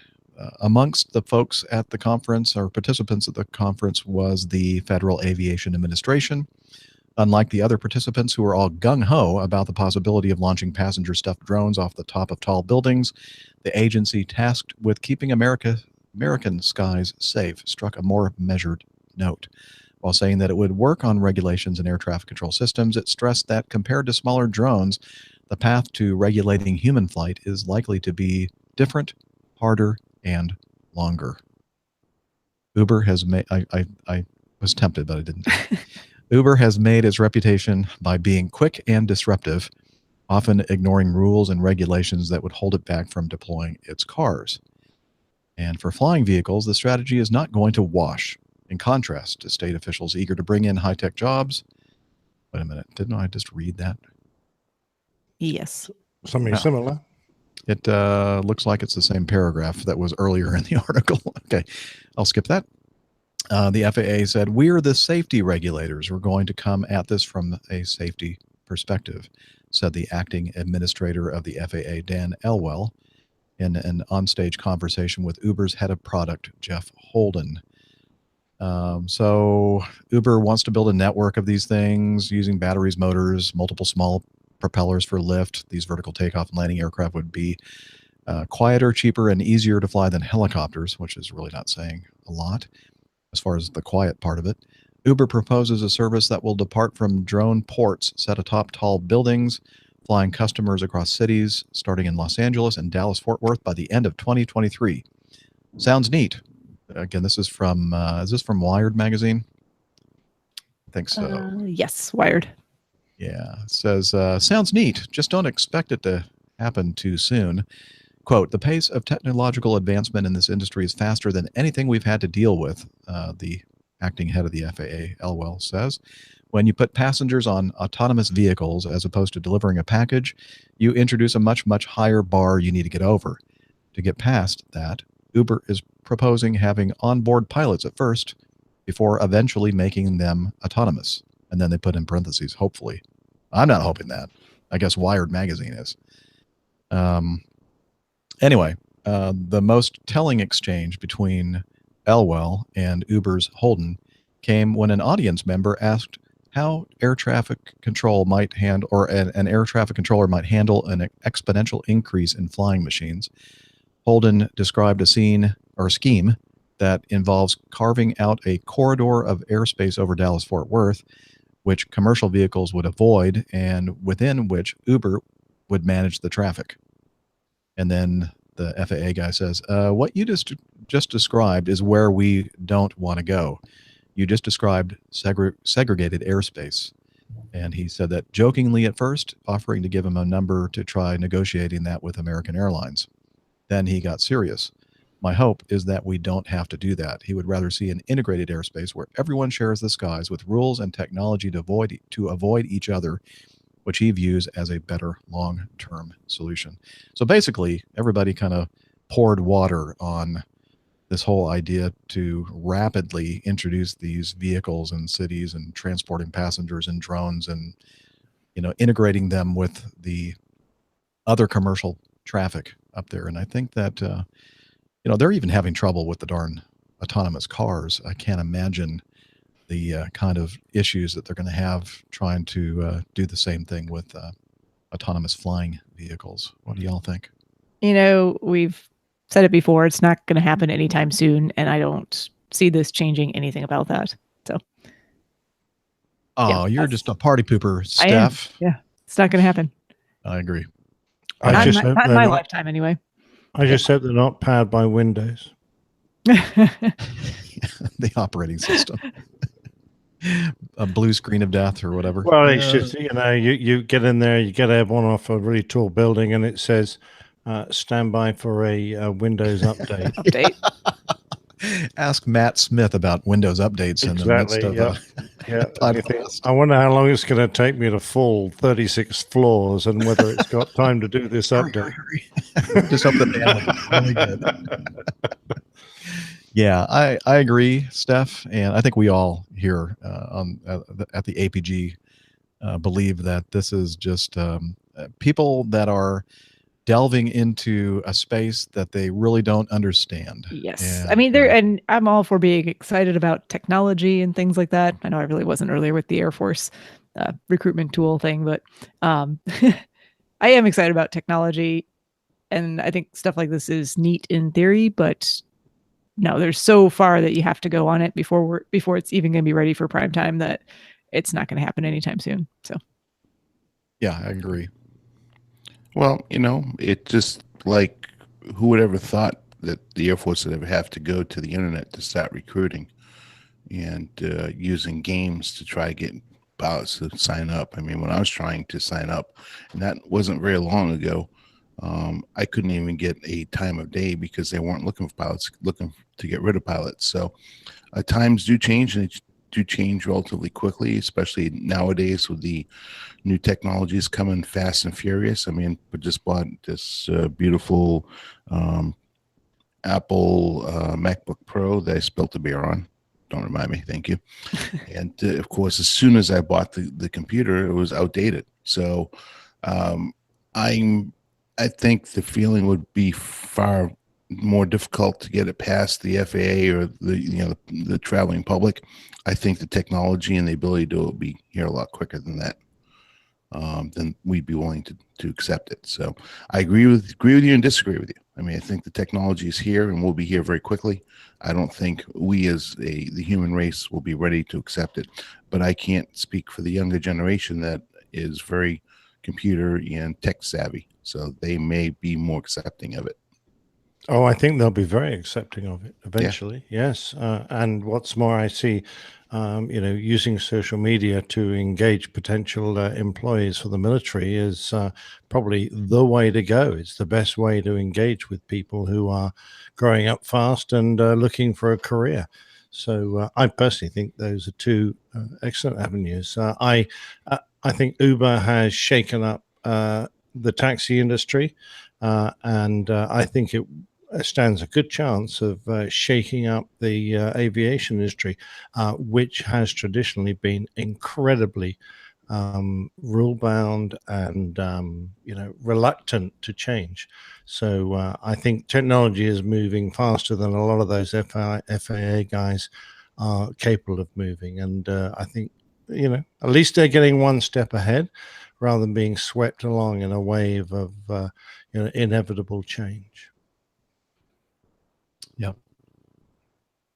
amongst the folks at the conference or participants at the conference was the Federal Aviation Administration. Unlike the other participants who were all gung-ho about the possibility of launching passenger-stuffed drones off the top of tall buildings, the agency tasked with keeping American skies safe struck a more measured note. While saying that it would work on regulations and air traffic control systems, it stressed that compared to smaller drones, the path to regulating human flight is likely to be different, harder, and longer. Uber has made, I was tempted, but I didn't. Uber has made its reputation by being quick and disruptive, often ignoring rules and regulations that would hold it back from deploying its cars. And for flying vehicles, the strategy is not going to wash. In contrast to state officials eager to bring in high-tech jobs. Wait a minute, didn't I just read that? Yes. Something similar. It looks like it's the same paragraph that was earlier in the article. Okay, I'll skip that. The FAA said, we're the safety regulators. We're going to come at this from a safety perspective, said the acting administrator of the FAA, Dan Elwell, in an onstage conversation with Uber's head of product, Jeff Holden. So Uber wants to build a network of these things using batteries, motors, multiple small propellers for lift. These vertical takeoff and landing aircraft would be quieter, cheaper, and easier to fly than helicopters, which is really not saying a lot as far as the quiet part of it. Uber proposes a service that will depart from drone ports set atop tall buildings, flying customers across cities, starting in Los Angeles and Dallas-Fort Worth by the end of 2023. Sounds neat. Again, this is from Wired magazine? I think so. Yes, Wired. Yeah, it says, sounds neat. Just don't expect it to happen too soon. Quote, the pace of technological advancement in this industry is faster than anything we've had to deal with, the acting head of the FAA, Elwell, says. When you put passengers on autonomous vehicles as opposed to delivering a package, you introduce a much, much higher bar you need to get over. To get past that, Uber is proposing having onboard pilots at first before eventually making them autonomous. And then they put in parentheses, hopefully. I'm not hoping that. I guess Wired magazine is. Anyway, the most telling exchange between Elwell and Uber's Holden came when an audience member asked how air traffic control might handle, or an air traffic controller might handle an exponential increase in flying machines. Holden described a scheme that involves carving out a corridor of airspace over Dallas-Fort Worth, which commercial vehicles would avoid, and within which Uber would manage the traffic. And then the FAA guy says, what you just described is where we don't want to go. You just described segregated airspace. And he said that jokingly at first, offering to give him a number to try negotiating that with American Airlines. Then he got serious. My hope is that we don't have to do that. He would rather see an integrated airspace where everyone shares the skies with rules and technology to avoid each other, which he views as a better long-term solution. So basically, everybody kind of poured water on this whole idea to rapidly introduce these vehicles in cities and transporting passengers and drones and, integrating them with the other commercial traffic up there. And I think that, they're even having trouble with the darn autonomous cars. I can't imagine the kind of issues that they're going to have trying to do the same thing with autonomous flying vehicles. What do y'all think? We've said it before. It's not going to happen anytime soon, and I don't see this changing anything about that. So, you're just a party pooper, Steph. Yeah, it's not going to happen. I agree. Not in my lifetime, anyway. I just hope they're not powered by Windows. The operating system. A blue screen of death or whatever. Well, it's just, you get in there, you get airborne off a really tall building, and it says, stand by for a Windows update. Ask Matt Smith about Windows updates in the midst of podcast. I wonder how long it's going to take me to fall 36 floors and whether it's got time to do this update. Hurry. Just hope that they really good. Yeah, I agree, Steph, and I think we all here at the APG believe that this is just people that are delving into a space that they really don't understand. Yes. And I'm all for being excited about technology and things like that. I know I really wasn't earlier with the Air Force recruitment tool thing, but I am excited about technology. And I think stuff like this is neat in theory, but no, there's so far that you have to go on it before it's even going to be ready for prime time that it's not going to happen anytime soon. So, yeah, I agree. Well, it just like who would ever thought that the Air Force would ever have to go to the internet to start recruiting and using games to try to get pilots to sign up. I mean, when I was trying to sign up, and that wasn't very long ago, I couldn't even get a time of day because they weren't looking for pilots, looking to get rid of pilots. So times do change, and they do change relatively quickly, especially nowadays with the new technologies coming fast and furious. I mean, we just bought this beautiful Apple MacBook Pro that I spilled the beer on. Don't remind me. Thank you. And of course, as soon as I bought the computer, it was outdated. So I think the feeling would be far more difficult to get it past the FAA or the traveling public. I think the technology and the ability to do it will be here a lot quicker than that. then we'd be willing to accept it. So I agree with you and disagree with you. I mean, I think the technology is here and will be here very quickly. I don't think we as the human race will be ready to accept it, but I can't speak for the younger generation that is very computer and tech savvy. So they may be more accepting of it. Oh, I think they'll be very accepting of it eventually. Yeah. Yes. And what's more, I see, using social media to engage potential employees for the military is probably the way to go. It's the best way to engage with people who are growing up fast and looking for a career. So I personally think those are two excellent avenues. I think Uber has shaken up the taxi industry, and I think it stands a good chance of shaking up the aviation industry, which has traditionally been incredibly rule bound and reluctant to change. So I think technology is moving faster than a lot of those FAA guys are capable of moving, and I think at least they're getting one step ahead rather than being swept along in a wave of inevitable change. Yeah.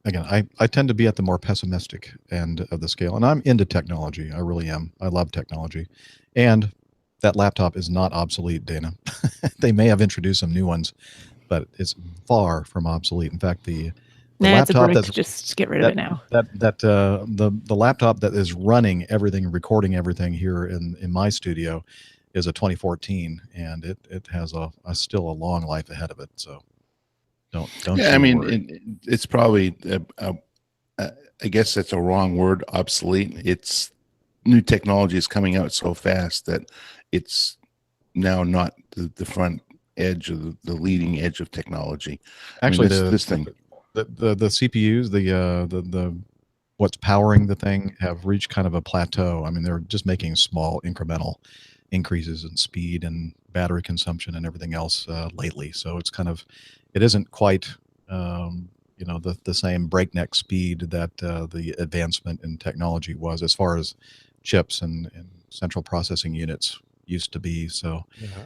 Again, I tend to be at the more pessimistic end of the scale, and I'm into technology. I really am. I love technology. And that laptop is not obsolete, Dana. They may have introduced some new ones, but it's far from obsolete. In fact, the It's a laptop brick. that's Just get rid of it now. The laptop that is running everything and recording everything here in my studio is a 2014, and it has still a long life ahead of it. So don't. Yeah, I mean, it's probably I guess that's a wrong word, obsolete. It's new technology is coming out so fast that it's now not the front edge of the leading edge of technology. Actually, I mean, this thing, the CPUs, the what's powering the thing have reached kind of a plateau. I mean, they're just making small incremental increases in speed and battery consumption and everything else lately. So it's kind of, it isn't quite the same breakneck speed that the advancement in technology was as far as chips and central processing units used to be. So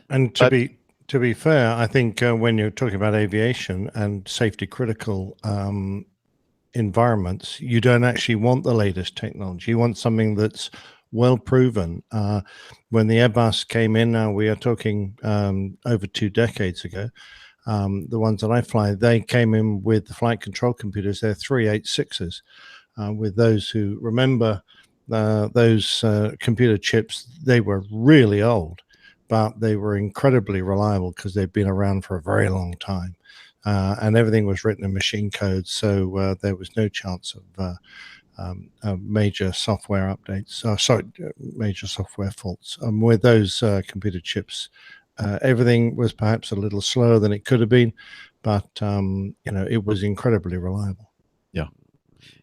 and to be fair, I think when you're talking about aviation and safety critical environments, you don't actually want the latest technology. You want something that's well proven. When the Airbus came in, now we are talking over 2 decades ago. The ones that I fly, they came in with the flight control computers. They're 386s. With those who remember those computer chips, they were really old, but they were incredibly reliable because they'd been around for a very long time. And everything was written in machine code, so there was no chance of major software updates. Major software faults. With those computer chips, everything was perhaps a little slower than it could have been, but it was incredibly reliable. Yeah.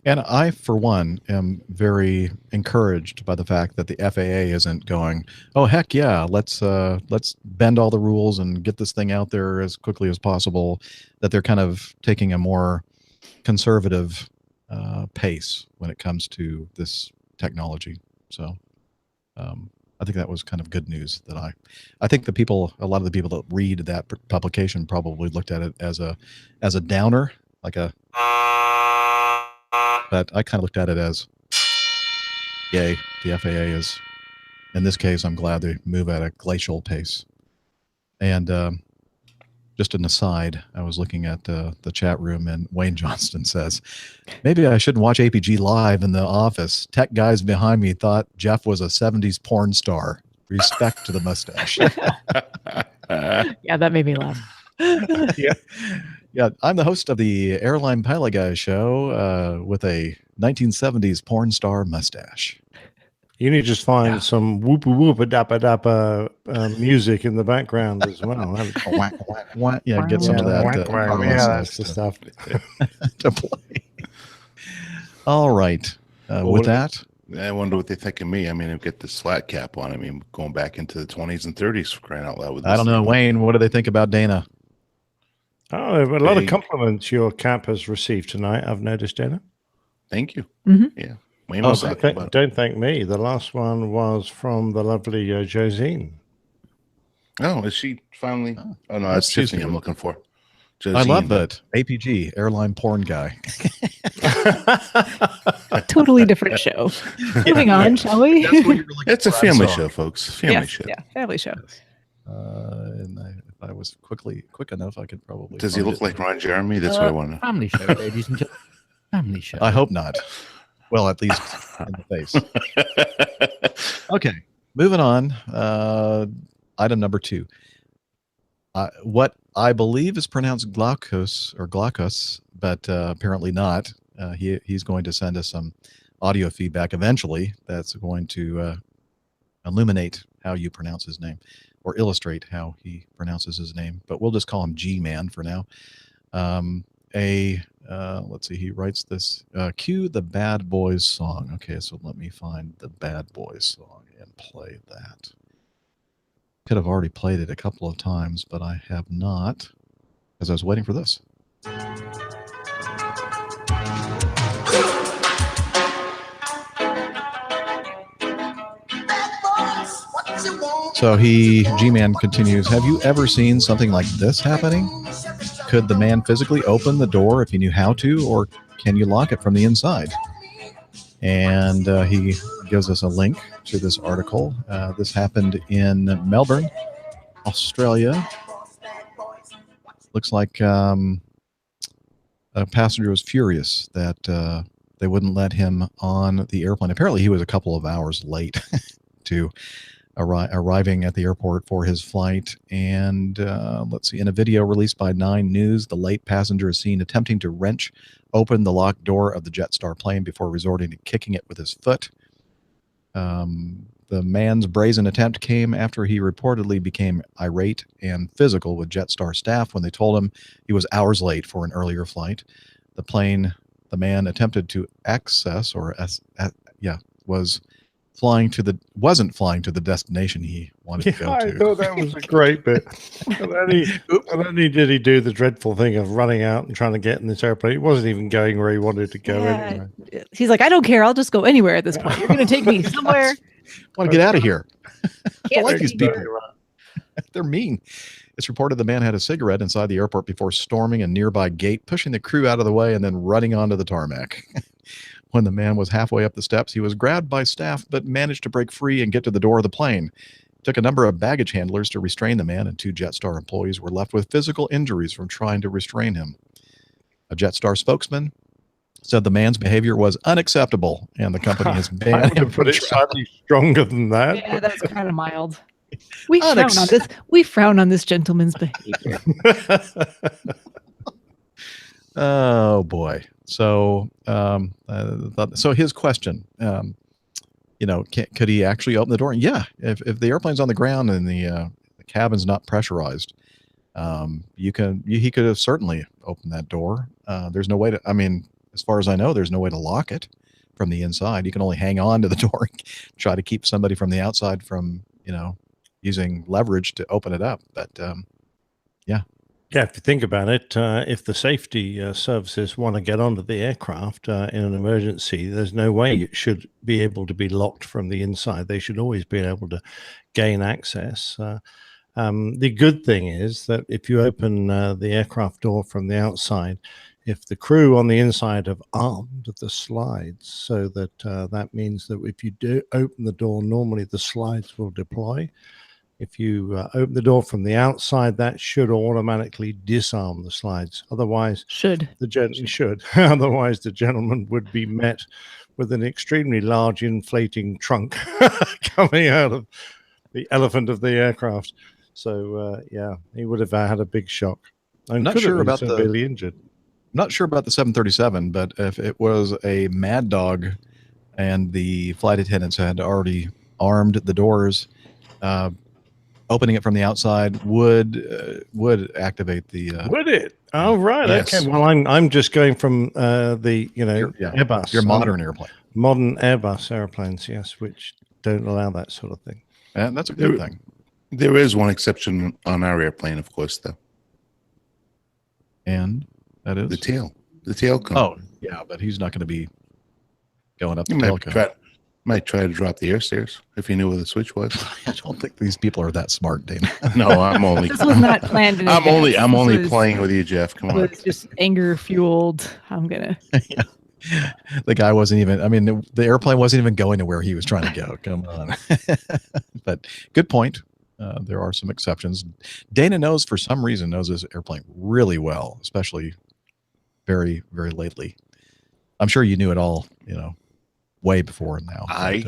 And I, for one, am very encouraged by the fact that the FAA isn't going, oh, heck yeah, let's bend all the rules and get this thing out there as quickly as possible, that they're kind of taking a more conservative pace when it comes to this technology. So I think that was kind of good news. That I think a lot of the people that read that publication probably looked at it as a downer, but I kind of looked at it as, yay, the FAA is, in this case, I'm glad they move at a glacial pace. And just an aside, I was looking at the chat room, and Wayne Johnston says, maybe I shouldn't watch APG live in the office. Tech guys behind me thought Jeff was a 70s porn star. Respect to the mustache. Yeah, that made me laugh. Yeah, I'm the host of the Airline Pilot Guy show with a 1970s porn star mustache. You need to just find some whoop whoop dappa dappa music in the background as well. Yeah, get some of that. That's the stuff to play. All right. With that, I wonder what they think of me. I mean, I've got this flat cap on. I mean, going back into the 20s and 30s for crying out loud. With this I don't know, Wayne. What do they think about Dana? Oh, a lot of compliments your cap has received tonight, I've noticed, Dana. Thank you. Mm-hmm. Yeah. Waymo's talking about. Don't thank me. The last one was from the lovely Josine. Oh, is she finally? Oh no, that's she's Tiffany I'm looking for. I love Josine. it. APG, airline porn guy. Totally different show. Moving on, shall we? That's what you were looking It's a for, I'm family sorry. show, folks. Family show. Yeah, family show. And if I was quick enough, I could probably. Does he find look it. like Ron Jeremy? That's what I want to know. Family show, ladies and gentlemen. Family show. I hope not. Well, at least in the face. Okay, moving on. Item number 2. What I believe is pronounced Glaucus, but apparently not. He's going to send us some audio feedback eventually that's going to illuminate how you pronounce his name or illustrate how he pronounces his name. But we'll just call him G-Man for now. Let's see, he writes this, cue the Bad Boys song. Okay, so let me find the Bad Boys song and play that. Could have already played it a couple of times, but I have not, as I was waiting for this. So G-Man continues, have you ever seen something like this happening? Could the man physically open the door if he knew how to, or can you lock it from the inside? And he gives us a link to this article. This happened in Melbourne, Australia. Looks like a passenger was furious that they wouldn't let him on the airplane. Apparently, he was a couple of hours late to arriving at the airport for his flight. And let's see, in a video released by 9 News, the late passenger is seen attempting to wrench open the locked door of the Jetstar plane before resorting to kicking it with his foot. The man's brazen attempt came after he reportedly became irate and physical with Jetstar staff when they told him he was hours late for an earlier flight. The man attempted to access, wasn't flying to the destination he wanted to go to. I thought that was a great bit. And only did he do the dreadful thing of running out and trying to get in this airplane. He wasn't even going where he wanted to go anyway. He's like, I don't care. I'll just go anywhere at this point. You're going to take me somewhere. I want to get out of here. I like these Exactly people. They're mean. It's reported the man had a cigarette inside the airport before storming a nearby gate, pushing the crew out of the way, and then running onto the tarmac. When the man was halfway up the steps, he was grabbed by staff but managed to break free and get to the door of the plane. It took a number of baggage handlers to restrain the man, and 2 Jetstar employees were left with physical injuries from trying to restrain him. A Jetstar spokesman said the man's behavior was unacceptable, and the company has banned him from put it slightly stronger than that. Yeah, that's kind of mild. We frown on this. We frown on this gentleman's behavior. Oh boy. So, so his question, could he actually open the door? Yeah. If the airplane's on the ground and the cabin's not pressurized, he could have certainly opened that door. There's no way to, as far as I know, there's no way to lock it from the inside. You can only hang on to the door and try to keep somebody from the outside from, using leverage to open it up. But, yeah. Yeah, if you think about it, if the safety services want to get onto the aircraft in an emergency, there's no way it should be able to be locked from the inside. They should always be able to gain access. The good thing is that if you open the aircraft door from the outside, if the crew on the inside have armed the slides, so that that means that if you do open the door, normally the slides will deploy. If you open the door from the outside, that should automatically disarm the slides. Otherwise, Otherwise, the gentleman would be met with an extremely large inflating trunk coming out of the elephant of the aircraft. So, he would have had a big shock. I'm not sure about severely injured. Not sure about the 737, but if it was a Mad Dog and the flight attendants had already armed the doors, opening it from the outside would activate the. Would it? Oh, right. Yes. Okay. Well, I'm just going from Airbus. Your modern airplane. Modern Airbus airplanes, yes, which don't allow that sort of thing. And that's a good thing. There is one exception on our airplane, of course, though. And that is the tail. The tail cone. Oh, yeah, but he's not going to be going up the You tail cone. might try to drop the air stairs if you knew where the switch was. I don't think these people are that smart, Dana. No, I'm only. This was not planned in I'm only advance. playing with you, Jeff. Come on. It's just anger fueled. I'm gonna. Yeah. The guy wasn't even. I mean, the airplane wasn't even going to where he was trying to go. Come on. But good point. There are some exceptions. Dana for some reason knows this airplane really well, especially very, very lately. I'm sure you knew it all, way before now. I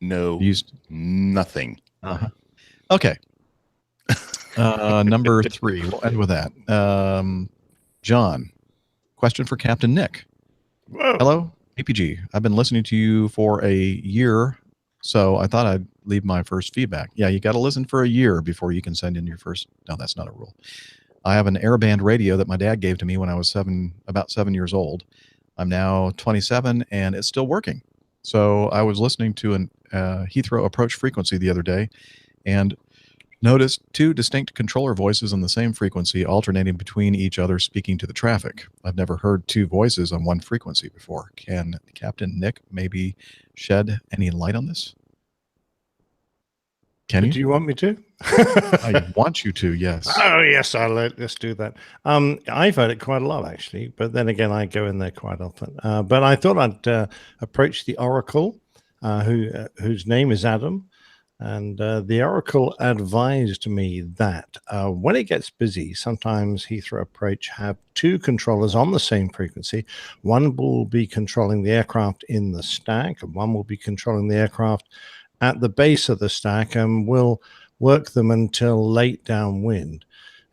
know nothing. Uh-huh. Okay. Number 3. We'll end with that. John, question for Captain Nick. Whoa. Hello, APG. I've been listening to you for a year, so I thought I'd leave my first feedback. Yeah, you got to listen for a year before you can send in your first. No, that's not a rule. I have an Airband radio that my dad gave to me when I was about 7 years old. I'm now 27, and it's still working. So I was listening to an Heathrow approach frequency the other day, and noticed 2 distinct controller voices on the same frequency alternating between each other speaking to the traffic. I've never heard 2 voices on one frequency before. Can Captain Nick maybe shed any light on this? Can you? Do you want me to? I want you to, yes. Oh, yes, let's do that. I've heard it quite a lot, actually, but then again, I go in there quite often. But I thought I'd approach the Oracle, whose name is Adam. And the Oracle advised me that when it gets busy, sometimes Heathrow Approach have 2 controllers on the same frequency. One will be controlling the aircraft in the stack, and one will be controlling the aircraft at the base of the stack, and will work them until late downwind.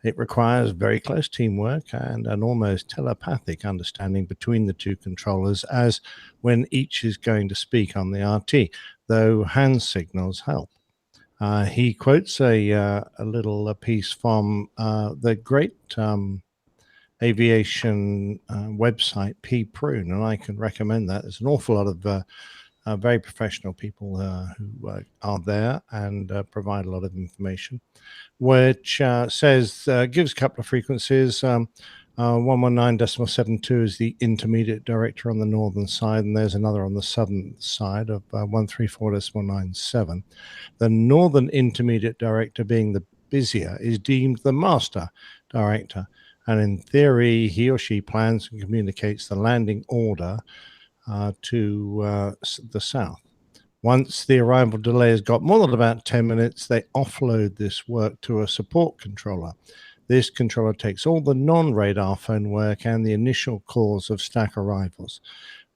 It requires very close teamwork and an almost telepathic understanding between the 2 controllers as when each is going to speak on the RT, though hand signals help. He quotes a little piece from the great aviation website, P Prune, and I can recommend that. There's an awful lot of very professional people who are there and provide a lot of information, which gives a couple of frequencies. 119.72 is the intermediate director on the northern side, and there's another on the southern side of 134.97. The northern intermediate director, being the busier, is deemed the master director, and in theory, he or she plans and communicates the landing order to the south. Once the arrival delay has got more than about 10 minutes, they offload this work to a support controller. This controller takes all the non-radar phone work and the initial calls of stack arrivals.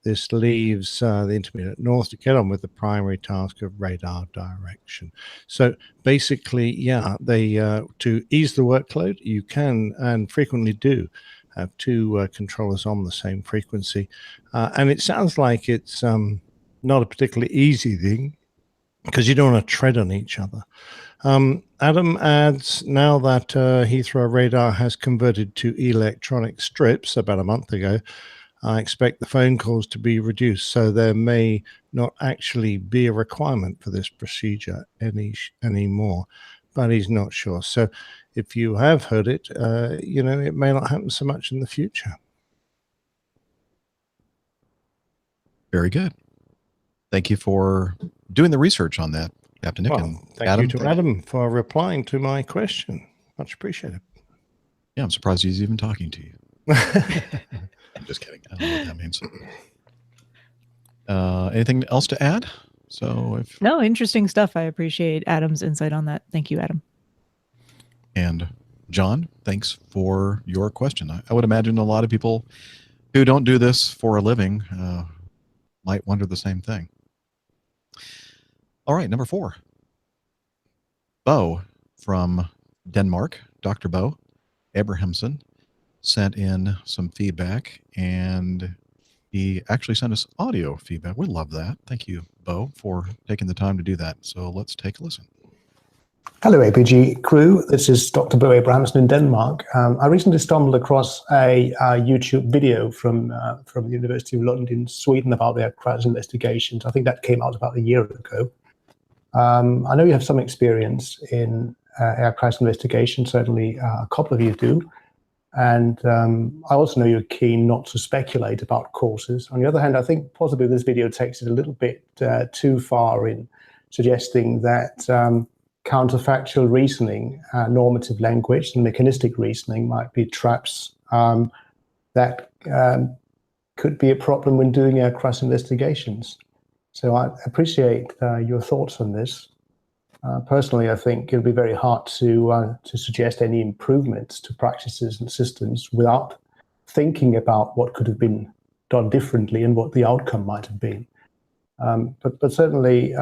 This leaves the intermediate north to get on with the primary task of radar direction. So basically, they to ease the workload, you can and frequently do have 2 controllers on the same frequency. And it sounds like it's not a particularly easy thing because you don't want to tread on each other. Adam adds, now that Heathrow radar has converted to electronic strips about a month ago, I expect the phone calls to be reduced, so there may not actually be a requirement for this procedure anymore, but he's not sure. So if you have heard it, it may not happen so much in the future. Very good. Thank you for doing the research on that, Captain Nick. Well, thank you to Adam for replying to my question. Much appreciated. Yeah, I'm surprised he's even talking to you. I'm just kidding. I don't know what that means. Anything else to add? No, interesting stuff. I appreciate Adam's insight on that. Thank you, Adam. And John, thanks for your question. I would imagine a lot of people who don't do this for a living might wonder the same thing. All right, number 4. Bo from Denmark, Dr. Bo Abrahamson, sent in some feedback, and he actually sent us audio feedback. We love that. Thank you, Bo, for taking the time to do that. So let's take a listen. Hello, APG crew. This is Dr. Bo Abrahamson in Denmark. I recently stumbled across a YouTube video from the University of London in Sweden about their crash investigations. I think that came out about a year ago. I know you have some experience in air crash investigation. Certainly, a couple of you do. And I also know you're keen not to speculate about causes. On the other hand, I think possibly this video takes it a little bit too far in suggesting that counterfactual reasoning, normative language, and mechanistic reasoning might be traps that could be a problem when doing crash investigations. So I appreciate your thoughts on this. Personally, I think it'll be very hard to suggest any improvements to practices and systems without thinking about what could have been done differently and what the outcome might have been. But certainly,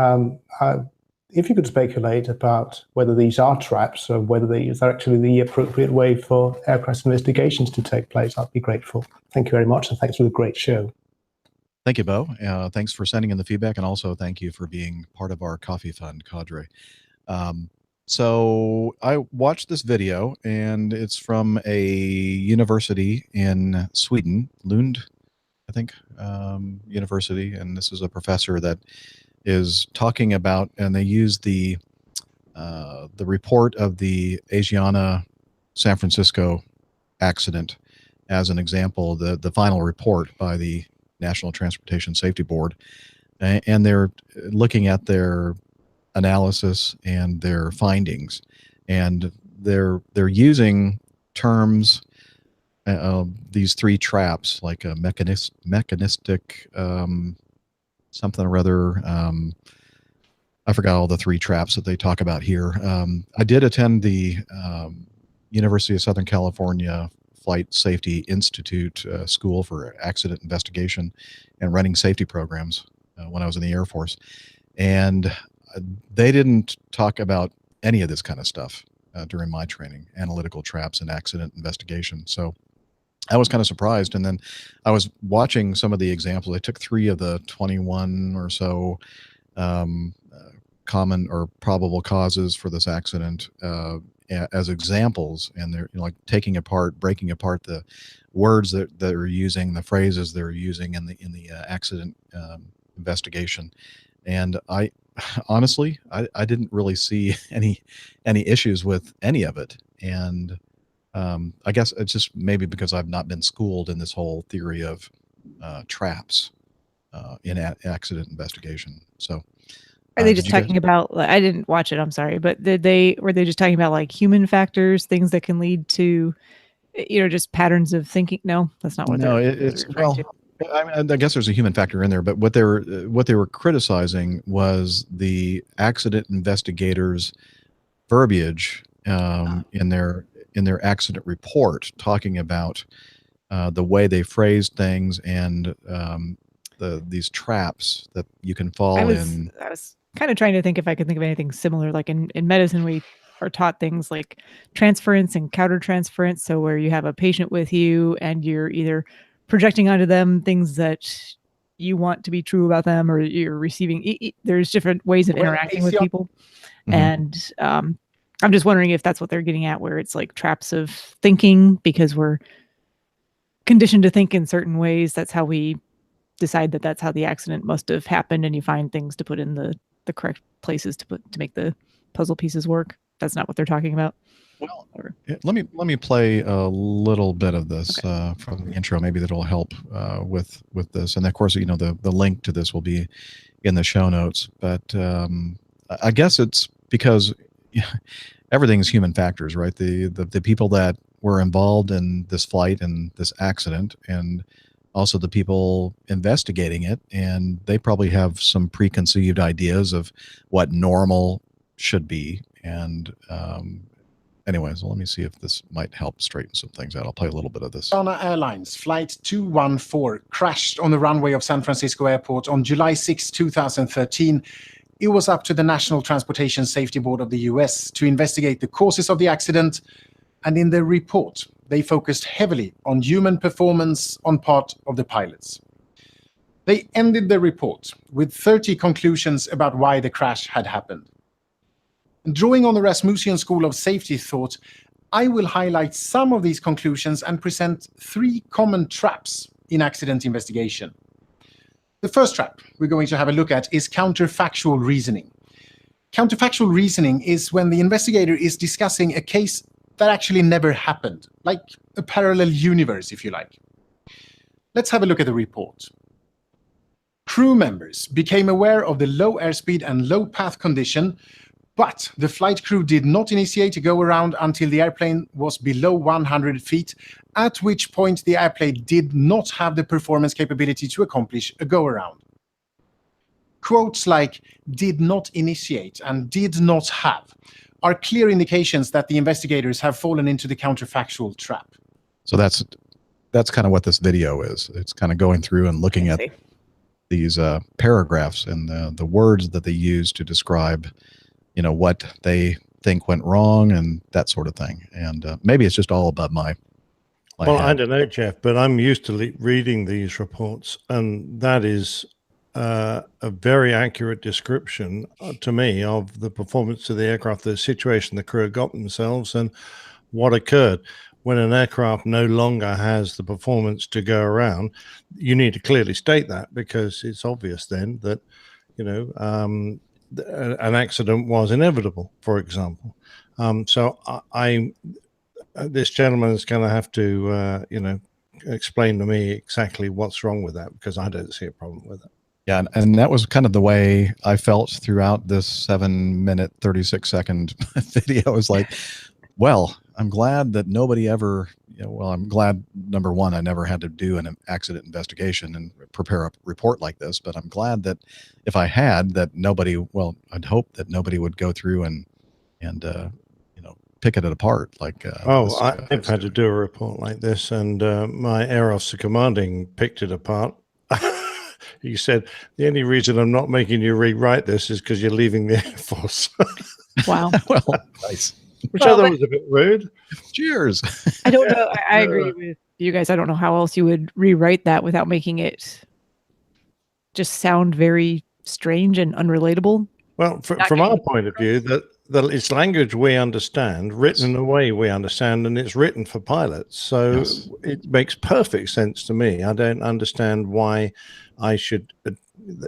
if you could speculate about whether these are traps or whether these are actually the appropriate way for aircraft investigations to take place, I'd be grateful. Thank you very much, and thanks for the great show. Thank you, Bo. Thanks for sending in the feedback, and also thank you for being part of our coffee fund cadre. So I watched this video, and it's from a university in Sweden, Lund, I think, university, and this is a professor that is talking about, and they use the report of the Asiana San Francisco accident as an example, the final report by the National Transportation Safety Board, and they're looking at their analysis and their findings, and they're using terms, these three traps, like a mechanistic something or other. I forgot all the three traps that they talk about here. I did attend the University of Southern California Flight Safety Institute School for Accident Investigation and running safety programs when I was in the Air Force. And they didn't talk about any of this kind of stuff during my training, analytical traps and accident investigation. So I was kind of surprised. And then I was watching some of the examples. I took 3 of the 21 or so common or probable causes for this accident as examples, and they're like breaking apart the words that they're using, the phrases they're using in the accident investigation. And I honestly I didn't really see any issues with any of it. And I guess it's just maybe because I've not been schooled in this whole theory of traps in accident investigation. So are they just talking about, I didn't watch it, I'm sorry, but were they just talking about like human factors, things that can lead to, just patterns of thinking? No, that's not what it's well, I guess there's a human factor in there, but what they were criticizing was the accident investigators' verbiage in their accident report, talking about the way they phrased things and these traps that you can fall in. I was kind of trying to think if I could think of anything similar. Like in medicine, we are taught things like transference and countertransference. So where you have a patient with you and you're either projecting onto them things that you want to be true about them, or you're receiving. There's different ways of interacting with people. Mm-hmm. And I'm just wondering if that's what they're getting at, where it's like traps of thinking because we're conditioned to think in certain ways. That's how we decide that that's how the accident must have happened, and you find things to put in the correct places to make the puzzle pieces work. That's not what they're talking about. Well, let me play a little bit of this from the intro. Maybe that'll help with this. And of course, the link to this will be in the show notes. But I guess it's because everything is human factors, right? The people that were involved in this flight and this accident, and also the people investigating it, and they probably have some preconceived ideas of what normal should be. And anyways, let me see if this might help straighten some things out. I'll play a little bit of this. Airlines flight 214 crashed on the runway of San Francisco Airport on July 6, 2013. It was up to the National Transportation Safety Board of the US to investigate the causes of the accident, and in their report, they focused heavily on human performance on part of the pilots. They ended the report with 30 conclusions about why the crash had happened. Drawing on the Rasmussen School of Safety thought, I will highlight some of these conclusions and present 3 common traps in accident investigation. The first trap we're going to have a look at is counterfactual reasoning. Counterfactual reasoning is when the investigator is discussing a case that actually never happened, like a parallel universe, if you like. Let's have a look at the report. Crew members became aware of the low airspeed and low path condition, but the flight crew did not initiate a go-around until the airplane was below 100 feet, at which point the airplane did not have the performance capability to accomplish a go-around. Quotes like "did not initiate" and "did not have" are clear indications that the investigators have fallen into the counterfactual trap. So that's kind of what this video is. It's kind of going through and looking at these paragraphs and the words that they use to describe, what they think went wrong and that sort of thing. And maybe it's just all above my well, head. I don't know, Jeff, but I'm used to reading these reports, and that is a very accurate description to me of the performance of the aircraft, the situation the crew got themselves, and what occurred. When an aircraft no longer has the performance to go around, you need to clearly state that, because it's obvious then that, an accident was inevitable, for example. So this gentleman is going to have to, explain to me exactly what's wrong with that, because I don't see a problem with it. Yeah, and that was kind of the way I felt throughout this 7-minute, 36-second video. I was like, well, I'm glad that nobody ever, I'm glad, number one, I never had to do an accident investigation and prepare a report like this, but I'm glad that if I had, that nobody, I'd hope that nobody would go through and pick it apart. Like, I've had to do a report like this, and my Air Officer Commanding picked it apart. He said, the only reason I'm not making you rewrite this is because you're leaving the Air Force. Wow. Well, nice. Which I thought was a bit rude. Cheers. I don't know. I agree with you guys. I don't know how else you would rewrite that without making it just sound very strange and unrelatable. Well, from our point of view, that it's language we understand, written in a way we understand, and it's written for pilots. So it makes perfect sense to me. I don't understand why I should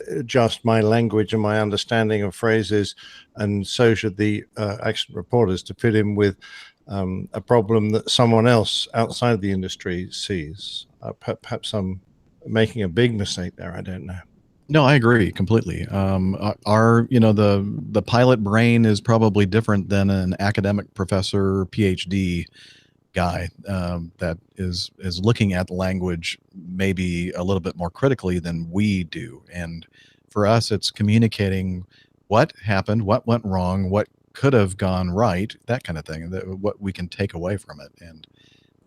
adjust my language and my understanding of phrases, and so should the accident reporters, to fit in with a problem that someone else outside the industry sees. Perhaps I'm making a big mistake there. I don't know. No, I agree completely. The pilot brain is probably different than an academic professor, PhD guy that is looking at language maybe a little bit more critically than we do. And for us, it's communicating what happened, what went wrong, what could have gone right, that kind of thing, what we can take away from it. And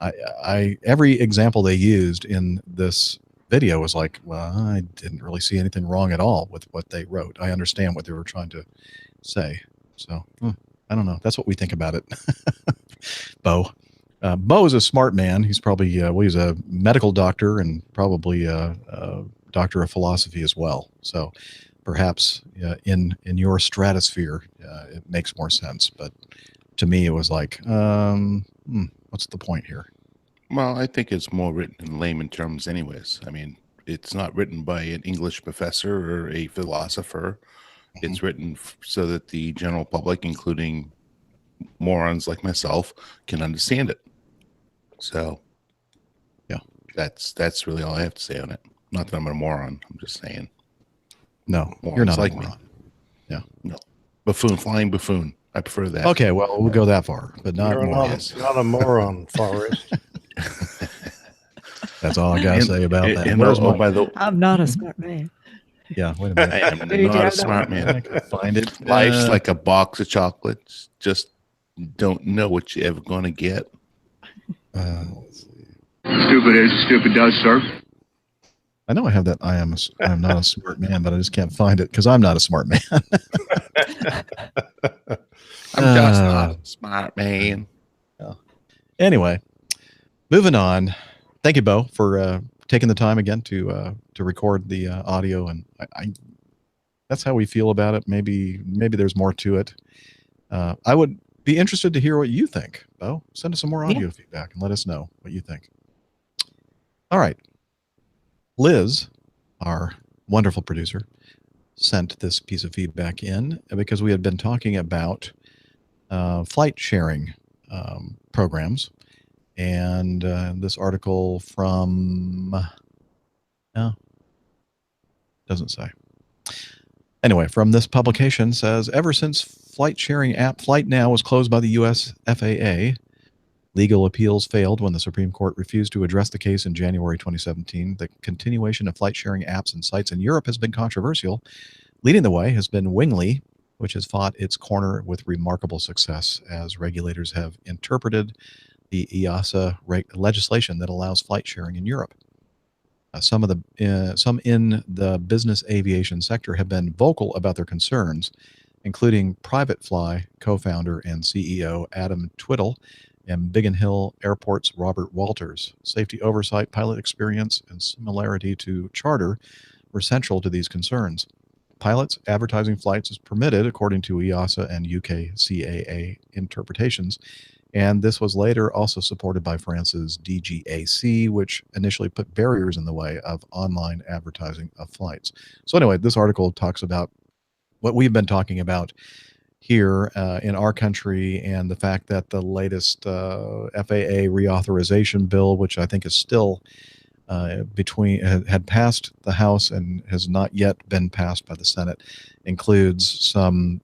I every example they used in this video was like, well, I didn't really see anything wrong at all with what they wrote. I understand what they were trying to say. So I don't know. That's what we think about it. Bo. Bo is a smart man. He's probably, he's a medical doctor and probably a doctor of philosophy as well. So perhaps in your stratosphere, it makes more sense. But to me, it was like, what's the point here? Well, I think it's more written in layman terms anyways. I mean, it's not written by an English professor or a philosopher. It's written so that the general public, including morons like myself, can understand it. So, yeah, that's really all I have to say on it. Not that I'm a moron. I'm just saying. No, morons you're not like a moron. me. Yeah. No. Buffoon, flying buffoon. I prefer that. Okay, well, we'll go that far, but not You're more. not a moron, Forrest. That's all I gotta say about that. I'm not a smart man. Yeah, wait a minute. I am not a smart man. I can find it. Life's like a box of chocolates. Just don't know what you're ever going to get. Stupid is, stupid does, sir. I know I have that. I'm not a smart man, but I just can't find it because I'm not a smart man. I'm just not a smart man. Anyway, moving on. Thank you, Bo, for taking the time again to record the audio, and I that's how we feel about it. Maybe there's more to it. I would be interested to hear what you think, Bo. Send us some more audio feedback and let us know what you think. All right. Liz, our wonderful producer, sent this piece of feedback in because we had been talking about flight sharing programs. And this article from, no, doesn't say. Anyway, from this publication says, ever since flight sharing app FlightNow was closed by the U.S. FAA, legal appeals failed when the Supreme Court refused to address the case in January 2017. The continuation of flight sharing apps and sites in Europe has been controversial. Leading the way has been Wingly, which has fought its corner with remarkable success as regulators have interpreted the EASA legislation that allows flight sharing in Europe. Some in the business aviation sector have been vocal about their concerns, including Private Fly co-founder and CEO Adam Twiddle and Biggin Hill Airport's Robert Walters. Safety oversight, pilot experience, and similarity to charter were central to these concerns. Pilots advertising flights is permitted according to EASA and UK CAA interpretations, and this was later also supported by France's DGAC, which initially put barriers in the way of online advertising of flights. So anyway, this article talks about what we've been talking about here in our country, and the fact that the latest FAA reauthorization bill, which I think is still had passed the House and has not yet been passed by the Senate, includes some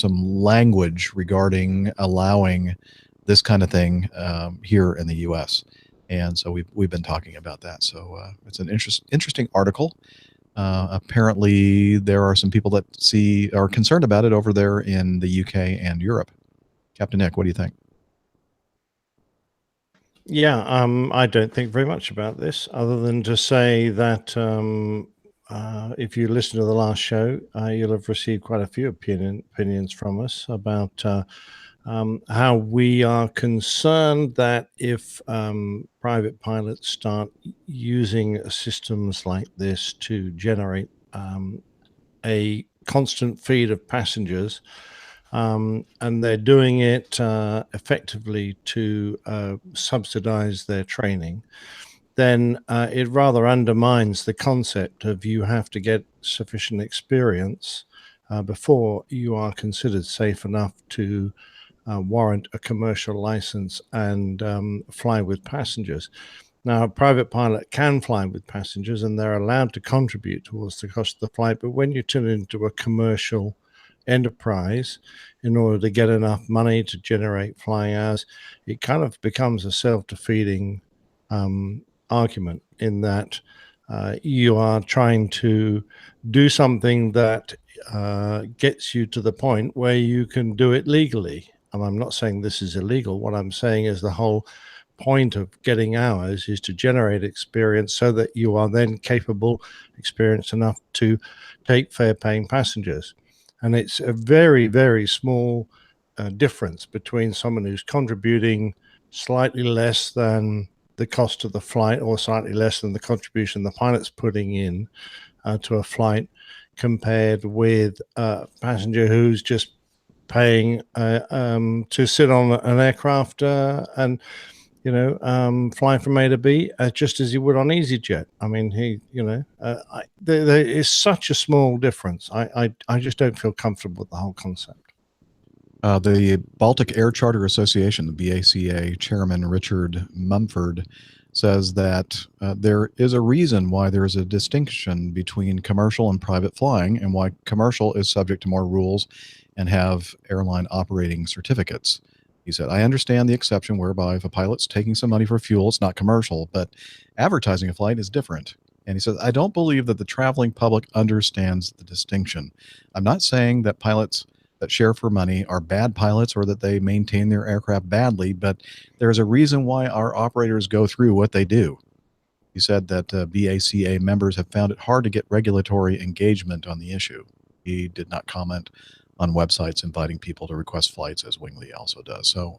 language regarding allowing this kind of thing here in the U.S. And so we've been talking about that. So it's an interesting article. Apparently, there are some people that are concerned about it over there in the UK and Europe. Captain Nick, what do you think? Yeah, I don't think very much about this, other than to say that if you listen to the last show, you'll have received quite a few opinions from us about how we are concerned that if private pilots start using systems like this to generate a constant feed of passengers, and they're doing it effectively to subsidize their training, then it rather undermines the concept of you have to get sufficient experience before you are considered safe enough to warrant a commercial license and fly with passengers. Now, a private pilot can fly with passengers and they're allowed to contribute towards the cost of the flight, but when you turn it into a commercial enterprise in order to get enough money to generate flying hours, it kind of becomes a self-defeating argument, in that you are trying to do something that gets you to the point where you can do it legally. And I'm not saying this is illegal. What I'm saying is the whole point of getting hours is to generate experience so that you are then capable, experienced enough to take fare-paying passengers. And it's a very, very small difference between someone who's contributing slightly less than the cost of the flight, or slightly less than the contribution the pilot's putting in to a flight, compared with a passenger who's just paying to sit on an aircraft and fly from A to B, just as he would on EasyJet. I mean, there is such a small difference. I just don't feel comfortable with the whole concept. The Baltic Air Charter Association, the BACA chairman Richard Mumford, says that there is a reason why there is a distinction between commercial and private flying, and why commercial is subject to more rules and have airline operating certificates. He said, I understand the exception whereby if a pilot's taking some money for fuel, it's not commercial, but advertising a flight is different. And he says, I don't believe that the traveling public understands the distinction. I'm not saying that pilots that share for money are bad pilots or that they maintain their aircraft badly, but there's a reason why our operators go through what they do. He said that BACA members have found it hard to get regulatory engagement on the issue. He did not comment on websites inviting people to request flights, as Wingly also does. So,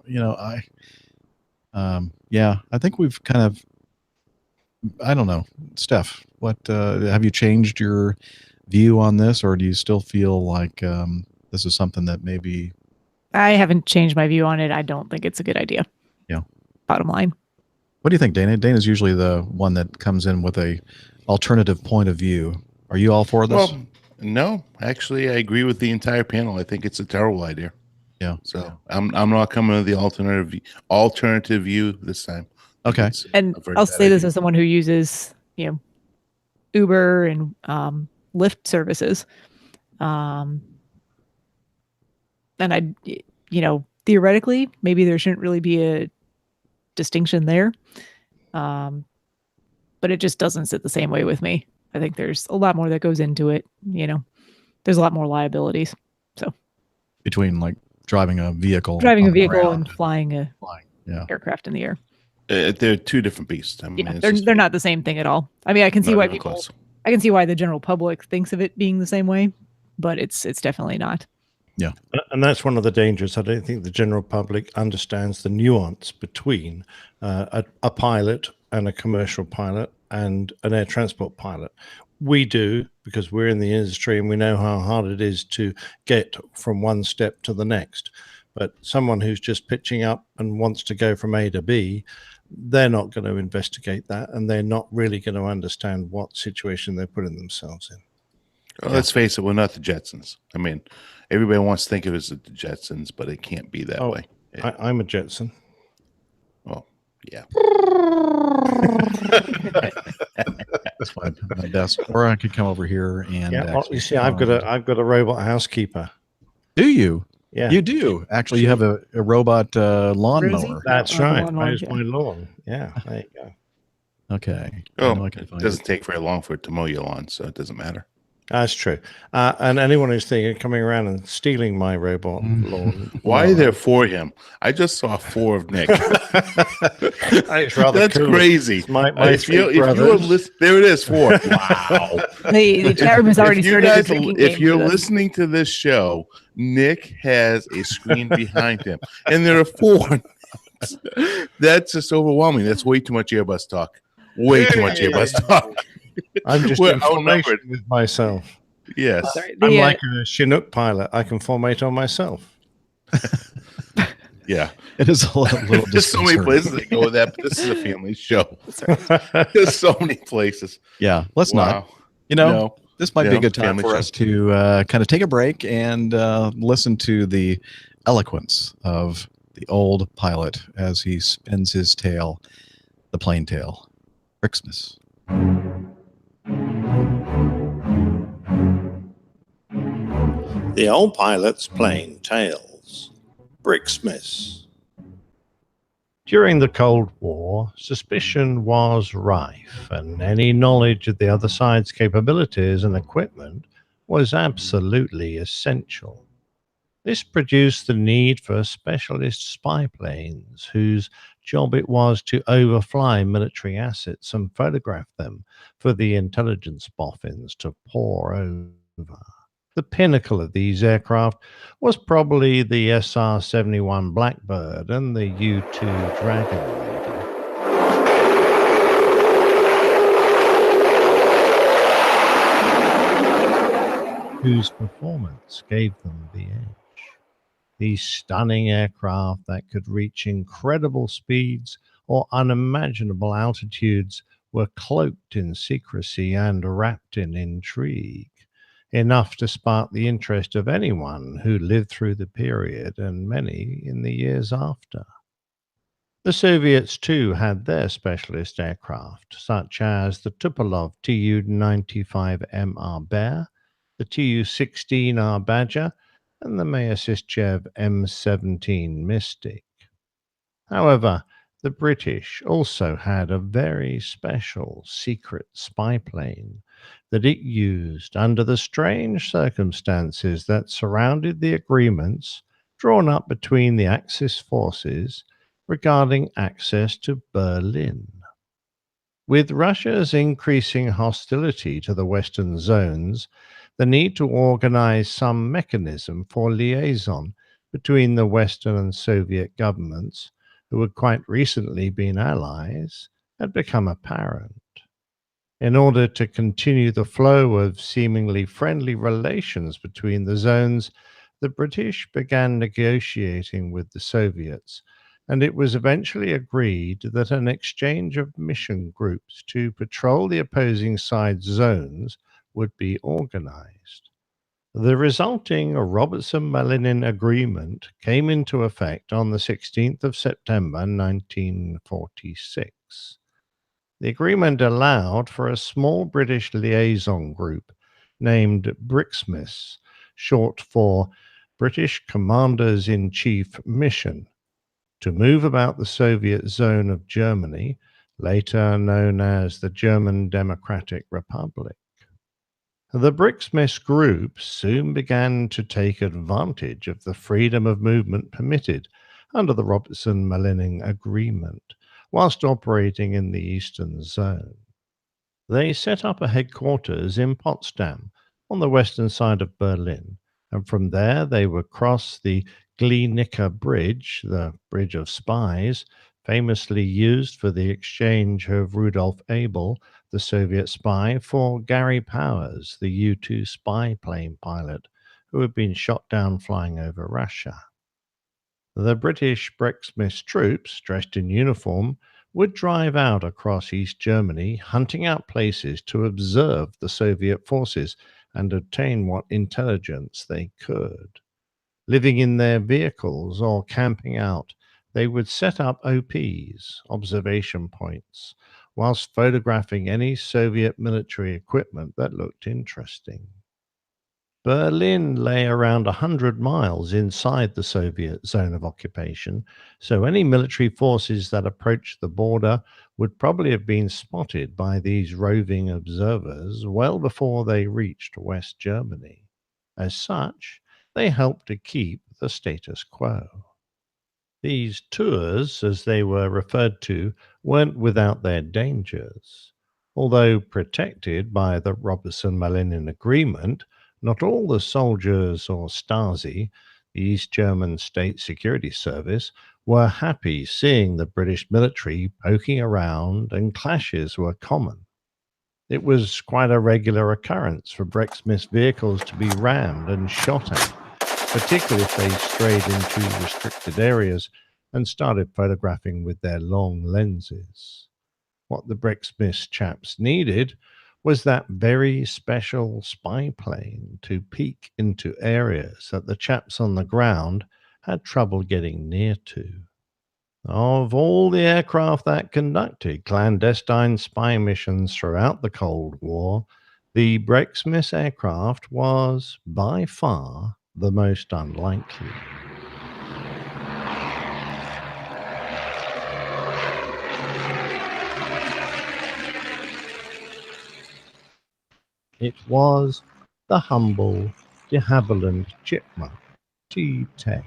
I think we've kind of, I don't know, Steph, what, have you changed your view on this, or do you still feel like this is something that maybe... I haven't changed my view on it. I don't think it's a good idea. Yeah. Bottom line. What do you think, Dana? Dana's usually the one that comes in with a alternative point of view. Are you all for this? Well, no, actually, I agree with the entire panel. I think it's a terrible idea. Yeah. So I'm not coming to the alternative view this time. Okay. And I'll say this as someone who uses, Uber and Lyft services. And theoretically, maybe there shouldn't really be a distinction there. But it just doesn't sit the same way with me. I think there's a lot more that goes into it. There's a lot more liabilities. So between like driving a vehicle and flying a yeah. aircraft in the air. They're two different beasts. I mean, they're not the same thing at all. I mean, I can see why I can see why the general public thinks of it being the same way, but it's definitely not. Yeah. And that's one of the dangers. I don't think the general public understands the nuance between a pilot and a commercial pilot and an air transport pilot. We do, because we're in the industry and we know how hard it is to get from one step to the next. But someone who's just pitching up and wants to go from A to B, they're not going to investigate that, and they're not really going to understand what situation they're putting themselves in. Well, let's face it, we're not the Jetsons. I mean, everybody wants to think of us as the Jetsons, but it can't be that way. I'm a Jetson. Well, yeah. That's fine. My desk, or I could come over here and. Yeah, well, you see, I've got a robot housekeeper. Do you? Yeah, you do. Actually, you have a robot lawnmower. That's right. Mows my lawn. Yeah, there you go. Okay. Oh, it doesn't take very long for it to mow your lawn, so it doesn't matter. That's true. And anyone who's thinking of coming around and stealing my robot lawn. Why are there 4 of him? I just saw 4 of Nick. That's cool. Crazy. My if you there it is, 4. Wow. The chat room has already started. If you're listening to this show, Nick has a screen behind him, and there are 4. That's just overwhelming. That's way too much Airbus talk. Way too much Airbus talk. I'm just information with myself. Yes. I'm like a Chinook pilot. I can formate on myself. Yeah. It is a little There's so many places that go with that, but this is a family show. There's so many places. Yeah. Let's not. This might be a good time for us to kind of take a break and listen to the eloquence of the old pilot as he spins his tail, the plane tail. Christmas. The old pilot's plain tales. Bricksmiths. During the Cold War, suspicion was rife, and any knowledge of the other side's capabilities and equipment was absolutely essential. This produced the need for specialist spy planes whose job it was to overfly military assets and photograph them for the intelligence boffins to pore over. The pinnacle of these aircraft was probably the SR-71 Blackbird and the U-2 Dragon Lady. Whose performance gave them the edge. These stunning aircraft that could reach incredible speeds or unimaginable altitudes were cloaked in secrecy and wrapped in intrigue, enough to spark the interest of anyone who lived through the period and many in the years after. The Soviets too had their specialist aircraft, such as the Tupolev Tu-95MR Bear, the Tu-16R Badger, and the Myasishchev M17 Mystic. However, the British also had a very special secret spy plane that it used under the strange circumstances that surrounded the agreements drawn up between the Axis forces regarding access to Berlin. With Russia's increasing hostility to the Western zones, the need to organize some mechanism for liaison between the Western and Soviet governments, who had quite recently been allies, had become apparent. In order to continue the flow of seemingly friendly relations between the zones, the British began negotiating with the Soviets, and it was eventually agreed that an exchange of mission groups to patrol the opposing side's zones would be organized. The resulting Robertson-Malinin Agreement came into effect on the 16th of September 1946. The agreement allowed for a small British liaison group named BRICSMIS, short for British Commanders-in-Chief Mission, to move about the Soviet zone of Germany, later known as the German Democratic Republic. The BRICSMIS group soon began to take advantage of the freedom of movement permitted under the Robertson-Malinin Agreement, whilst operating in the Eastern Zone. They set up a headquarters in Potsdam, on the western side of Berlin, and from there they would cross the Glienicke Bridge, the Bridge of Spies, famously used for the exchange of Rudolf Abel, the Soviet spy, for Gary Powers, the U-2 spy plane pilot, who had been shot down flying over Russia. The British BRICSMIS troops, dressed in uniform, would drive out across East Germany, hunting out places to observe the Soviet forces and obtain what intelligence they could. Living in their vehicles or camping out, they would set up OPs, observation points, whilst photographing any Soviet military equipment that looked interesting. Berlin lay around 100 miles inside the Soviet zone of occupation, so any military forces that approached the border would probably have been spotted by these roving observers well before they reached West Germany. As such, they helped to keep the status quo. These tours, as they were referred to, weren't without their dangers. Although protected by the Robertson-Malinin Agreement, not all the soldiers or Stasi, the East German State Security Service, were happy seeing the British military poking around, and clashes were common. It was quite a regular occurrence for BRICSMIS vehicles to be rammed and shot at, particularly if they strayed into restricted areas and started photographing with their long lenses. What the BRICSMIS chaps needed was that very special spy plane to peek into areas that the chaps on the ground had trouble getting near to. Of all the aircraft that conducted clandestine spy missions throughout the Cold War, the BRICSMIS aircraft was by far the most unlikely. It was the humble de Havilland Chipmunk T-10.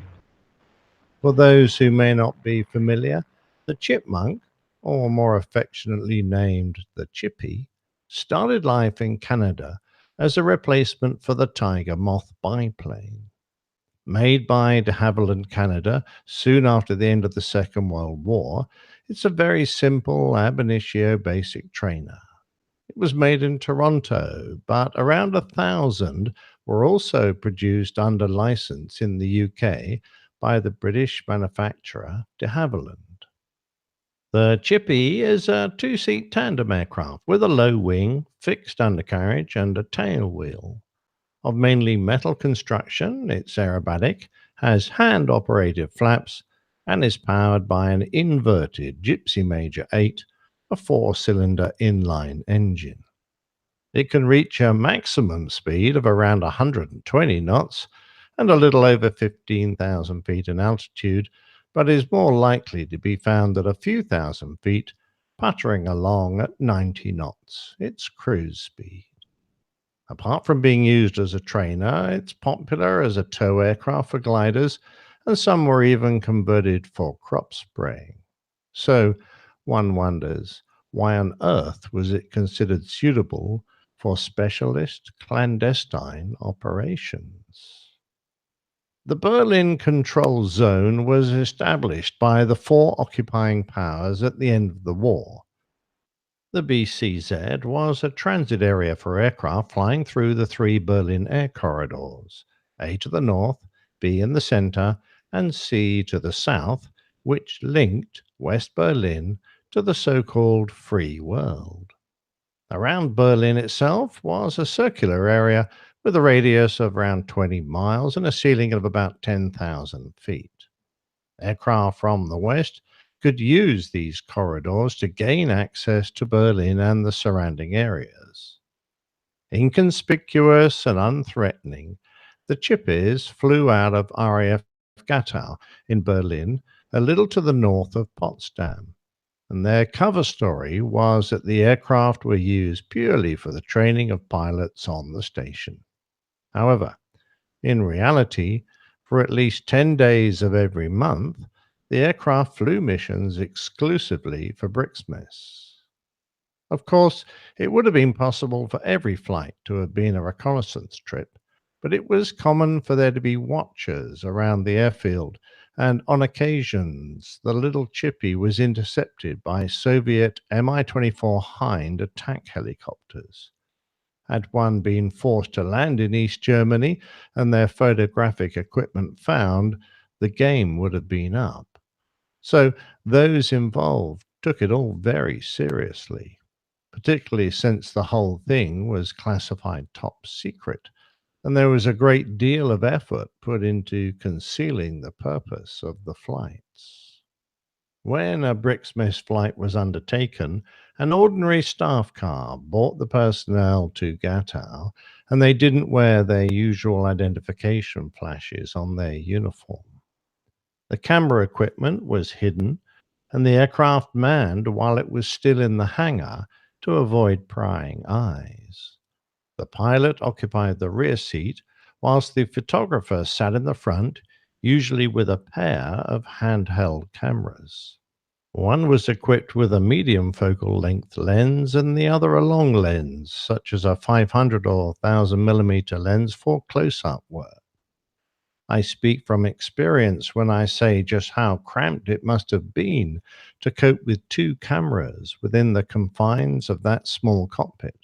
For those who may not be familiar, the Chipmunk, or more affectionately named the Chippy, started life in Canada as a replacement for the Tiger Moth biplane. Made by de Havilland Canada soon after the end of the Second World War, it's a very simple ab initio basic trainer. It was made in Toronto, but around 1,000 were also produced under license in the UK by the British manufacturer de Havilland. The Chippy is a two-seat tandem aircraft with a low wing, fixed undercarriage, and a tail wheel. Of mainly metal construction, it's aerobatic, has hand-operated flaps, and is powered by an inverted Gypsy Major 8, a four-cylinder inline engine. It can reach a maximum speed of around 120 knots and a little over 15,000 feet in altitude, but is more likely to be found at a few thousand feet, puttering along at 90 knots, its cruise speed. Apart from being used as a trainer, it's popular as a tow aircraft for gliders, and some were even converted for crop spraying. So one wonders, why on earth was it considered suitable for specialist clandestine operations? The Berlin Control Zone was established by the four occupying powers at the end of the war. The BCZ was a transit area for aircraft flying through the three Berlin air corridors, A to the north, B in the center, and C to the south, which linked West Berlin to the so-called Free World. Around Berlin itself was a circular area with a radius of around 20 miles and a ceiling of about 10,000 feet. Aircraft from the west could use these corridors to gain access to Berlin and the surrounding areas. Inconspicuous and unthreatening, the Chippies flew out of RAF Gatow in Berlin, a little to the north of Potsdam, and their cover story was that the aircraft were used purely for the training of pilots on the station. However, in reality, for at least 10 days of every month, the aircraft flew missions exclusively for Brixmis. Of course, it would have been possible for every flight to have been a reconnaissance trip, but it was common for there to be watchers around the airfield, and on occasions the little Chippy was intercepted by Soviet Mi-24 Hind attack helicopters. Had one been forced to land in East Germany and their photographic equipment found, the game would have been up. So those involved took it all very seriously, particularly since the whole thing was classified top secret, and there was a great deal of effort put into concealing the purpose of the flights. When a Brixmis flight was undertaken, an ordinary staff car brought the personnel to Gatow, and they didn't wear their usual identification flashes on their uniform. The camera equipment was hidden, and the aircraft manned while it was still in the hangar to avoid prying eyes. The pilot occupied the rear seat, whilst the photographer sat in the front, usually with a pair of handheld cameras. One was equipped with a medium focal length lens and the other a long lens, such as a 500 or 1000 millimeter lens for close-up work. I speak from experience when I say just how cramped it must have been to cope with two cameras within the confines of that small cockpit.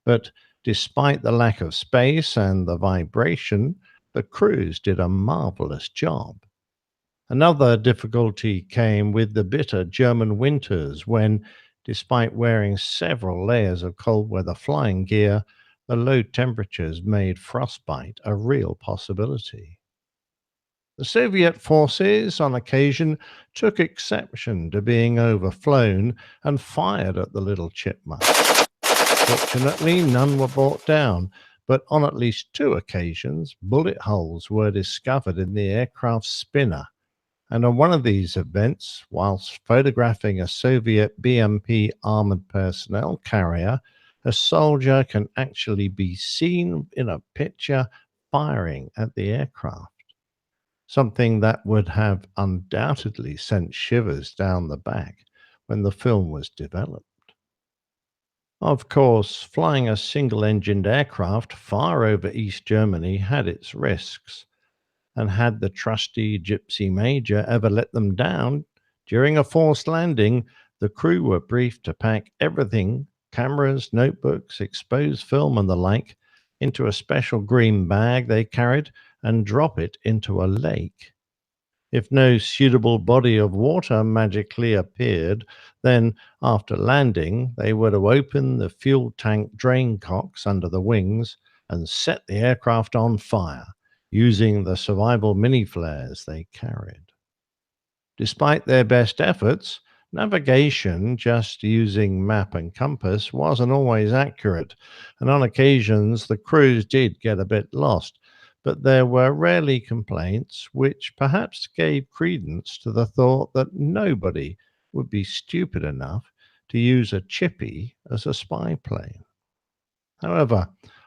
But despite the lack of space and the vibration, the crews did a marvelous job. Another difficulty came with the bitter German winters when, despite wearing several layers of cold weather flying gear, the low temperatures made frostbite a real possibility. The Soviet forces, on occasion, took exception to being overflown and fired at the little chipmunk. Fortunately, none were brought down, but on at least two occasions, bullet holes were discovered in the aircraft's spinner. And on one of these events, whilst photographing a Soviet BMP armored personnel carrier, a soldier can actually be seen in a picture firing at the aircraft, something that would have undoubtedly sent shivers down the back when the film was developed. Of course, flying a single-engined aircraft far over East Germany had its risks, and had the trusty gypsy major ever let them down, during a forced landing, the crew were briefed to pack everything, cameras, notebooks, exposed film and the like, into a special green bag they carried and drop it into a lake. If no suitable body of water magically appeared, then after landing, they were to open the fuel tank drain cocks under the wings and set the aircraft on fire, using the survival mini flares they carried. Despite their best efforts, navigation just using map and compass wasn't always accurate, and on occasions the crews did get a bit lost, but there were rarely complaints, which perhaps gave credence to the thought that nobody would be stupid enough to use a chippy as a spy plane. However,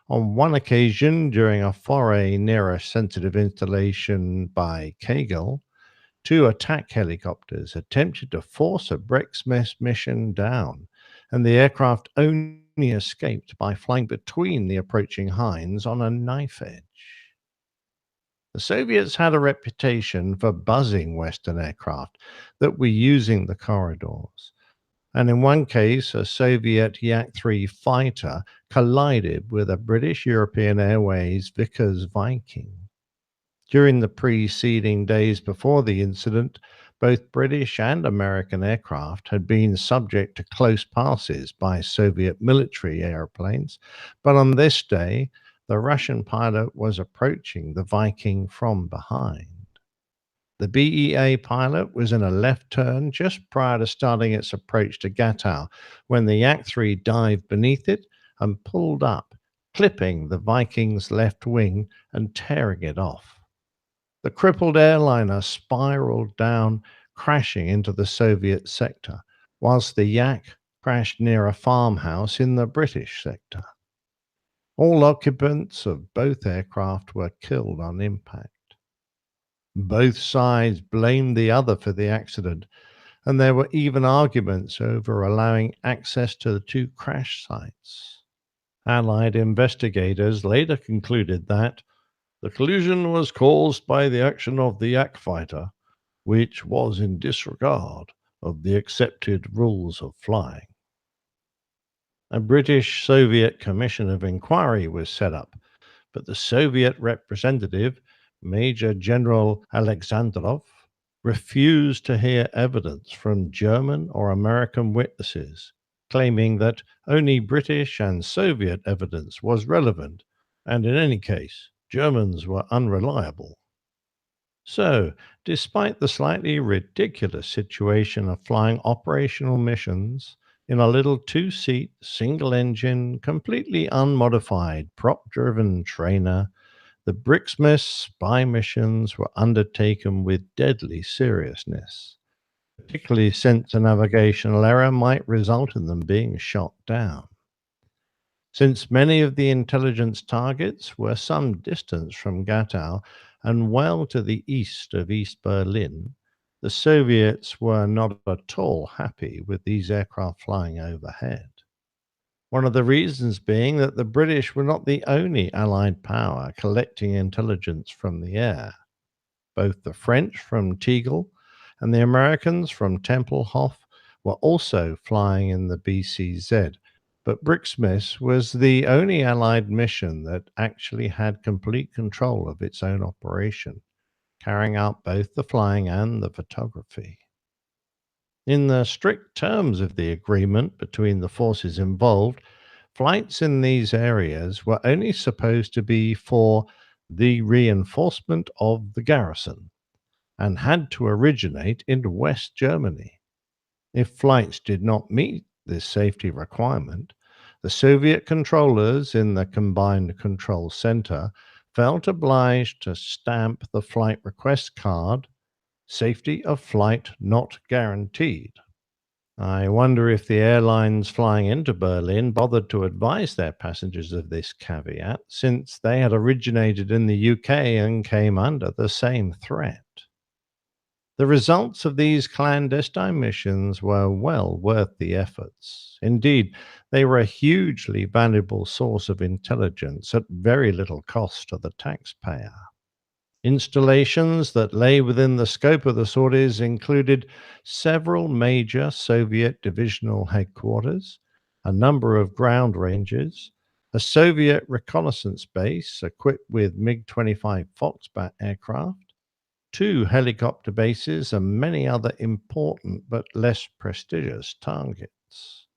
on one occasion during a foray near a sensitive installation by Kegel, two attack helicopters attempted to force a Brixmis mission down, and the aircraft only escaped by flying between the approaching Hinds on a knife edge. The Soviets had a reputation for buzzing Western aircraft that were using the corridors. And in one case, a Soviet Yak-3 fighter collided with a British European Airways Vickers Viking. During the preceding days before the incident, both British and American aircraft had been subject to close passes by Soviet military airplanes, but on this day, the Russian pilot was approaching the Viking from behind. The BEA pilot was in a left turn just prior to starting its approach to Gatow when the Yak-3 dived beneath it and pulled up, clipping the Viking's left wing and tearing it off. The crippled airliner spiraled down, crashing into the Soviet sector, whilst the Yak crashed near a farmhouse in the British sector. All occupants of both aircraft were killed on impact. Both sides blamed the other for the accident, and there were even arguments over allowing access to the two crash sites. Allied investigators later concluded that the collision was caused by the action of the Yak fighter, which was in disregard of the accepted rules of flying. A British-Soviet commission of inquiry was set up, but the Soviet representative, Major General Alexandrov, refused to hear evidence from German or American witnesses, claiming that only British and Soviet evidence was relevant, and in any case, Germans were unreliable. So, despite the slightly ridiculous situation of flying operational missions in a little two-seat, single-engine, completely unmodified, prop-driven trainer, the Brixmis spy missions were undertaken with deadly seriousness, particularly since a navigational error might result in them being shot down. Since many of the intelligence targets were some distance from Gatow and well to the east of East Berlin, the Soviets were not at all happy with these aircraft flying overhead. One of the reasons being that the British were not the only Allied power collecting intelligence from the air. Both the French from Tegel and the Americans from Tempelhof were also flying in the BCZ, but Brixmis was the only Allied mission that actually had complete control of its own operation, carrying out both the flying and the photography. In the strict terms of the agreement between the forces involved, flights in these areas were only supposed to be for the reinforcement of the garrison and had to originate in West Germany. If flights did not meet this safety requirement, the Soviet controllers in the Combined Control Center felt obliged to stamp the flight request card, "Safety of flight not guaranteed." I wonder if the airlines flying into Berlin bothered to advise their passengers of this caveat, since they had originated in the UK and came under the same threat. The results of these clandestine missions were well worth the efforts. Indeed, they were a hugely valuable source of intelligence at very little cost to the taxpayer. Installations that lay within the scope of the sorties included several major Soviet divisional headquarters, a number of ground ranges, a Soviet reconnaissance base equipped with MiG-25 Foxbat aircraft, 2 helicopter bases, and many other important but less prestigious targets.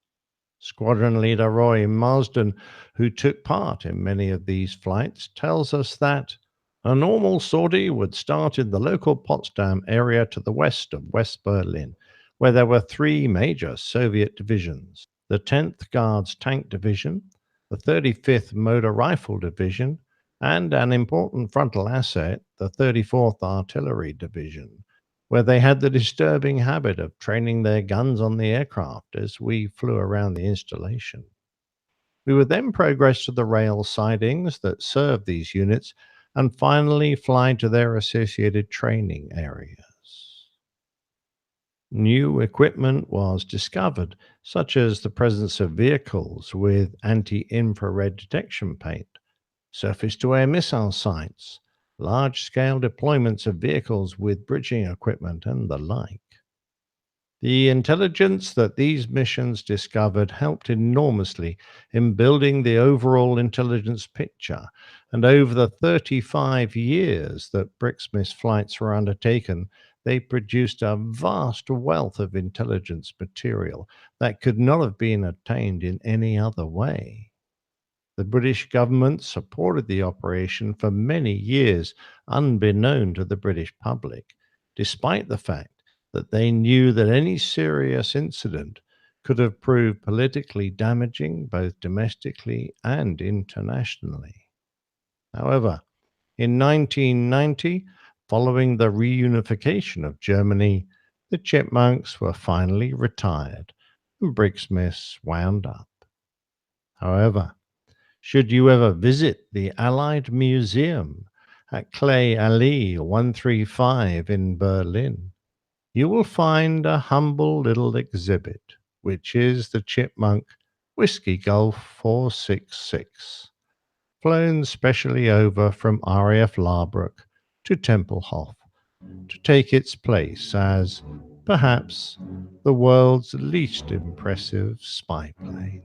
Squadron leader Roy Marsden, who took part in many of these flights, tells us that a normal sortie would start in the local Potsdam area to the west of West Berlin, where there were 3 major Soviet divisions: the 10th Guards Tank Division, the 35th Motor Rifle Division, and an important frontal asset, the 34th Artillery Division, where they had the disturbing habit of training their guns on the aircraft as we flew around the installation. We would then progress to the rail sidings that served these units and finally fly to their associated training areas. New equipment was discovered, such as the presence of vehicles with anti-infrared detection paint, surface-to-air missile sites, large-scale deployments of vehicles with bridging equipment, and the like. The intelligence that these missions discovered helped enormously in building the overall intelligence picture, and over the 35 years that Brixmis flights were undertaken, they produced a vast wealth of intelligence material that could not have been obtained in any other way. The British government supported the operation for many years, unbeknown to the British public, despite the fact that they knew that any serious incident could have proved politically damaging both domestically and internationally. However, in 1990, following the reunification of Germany, the chipmunks were finally retired and bricksmiths wound up. However, should you ever visit the Allied Museum at Clay Alley 135 in Berlin, you will find a humble little exhibit, which is the Chipmunk Whiskey Golf 466, flown specially over from RAF Larbrook to Tempelhof to take its place as perhaps the world's least impressive spy plane.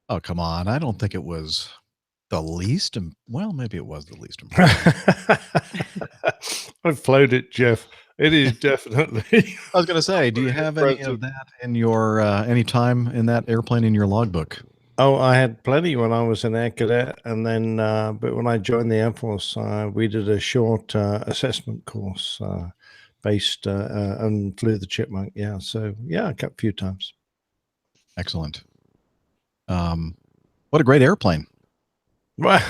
Oh, come on. I don't think it was the least. Well, maybe it was the least impressive. I've flown it, Jeff. It is definitely. I was going to say, do you have any of that in your any time in that airplane in your logbook? Oh, I had plenty when I was an air cadet, and then but when I joined the Air Force, we did a short assessment course based and flew the Chipmunk. Yeah, so yeah, a few times. Excellent. What a great airplane! Well,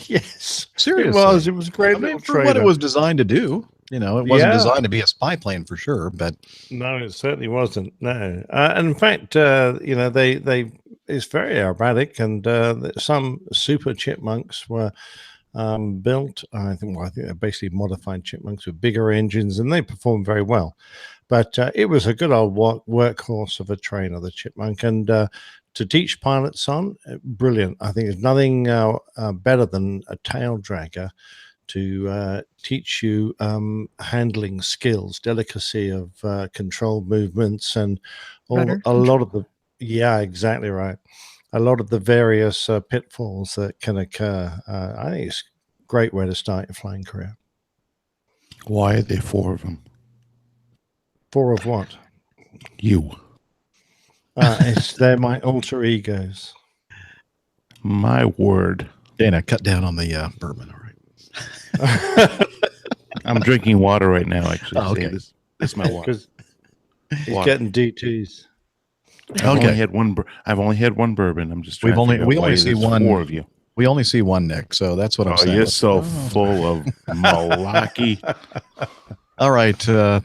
yes, seriously, it was a great. I mean, for what it was designed to do. You know, it wasn't designed to be a spy plane for sure, but no, it certainly wasn't. No, and in fact, you know, they it's very aerobatic, and some super Chipmunks were built. I think they're basically modified Chipmunks with bigger engines, and they performed very well. But it was a good old workhorse of a trainer, the Chipmunk, and to teach pilots on, brilliant. I think there's nothing better than a tail dragger to teach you handling skills, delicacy of control movements, and a lot of the exactly right. A lot of the various pitfalls that can occur. I think it's a great way to start your flying career. Why are there 4 of them? 4 of what? You. They're my alter egos. My word. Dana, cut down on the bourbon. All right. I'm drinking water right now, actually. Oh, okay. This is my water. He's getting DTs. I've only had one bourbon. I'm just trying we only see one. 4 of you. We only see one, Nick. So that's what I'm saying. You're so full of malarkey. All right.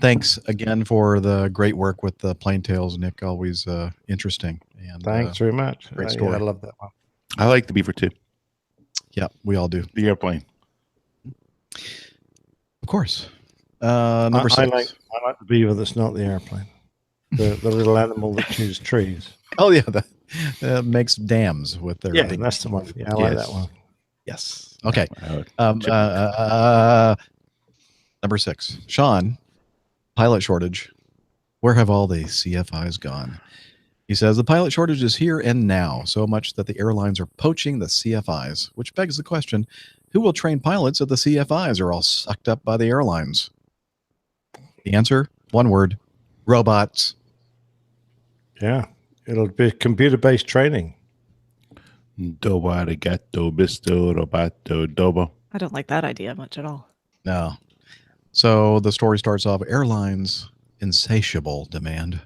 Thanks again for the great work with the plane tales, Nick. Always interesting. And thanks very much. Great story. I love that one. I like the beaver too. Yeah, we all do. The airplane. Of course. Number 6. I like the beaver that's not the airplane. The little animal that chews trees. Oh, yeah. That makes dams with their... Yeah, that's the one. Yeah, I like that one. Yes. Okay. Number 6. Sean, pilot shortage. Where have all the CFIs gone? He says the pilot shortage is here and now, so much that the airlines are poaching the CFIs, which begs the question, who will train pilots if the CFIs are all sucked up by the airlines? The answer, one word, robots. Yeah, it'll be computer-based training. I don't like that idea much at all. No. So the story starts off, airlines' insatiable demand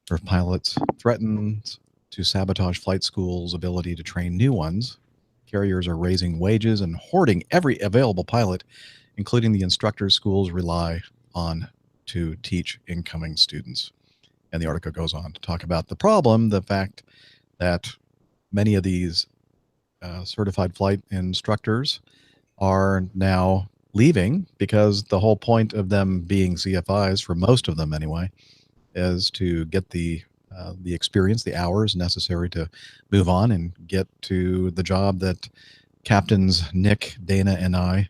for pilots threatens to sabotage flight school's ability to train new ones. Carriers are raising wages and hoarding every available pilot, including the instructors schools rely on to teach incoming students. And the article goes on to talk about the problem, the fact that many of these certified flight instructors are now leaving because the whole point of them being CFIs, for most of them anyway, is to get the experience, the hours necessary to move on and get to the job that captains Nick, Dana, and I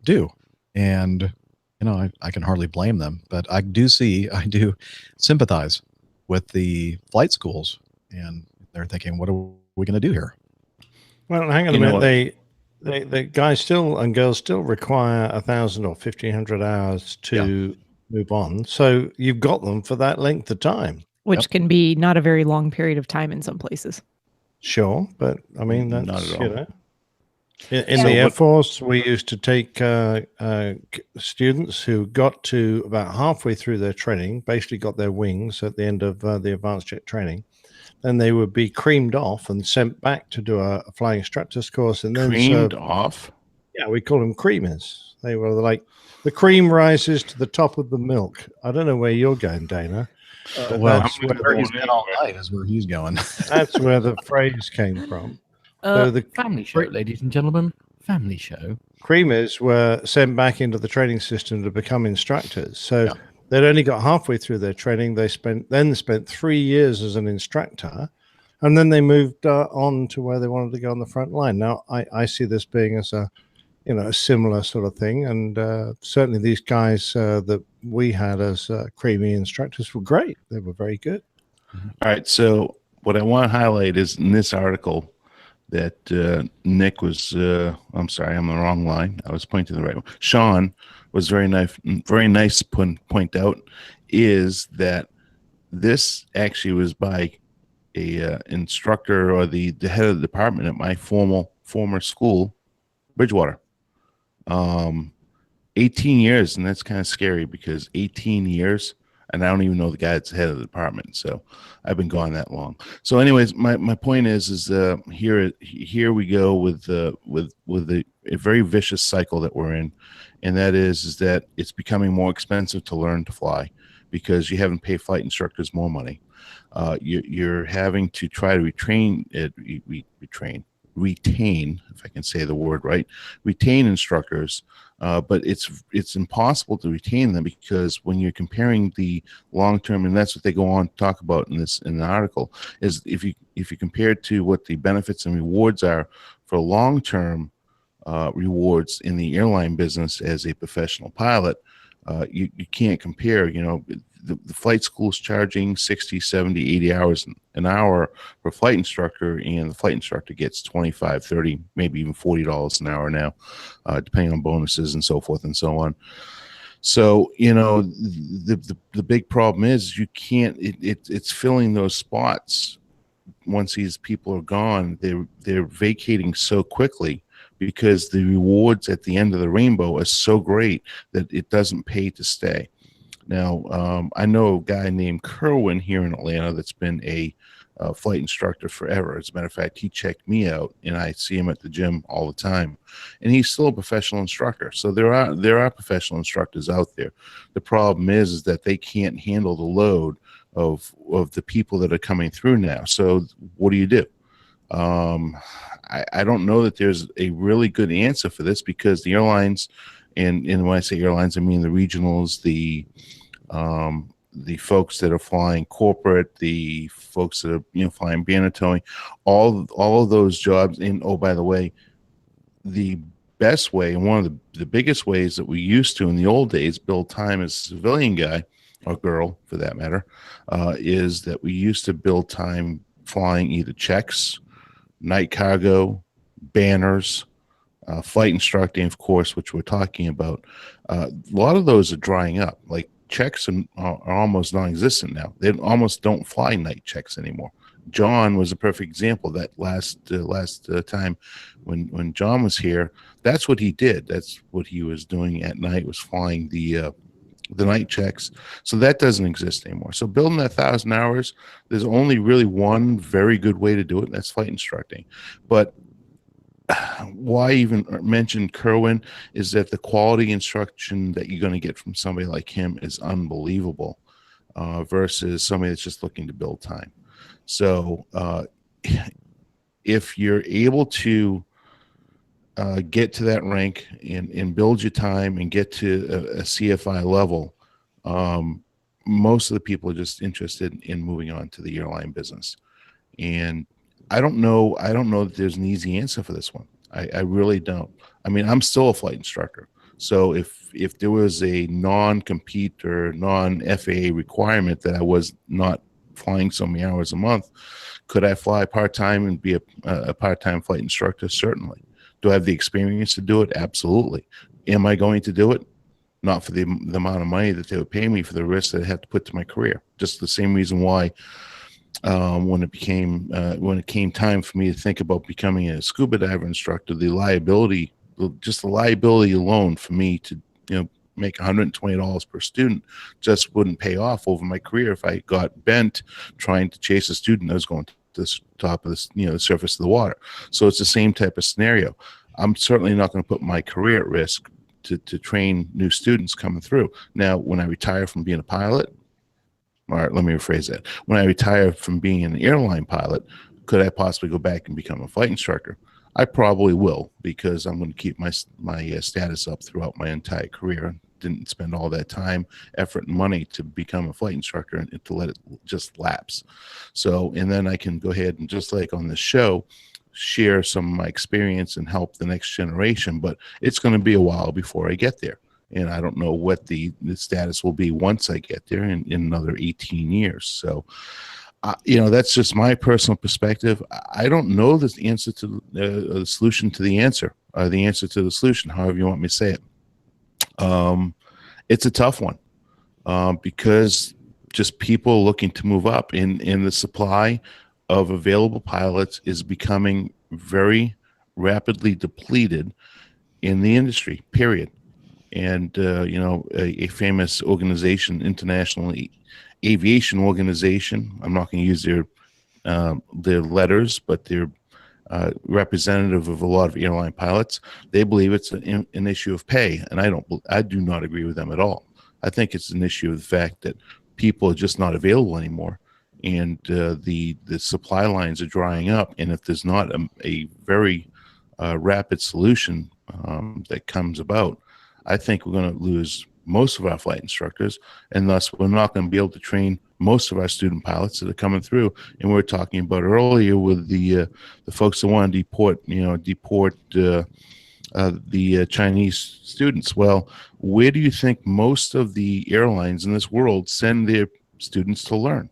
do. And you know, I can hardly blame them, but I do sympathize with the flight schools, and they're thinking, what are we going to do here? Well, hang on a minute. The guys still and girls still require 1,000 or 1,500 hours to move on. So you've got them for that length of time. which can be not a very long period of time in some places. Sure, but I mean, that's, Not at all. you know, in the Air Force, we used to take students who got to about halfway through their training, basically got their wings at the end of the advanced jet training. Then they would be creamed off and sent back to do a flying instructor's course. And then Creamed off? Yeah, we call them creamers. They were like, the cream rises to the top of the milk. I don't know where you're going, Dana. Well, that's where he's been all night is where he's going. That's where the phrase came from. So the family show, ladies and gentlemen, family show. Creamers were sent back into the training system to become instructors. So they'd only got halfway through their training. They spent 3 years as an instructor, and then they moved on to where they wanted to go on the front line. Now, I see this being as a similar sort of thing, and certainly these guys that we had as creamy instructors were great. They were very good. All right. So what I want to highlight is in this article that Nick was, I'm sorry, I'm on the wrong line. I was pointing to the right one. Sean was very nice to point out is that this actually was by a instructor or the head of the department at my former school, Bridgewater. 18 years, and that's kind of scary because 18 years, and I don't even know the guy that's head of the department. So I've been gone that long. So, anyways, my point is here we go with a very vicious cycle that we're in, and that is that it's becoming more expensive to learn to fly because you haven't paid flight instructors more money. You're having to try to retain, if I can say the word right, retain instructors, but it's impossible to retain them because when you're comparing the long term, and that's what they go on to talk about in the article, is if you compare it to what the benefits and rewards are for long term rewards in the airline business as a professional pilot, you can't compare. The flight school's charging 60, 70, 80 hours an hour for a flight instructor, and the flight instructor gets 25, 30, maybe even $40 an hour now, depending on bonuses and so forth and so on. So, the big problem is you can't, it's filling those spots. Once these people are gone, they're vacating so quickly because the rewards at the end of the rainbow are so great that it doesn't pay to stay. Now, I know a guy named Kerwin here in Atlanta that's been a flight instructor forever. As a matter of fact, he checked me out, and I see him at the gym all the time. And he's still a professional instructor. So there are professional instructors out there. The problem is that they can't handle the load of the people that are coming through now. So what do? I don't know that there's a really good answer for this because the airlines, and when I say airlines, I mean the regionals, the folks that are flying corporate, the folks that are flying banner towing, all of those jobs. And oh, by the way, the best way and one of the biggest ways that we used to in the old days build time as a civilian guy or girl for that matter is that we used to build time flying either checks, night cargo, banners, flight instructing, of course, which we're talking about. A lot of those are drying up. Like checks are almost non-existent now. They almost don't fly night checks anymore. John was a perfect example. That last time when John was here, that's what he did. That's what he was doing at night, was flying the night checks. So that doesn't exist anymore. So building that 1,000 hours, there's only really one very good way to do it, and that's flight instructing. But why even mention Kerwin is that the quality instruction that you're going to get from somebody like him is unbelievable versus somebody that's just looking to build time. So if you're able to get to that rank and build your time and get to a CFI level, most of the people are just interested in moving on to the airline business. And I don't know that there's an easy answer for this one. I really don't. I mean, I'm still a flight instructor. So if there was a non-compete or non-FAA requirement that I was not flying so many hours a month, could I fly part-time and be a part-time flight instructor? Certainly. Do I have the experience to do it? Absolutely. Am I going to do it? not for the amount of money that they would pay me for the risk that I had to put to my career. Just the same reason why when it came time for me to think about becoming a scuba diver instructor, the liability alone for me to make $120 per student just wouldn't pay off over my career if I got bent trying to chase a student that was going to the top of the surface of the water. So it's the same type of scenario. I'm certainly not going to put my career at risk to train new students coming through. Now, when I retire from being a pilot, all right, let me rephrase that. When I retire from being an airline pilot, could I possibly go back and become a flight instructor? I probably will, because I'm going to keep my status up throughout my entire career. Didn't spend all that time, effort, and money to become a flight instructor and to let it just lapse. So, and then I can go ahead and, just like on this show, share some of my experience and help the next generation. But it's going to be a while before I get there. And I don't know what the status will be once I get there in another 18 years. So, that's just my personal perspective. I don't know the answer to the solution to the answer, or the answer to the solution, however you want me to say it. It's a tough one because just people looking to move up in the supply of available pilots is becoming very rapidly depleted in the industry, period. And, a famous organization, International Aviation Organization, I'm not going to use their letters, but they're representative of a lot of airline pilots. They believe it's an issue of pay, and I do not agree with them at all. I think it's an issue of the fact that people are just not available anymore, and the supply lines are drying up. And if there's not a very rapid solution that comes about, I think we're going to lose most of our flight instructors, and thus we're not going to be able to train most of our student pilots that are coming through. And we were talking about earlier with the folks that want to deport the Chinese students. Well, where do you think most of the airlines in this world send their students to learn?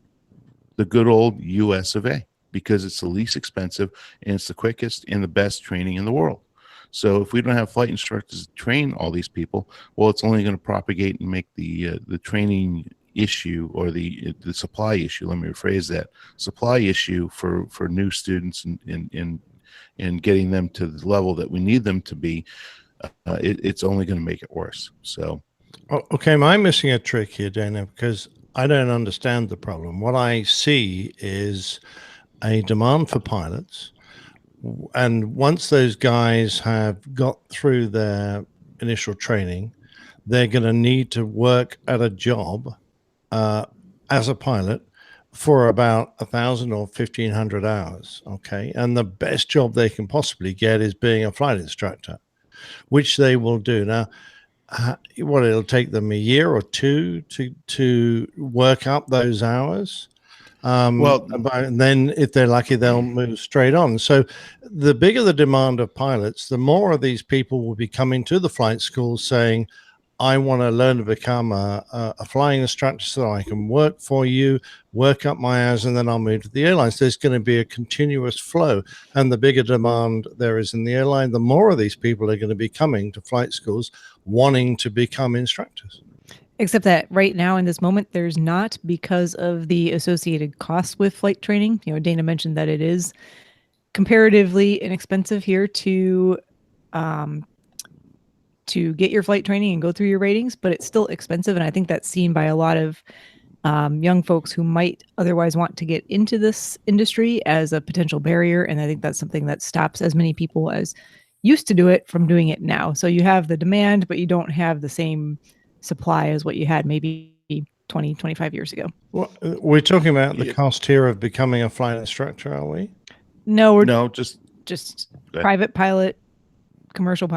The good old US of A, because it's the least expensive and it's the quickest and the best training in the world. So if we don't have flight instructors to train all these people, well, it's only going to propagate and make the training issue, or the supply issue, let me rephrase that, supply issue for new students and getting them to the level that we need them to be, it's only going to make it worse. So, okay, am I missing a trick here, Dana? Because I don't understand the problem. What I see is a demand for pilots. And once those guys have got through their initial training, they're going to need to work at a job as a pilot for about 1,000 or 1,500 hours. Okay. And the best job they can possibly get is being a flight instructor, which they will do. Now, it'll take them a year or two to work up those hours. And then if they're lucky, they'll move straight on. So the bigger the demand of pilots, the more of these people will be coming to the flight schools saying, I want to learn to become a flying instructor so I can work for you, work up my hours, and then I'll move to the airlines. There's going to be a continuous flow. And the bigger demand there is in the airline, the more of these people are going to be coming to flight schools wanting to become instructors. Except that right now in this moment, there's not, because of the associated costs with flight training. Dana mentioned that it is comparatively inexpensive here to get your flight training and go through your ratings, but it's still expensive. And I think that's seen by a lot of young folks who might otherwise want to get into this industry as a potential barrier. And I think that's something that stops as many people as used to do it from doing it now. So you have the demand, but you don't have the same supply as what you had maybe 20, 25 years ago. Well, we're talking about the cost here of becoming a flight instructor, are we? No, just private pilot, commercial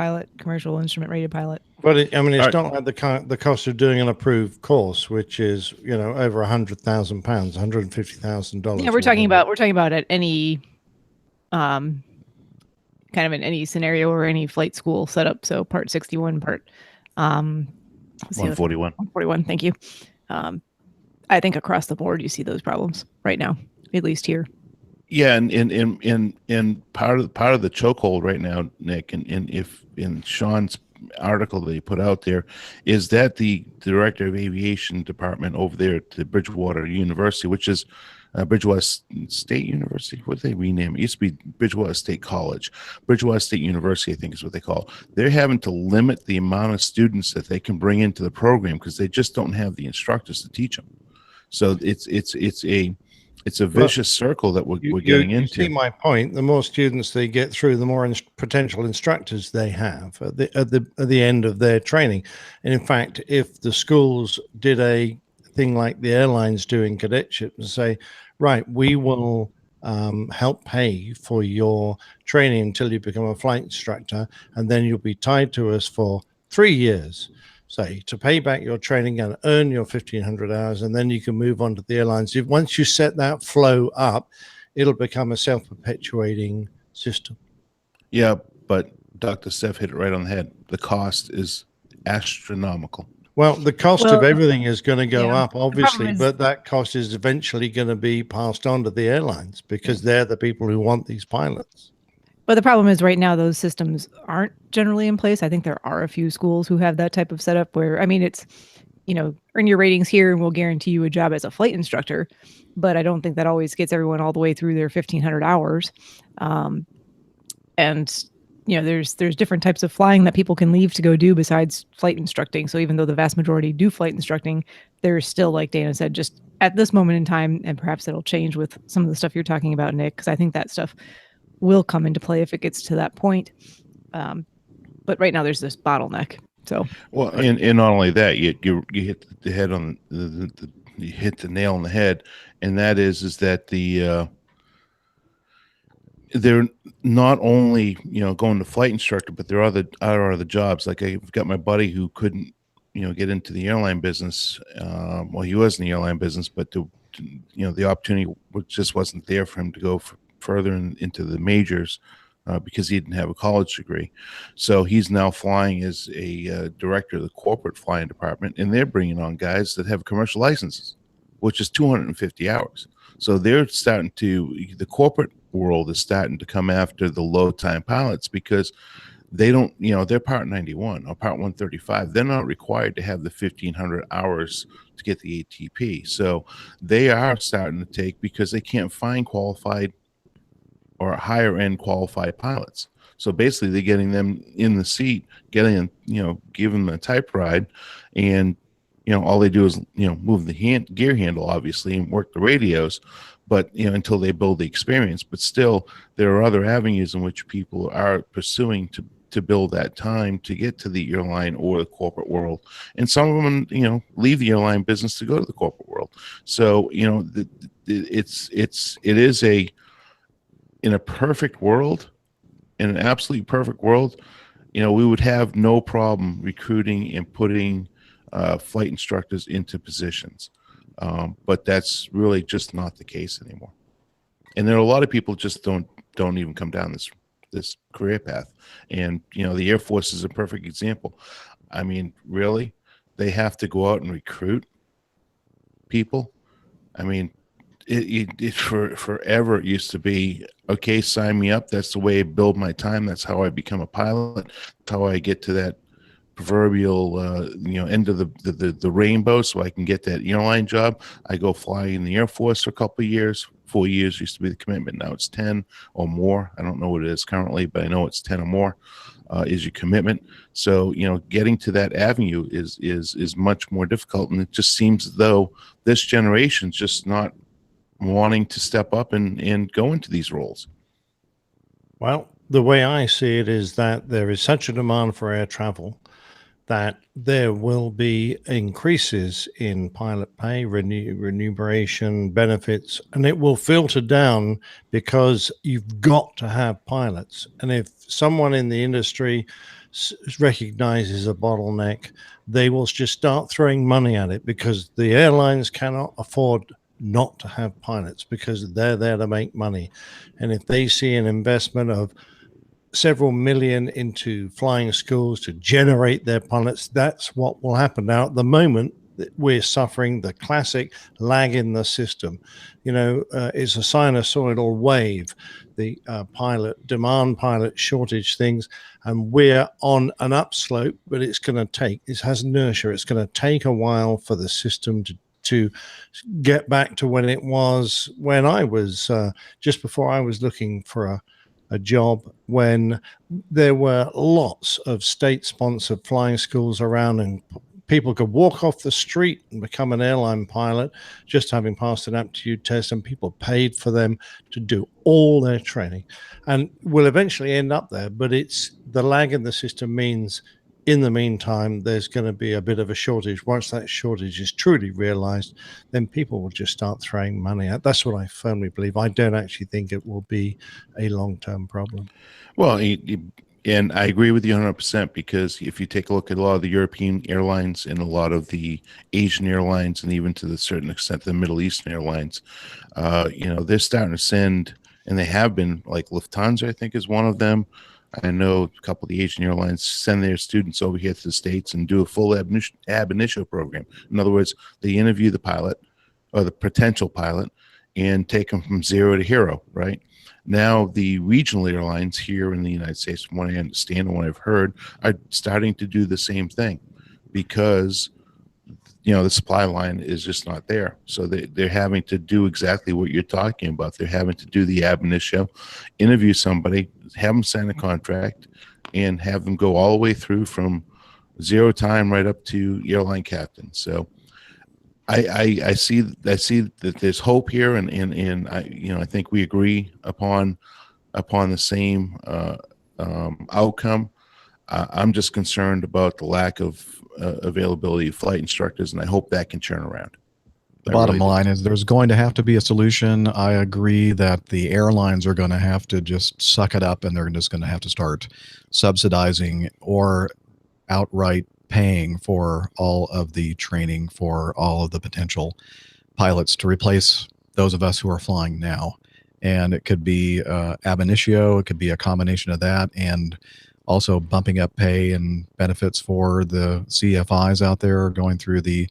instrument rated pilot. But it's not like the cost of doing an approved course, which is over £100,000, $150,000. Yeah, we're talking about at any kind of in any scenario or any flight school setup. So Part 61, Part 141. 141. Thank you. I think across the board you see those problems right now, at least here. Yeah, and part of the chokehold right now, Nick, and if in Sean's article they put out there is that the director of aviation department over there at the Bridgewater University, which is Bridgewater State University, what did they rename it? It used to be Bridgewater State College. Bridgewater State University, I think is what they call it. They're having to limit the amount of students that they can bring into the program because they just don't have the instructors to teach them. So it's a vicious circle that we're getting into. You see my point. The more students they get through, the more potential instructors they have at the end of their training. And in fact, if the schools did a thing like the airlines do in cadetship and say, right, we will help pay for your training until you become a flight instructor, and then you'll be tied to us for 3 years, say, to pay back your training and earn your 1,500 hours, and then you can move on to the airlines. Once you set that flow up, it'll become a self-perpetuating system. Yeah, but Dr. Steph hit it right on the head. The cost is astronomical. Well, the cost of everything is going to go up, obviously, is, but that cost is eventually going to be passed on to the airlines because they're the people who want these pilots. But the problem is right now those systems aren't generally in place. I think there are a few schools who have that type of setup where, I mean, it's, earn your ratings here and we'll guarantee you a job as a flight instructor. But I don't think that always gets everyone all the way through their 1,500 hours. And there's different types of flying that people can leave to go do besides flight instructing. So even though the vast majority do flight instructing, there's still, like Dana said, just at this moment in time, and perhaps it'll change with some of the stuff you're talking about, Nick, because I think that stuff will come into play if it gets to that point. But right now there's this bottleneck. So well, and not only that, you hit the head on you hit the nail on the head, and that is that they're not only going to flight instructor, but there are other jobs. Like I've got my buddy who couldn't get into the airline business. Well, he was in the airline business, but the opportunity just wasn't there for him to go further into the majors because he didn't have a college degree. So he's now flying as a director of the corporate flying department, and they're bringing on guys that have commercial licenses, which is 250 hours. So they're starting the corporate world is starting to come after the low time pilots because they don't, they're Part 91 or Part 135. They're not required to have the 1,500 hours to get the ATP. So they are starting to take because they can't find qualified or higher end qualified pilots. So basically they're getting them in the seat, giving them a type ride, and all they do is move the gear handle, obviously, and work the radios, but until they build the experience. But still, there are other avenues in which people are pursuing to build that time to get to the airline or the corporate world, and some of them leave the airline business to go to the corporate world. So it is in a perfect world, in an absolutely perfect world, we would have no problem recruiting and putting flight instructors into positions, but that's really just not the case anymore. And there are a lot of people just don't even come down this career path. And the Air Force is a perfect example. I mean, really, they have to go out and recruit people. I mean, it forever it used to be, okay, sign me up. That's the way I build my time. That's how I become a pilot. That's how I get to that proverbial end of the rainbow so I can get that airline job. I go fly in the Air Force for a couple of years. 4 years used to be the commitment. Now it's 10 or more. I don't know what it is currently, but I know it's 10 or more is your commitment. So getting to that avenue is much more difficult, and it just seems as though this generation's just not wanting to step up and go into these roles. Well, the way I see it is that there is such a demand for air travel that there will be increases in pilot pay, remuneration, benefits, and it will filter down because you've got to have pilots. And if someone in the industry recognizes a bottleneck, they will just start throwing money at it because the airlines cannot afford not to have pilots because they're there to make money. And if they see an investment of several million into flying schools to generate their pilots, that's what will happen. Now, at the moment, we're suffering the classic lag in the system. It's a sinusoidal wave, the demand pilot shortage things, and we're on an upslope, but it has inertia. It's going to take a while for the system to get back to when it was when I was just before I was looking for a job, when there were lots of state-sponsored flying schools around, and people could walk off the street and become an airline pilot just having passed an aptitude test, and people paid for them to do all their training, and will eventually end up there. But it's the lag in the system means in the meantime, there's going to be a bit of a shortage. Once that shortage is truly realized, then people will just start throwing money out. That's what I firmly believe. I don't actually think it will be a long-term problem. Well, and I agree with you 100%, because if you take a look at a lot of the European airlines and a lot of the Asian airlines, and even to a certain extent the Middle Eastern airlines, they're starting to send, and they have been, like Lufthansa, I think, is one of them. I know a couple of the Asian airlines send their students over here to the States and do a full ab initio program. In other words, they interview the pilot or the potential pilot and take them from zero to hero, right? Now, the regional airlines here in the United States, from what I understand and what I've heard, are starting to do the same thing, because the supply line is just not there. So they're having to do exactly what you're talking about. They're having to do the ab initio, interview somebody, have them sign a contract, and have them go all the way through from zero time right up to airline captain. So I see that there's hope here, and I think we agree upon the same outcome. I'm just concerned about the lack of availability of flight instructors, and I hope that can turn around. The bottom line is there's going to have to be a solution. I agree that the airlines are going to have to just suck it up, and they're just going to have to start subsidizing or outright paying for all of the training for all of the potential pilots to replace those of us who are flying now. And it could be ab initio, it could be a combination of that, and also bumping up pay and benefits for the CFIs out there going through the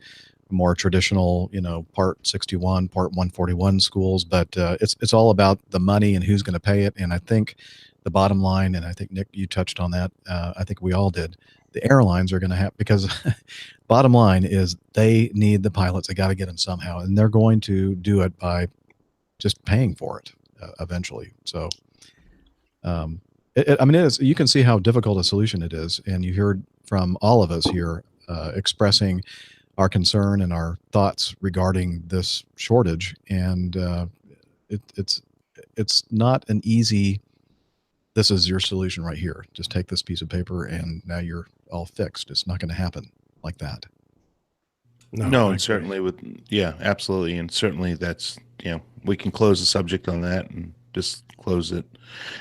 more traditional, Part 61, Part 141 schools. But it's all about the money and who's going to pay it. And I think the bottom line, and I think, Nick, you touched on that, I think we all did, the airlines are going to have, because bottom line is they need the pilots. They got to get them somehow, and they're going to do it by just paying for it eventually. So, it is, you can see how difficult a solution it is. And you heard from all of us here expressing our concern and our thoughts regarding this shortage. And it's not an easy, this is your solution right here. Just take this piece of paper and now you're all fixed. It's not going to happen like that. No, and certainly absolutely. And certainly that's, we can close the subject on that and just close it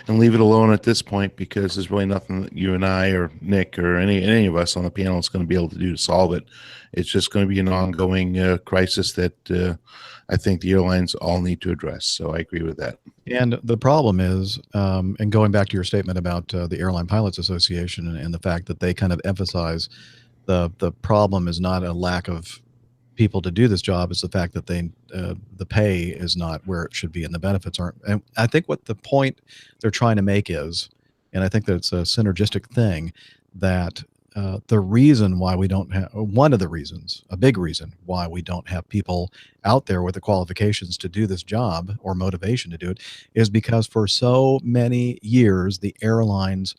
and leave it alone at this point, because there's really nothing that you and I or Nick or any of us on the panel is going to be able to do to solve it. It's just going to be an ongoing crisis that I think the airlines all need to address. So I agree with that. And the problem is, and going back to your statement about the Airline Pilots Association and the fact that they kind of emphasize the problem is not a lack of people to do this job, it's the fact that the pay is not where it should be and the benefits aren't. And I think what the point they're trying to make is, and I think that it's a synergistic thing, that the reason why we don't have, one of the reasons, a big reason why we don't have people out there with the qualifications to do this job or motivation to do it, is because for so many years the airlines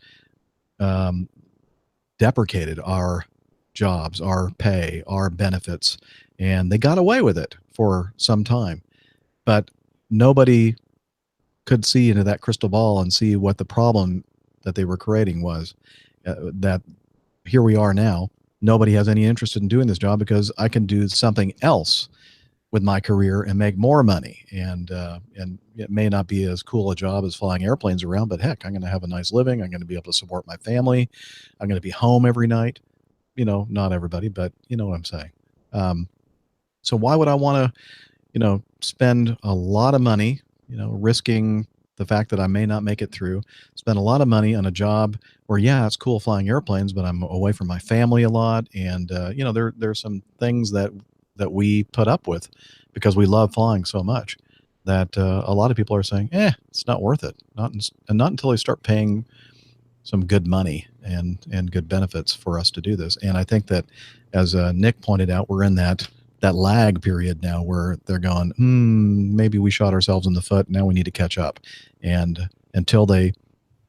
deprecated our jobs, our pay, our benefits, and they got away with it for some time. But nobody could see into that crystal ball and see what the problem that they were creating was. That here we are now, nobody has any interest in doing this job because I can do something else with my career and make more money. And it may not be as cool a job as flying airplanes around, but heck, I'm going to have a nice living. I'm going to be able to support my family. I'm going to be home every night. Not everybody, but you know what I'm saying. So why would I want to, spend a lot of money, risking the fact that I may not make it through, spend a lot of money on a job where, yeah, it's cool flying airplanes, but I'm away from my family a lot. And, there's some things that we put up with because we love flying so much that a lot of people are saying, it's not worth it. Not until they start paying some good money and good benefits for us to do this. And I think that, as Nick pointed out, we're in that lag period now where they're going, maybe we shot ourselves in the foot. Now we need to catch up. And until they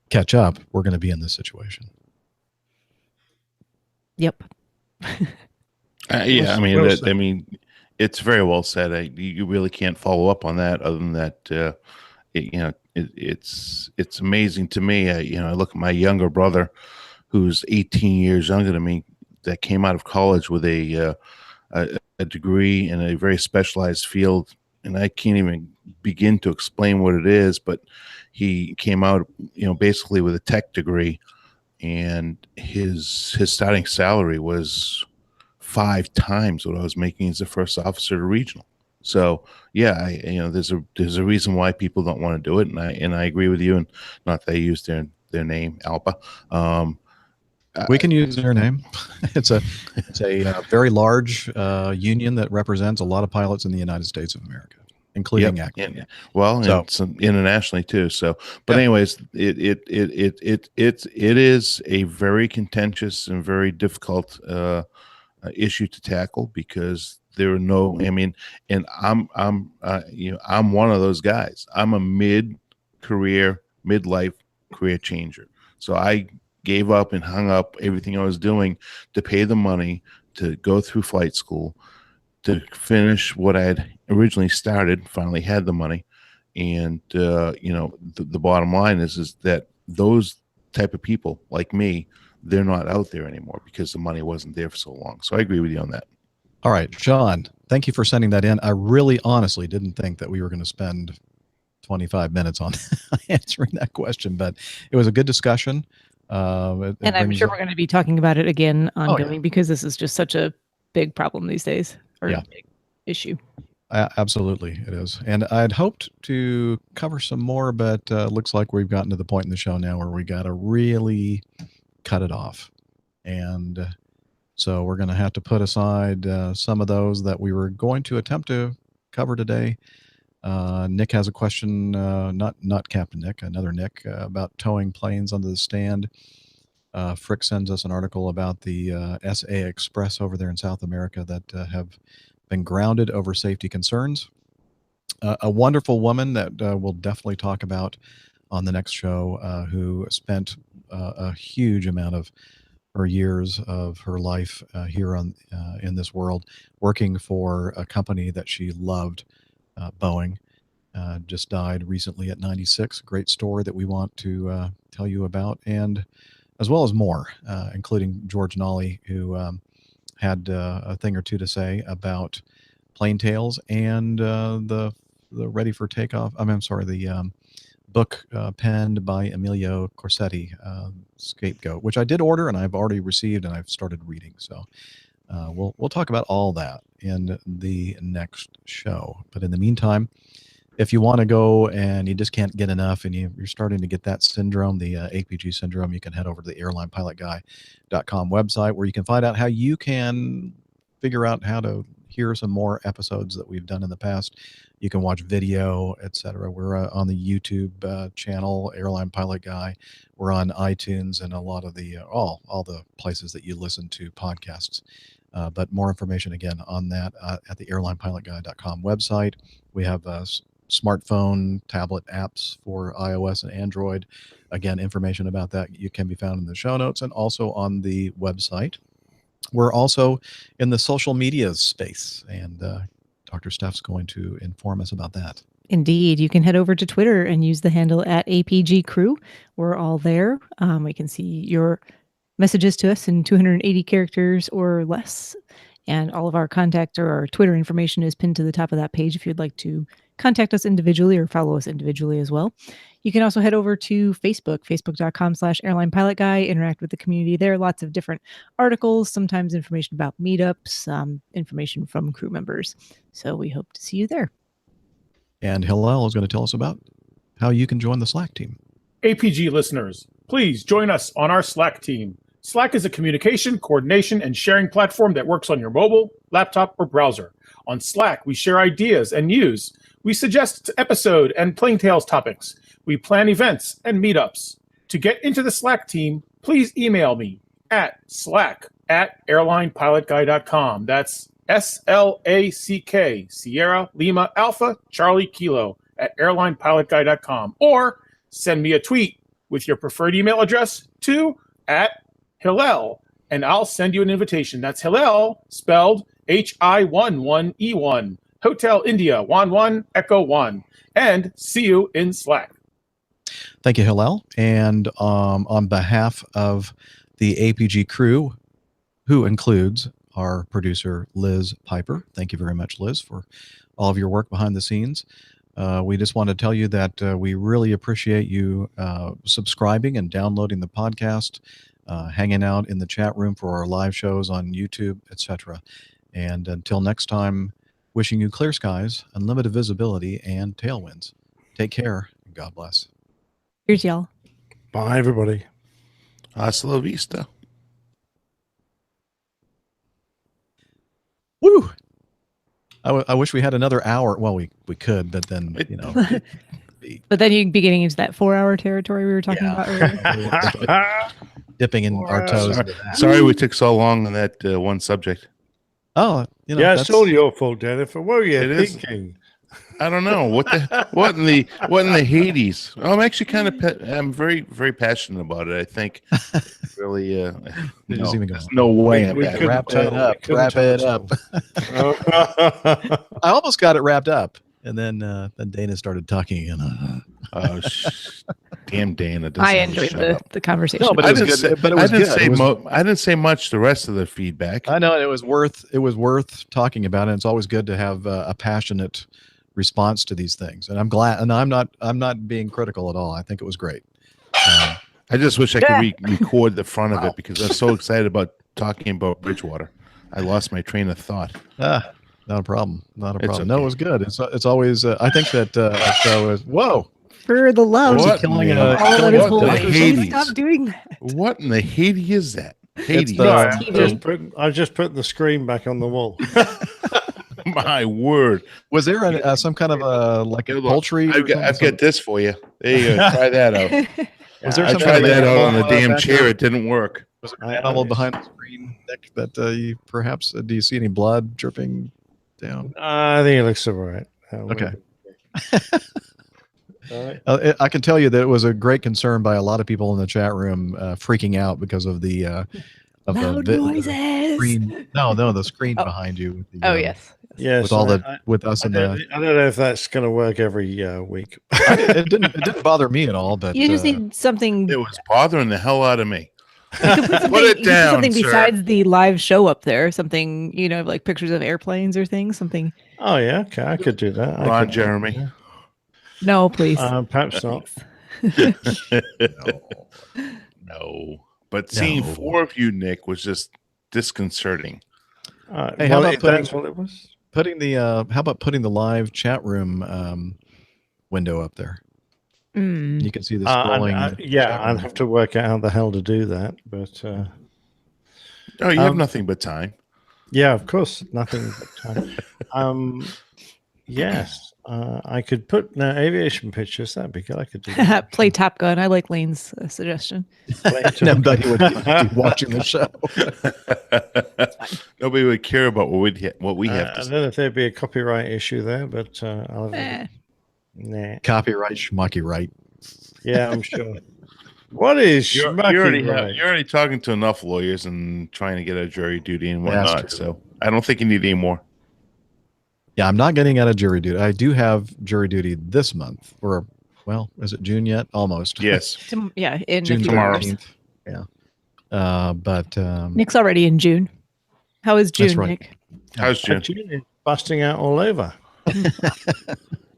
catch up, we're going to be in this situation. Yep. Yeah, I mean, it's very well said. You really can't follow up on that other than that. It's amazing to me. I look at my younger brother, who's 18 years younger than me, that came out of college with a degree in a very specialized field, and I can't even begin to explain what it is. But he came out, basically with a tech degree, and his starting salary was 5 times what I was making as a first officer at a regional. So yeah, there's a reason why people don't want to do it, and I agree with you. And not that they use their name, ALPA. We can use their name. It's a very large union that represents a lot of pilots in the United States of America, including acting. It's internationally too. So, but anyways, it is a very contentious and very difficult issue to tackle, because there are no. I mean, and I'm one of those guys. I'm a midlife career changer. So I gave up and hung up everything I was doing to pay the money to go through flight school, to finish what I had originally started, finally had the money. And, the bottom line is that those type of people like me, they're not out there anymore because the money wasn't there for so long. So I agree with you on that. All right, Sean, thank you for sending that in. I really honestly didn't think that we were going to spend 25 minutes on answering that question, but it was a good discussion. And I'm sure we're going to be talking about it again ongoing, because this is just such a big problem these days, or a big issue. Absolutely, it is. And I'd hoped to cover some more, but looks like we've gotten to the point in the show now where we got to really cut it off. And so we're going to have to put aside some of those that we were going to attempt to cover today. Nick has a question, not Captain Nick, another Nick, about towing planes under the stand. Frick sends us an article about the SA Express over there in South America that have been grounded over safety concerns. A wonderful woman that we'll definitely talk about on the next show, who spent a huge amount of her years of her life here in this world working for a company that she loved, Boeing. Just died recently at 96. Great story that we want to tell you about, and as well as more, including George Nolly, who had a thing or two to say about plane tales and the Ready for Takeoff. I'm sorry, the book penned by Emilio Corsetti, Scapegoat, which I did order and I've already received and I've started reading. So we'll talk about all that in the next show. But in the meantime, if you want to go and you just can't get enough and you're starting to get that syndrome, the APG syndrome, you can head over to the airlinepilotguy.com website, where you can find out how you can figure out how to hear some more episodes that we've done in the past. You can watch video, etc. We're on the YouTube channel, Airline Pilot Guy. We're on iTunes and a lot of the all the places that you listen to podcasts. But more information again on that at the airlinepilotguy.com website. We have smartphone, tablet apps for iOS and Android. Again, information about that you can be found in the show notes and also on the website. We're also in the social media space, and Dr. Steph's going to inform us about that. Indeed. You can head over to Twitter and use the handle at APG Crew. We're all there. We can see your messages to us in 280 characters or less. And all of our contact or our Twitter information is pinned to the top of that page if you'd like to contact us individually or follow us individually as well. You can also head over to Facebook, facebook.com/airlinepilotguy, interact with the community there. Lots of different articles, sometimes information about meetups, information from crew members. So we hope to see you there. And Hillel is going to tell us about how you can join the Slack team. APG listeners, please join us on our Slack team. Slack is a communication, coordination, and sharing platform that works on your mobile, laptop, or browser. On Slack, we share ideas and news. We suggest episode and Plain Tales topics. We plan events and meetups. To get into the Slack team, please email me at slack@airlinepilotguy.com. That's SLACK, Sierra Lima Alpha Charlie Kilo at airlinepilotguy.com. Or send me a tweet with your preferred email address to @Hillel, and I'll send you an invitation. That's Hillel, spelled HI11E1, Hotel India 11 Echo 1. And see you in Slack. Thank you, Hillel. And on behalf of the APG crew, who includes our producer, Liz Piper, thank you very much, Liz, for all of your work behind the scenes. We just want to tell you that we really appreciate you subscribing and downloading the podcast, hanging out in the chat room for our live shows on YouTube, etc. And until next time, wishing you clear skies, unlimited visibility, and tailwinds. Take care, and God bless. Here's y'all. Bye, everybody. Hasta la vista. Woo! I wish we had another hour. Well, we could, but then, you know. But then you'd be getting into that 4-hour territory we were talking about earlier. Dipping in our toes. Sorry we took so long on that one subject. Oh, you know, yeah, it's all your fault, Jennifer. What were you thinking? I don't know what in the Hades. I'm actually kind of I'm very, very passionate about it. I think really there's no way we could wrap it up. Wrap it up. I almost got it wrapped up, and then Dana started talking, and damn Dana. I enjoyed the conversation. No, but it was good. But it was good. I didn't say much. The rest of the feedback. I know it was worth talking about, and it's always good to have a passionate response to these things. And I'm glad. And I'm not being critical at all. I think it was great. I just wish I could record the front of it because I'm so excited about talking about Bridgewater. I lost my train of thought. Not a problem. Not a problem. Okay. No, it was good. It's always. I think that our show is. Whoa. For the love. Hades. Stop doing that. What in the Hades is that? Hades. I just put the screen back on the wall. My word. Was there some kind of a poultry? I've got this for you. There you go. Try that out. Was there I some tried kind of that out on the damn back chair. there? It didn't work. Was there an animal behind the screen, Nick, that you perhaps do you see any blood dripping down? I think it looks all right. Okay. All right. I can tell you that it was a great concern by a lot of people in the chat room, freaking out because of the loud noises. Screen. No, the screen behind you. With the, Yes. Yes. With all with us in the. I don't know if that's going to work every week. It didn't bother me at all, but You just need something. It was bothering the hell out of me. Put it down. Something sir. besides the live show up there. Something, like pictures of airplanes or things. Something. Oh yeah, okay, I could do that. Come on, Jeremy. No, please. Perhaps not. No. But seeing four of you, Nick, was just disconcerting. Hey, how about that's what it was? How about putting the live chat room window up there? You can see the scrolling. I'd have to work out how the hell to do that. But you have nothing but time. Yeah, of course, nothing but time. Yes, I could put aviation pictures. That'd be good. I could do that. Play Top Gun. I like Lane's suggestion. Nobody would be watching the show. Nobody would care about what we have to I say. don't know if there'd be a copyright issue there, but I'll have nah. Copyright, schmucky right. Yeah, I'm sure. What is you're already talking to enough lawyers and trying to get a jury duty and whatnot. So I don't think you need any more. Yeah, I'm not getting out of jury duty. I do have jury duty this month, or is it June yet? Almost. Yes. In June tomorrow. 13th. Yeah. But Nick's already in June. How is June, that's right. Nick? How's June? June is busting out all over.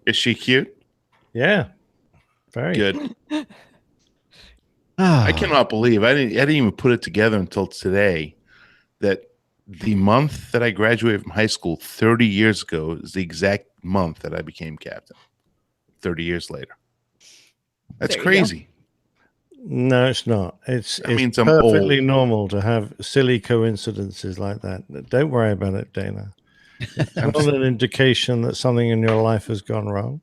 Is she cute? Yeah. Very good. I cannot believe I didn't even put it together until today that the month that I graduated from high school 30 years ago is the exact month that I became captain. 30 years later. That's crazy. No, it's not. It's means I'm perfectly old. normal to have silly coincidences like that. Don't worry about it, Dana. It's not an indication that something in your life has gone wrong.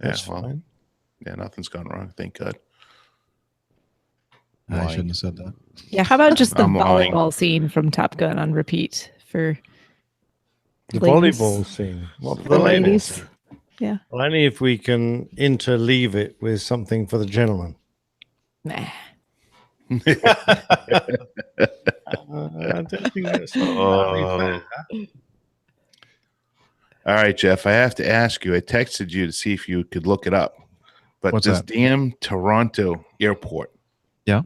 That's fine. Yeah, nothing's gone wrong. Thank God. I shouldn't have said that. Yeah, how about just the I'm lying. volleyball scene from Top Gun on repeat for The ladies? volleyball scene. What For the ladies. Yeah. Well, only if we can interleave it with something for the gentleman. Nah. I don't think that's All right, Jeff. I have to ask you. I texted you to see if you could look it up. But What's this that? damn Toronto airport. Yeah.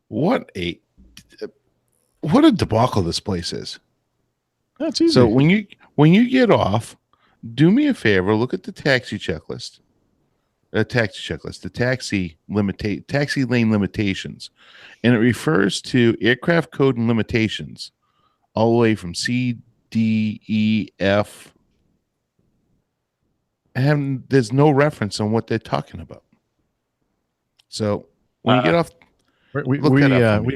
What a debacle this place is. That's easy. So when you get off, do me a favor, look at the taxi checklist. The taxi lane limitations. And it refers to aircraft code and limitations all the way from C, D, E, F. And there's no reference on what they're talking about. So when you get off, we have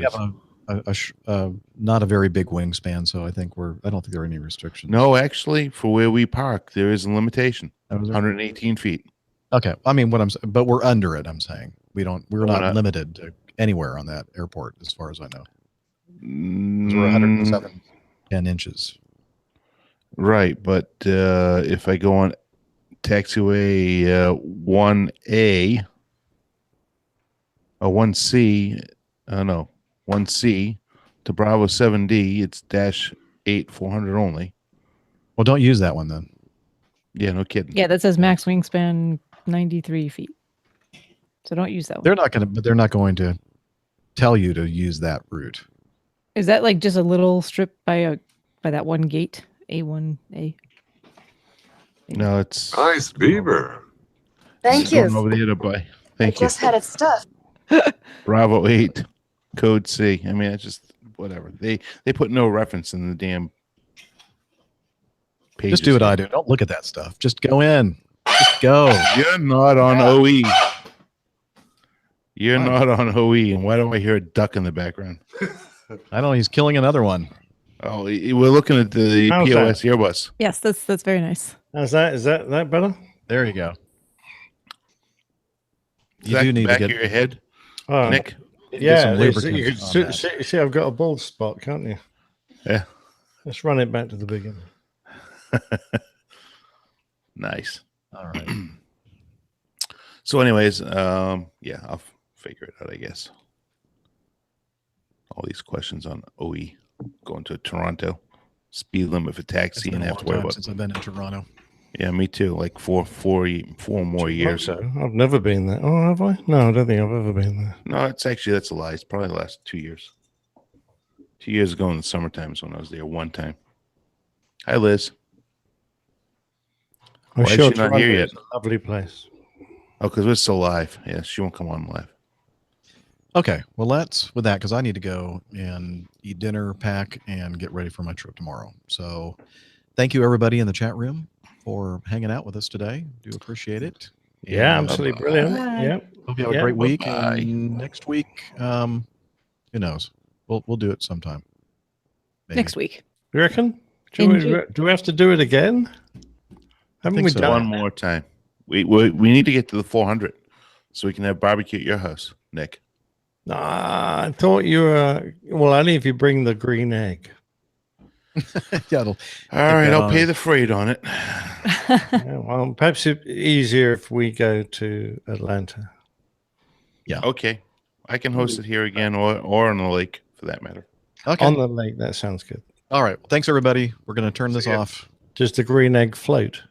a not a very big wingspan, so I don't think there are any restrictions. No, actually, for where we park, there is a limitation. Oh, is there? 118 feet. Okay, I mean but we're under it. I'm saying we're not limited to anywhere on that airport, as far as I know. 'Cause we're 107 inches. Right, but if I go on taxiway 1A or 1C, no, 1C to Bravo 7D, it's -8 400 only. Well, don't use that one then. Yeah, no kidding. Yeah, that says max wingspan 93 feet. So don't use that one. They're not going to tell you to use that route. Is that like just a little strip by that one gate, A1A? No, it's nice beaver. Thank going you. over there to buy. Thank It you. just had its stuff. Bravo 8, code C. I mean, it's just whatever. They put no reference in the damn pages. Just do what I do. Don't look at that stuff. Just go in. Just go. You're not on OE. You're not on OE. And why do I hear a duck in the background? I don't know. He's killing another one. Oh, we're looking at the How's POS that? Airbus. Yes, that's very nice. How's that? Is that better? There you go. Is You that do need back to of get your head, Oh, Nick? yeah. some You lubricant can on see, I've got a bald spot, can't you? Yeah. Let's run it back to the beginning. Nice. All right. So, anyways, yeah, I'll figure it out, I guess. All these questions on OE going to Toronto, speed limit for It's taxi, been and a have long to worry time about. since I've been in Toronto. Yeah, me too. Like four more years. So I've never been there. Oh, have I? No, I don't think I've ever been there. No, that's a lie. It's probably the last 2 years. 2 years ago in the summertime is when I was there one time. Hi, Liz. I'm Why is sure she not here Toronto yet? is a lovely place. Oh, because we're still live. Yeah, she won't come on live. Okay, well, with that, because I need to go and eat dinner, pack, and get ready for my trip tomorrow. So thank you, everybody in the chat room, for hanging out with us today. Do appreciate it. Yeah, And, absolutely brilliant. Bye. Yeah. hope you have a great week. And next week, who knows? We'll do it sometime. Maybe. Next week. You reckon? Do we have to do it again? Haven't we so. done One it? more time. We need to get to the 400 so we can have barbecue at your house, Nick. I thought you were only if you bring the green egg. Yeah, all right, I'll pay the freight on it. Yeah, well, perhaps it's easier if we go to Atlanta. Yeah. Okay. I can host it here again or on the lake for that matter. Okay. On the lake, that sounds good. All right. Well, thanks, everybody. We're going to turn this off. Just a green egg float.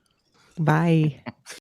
Bye.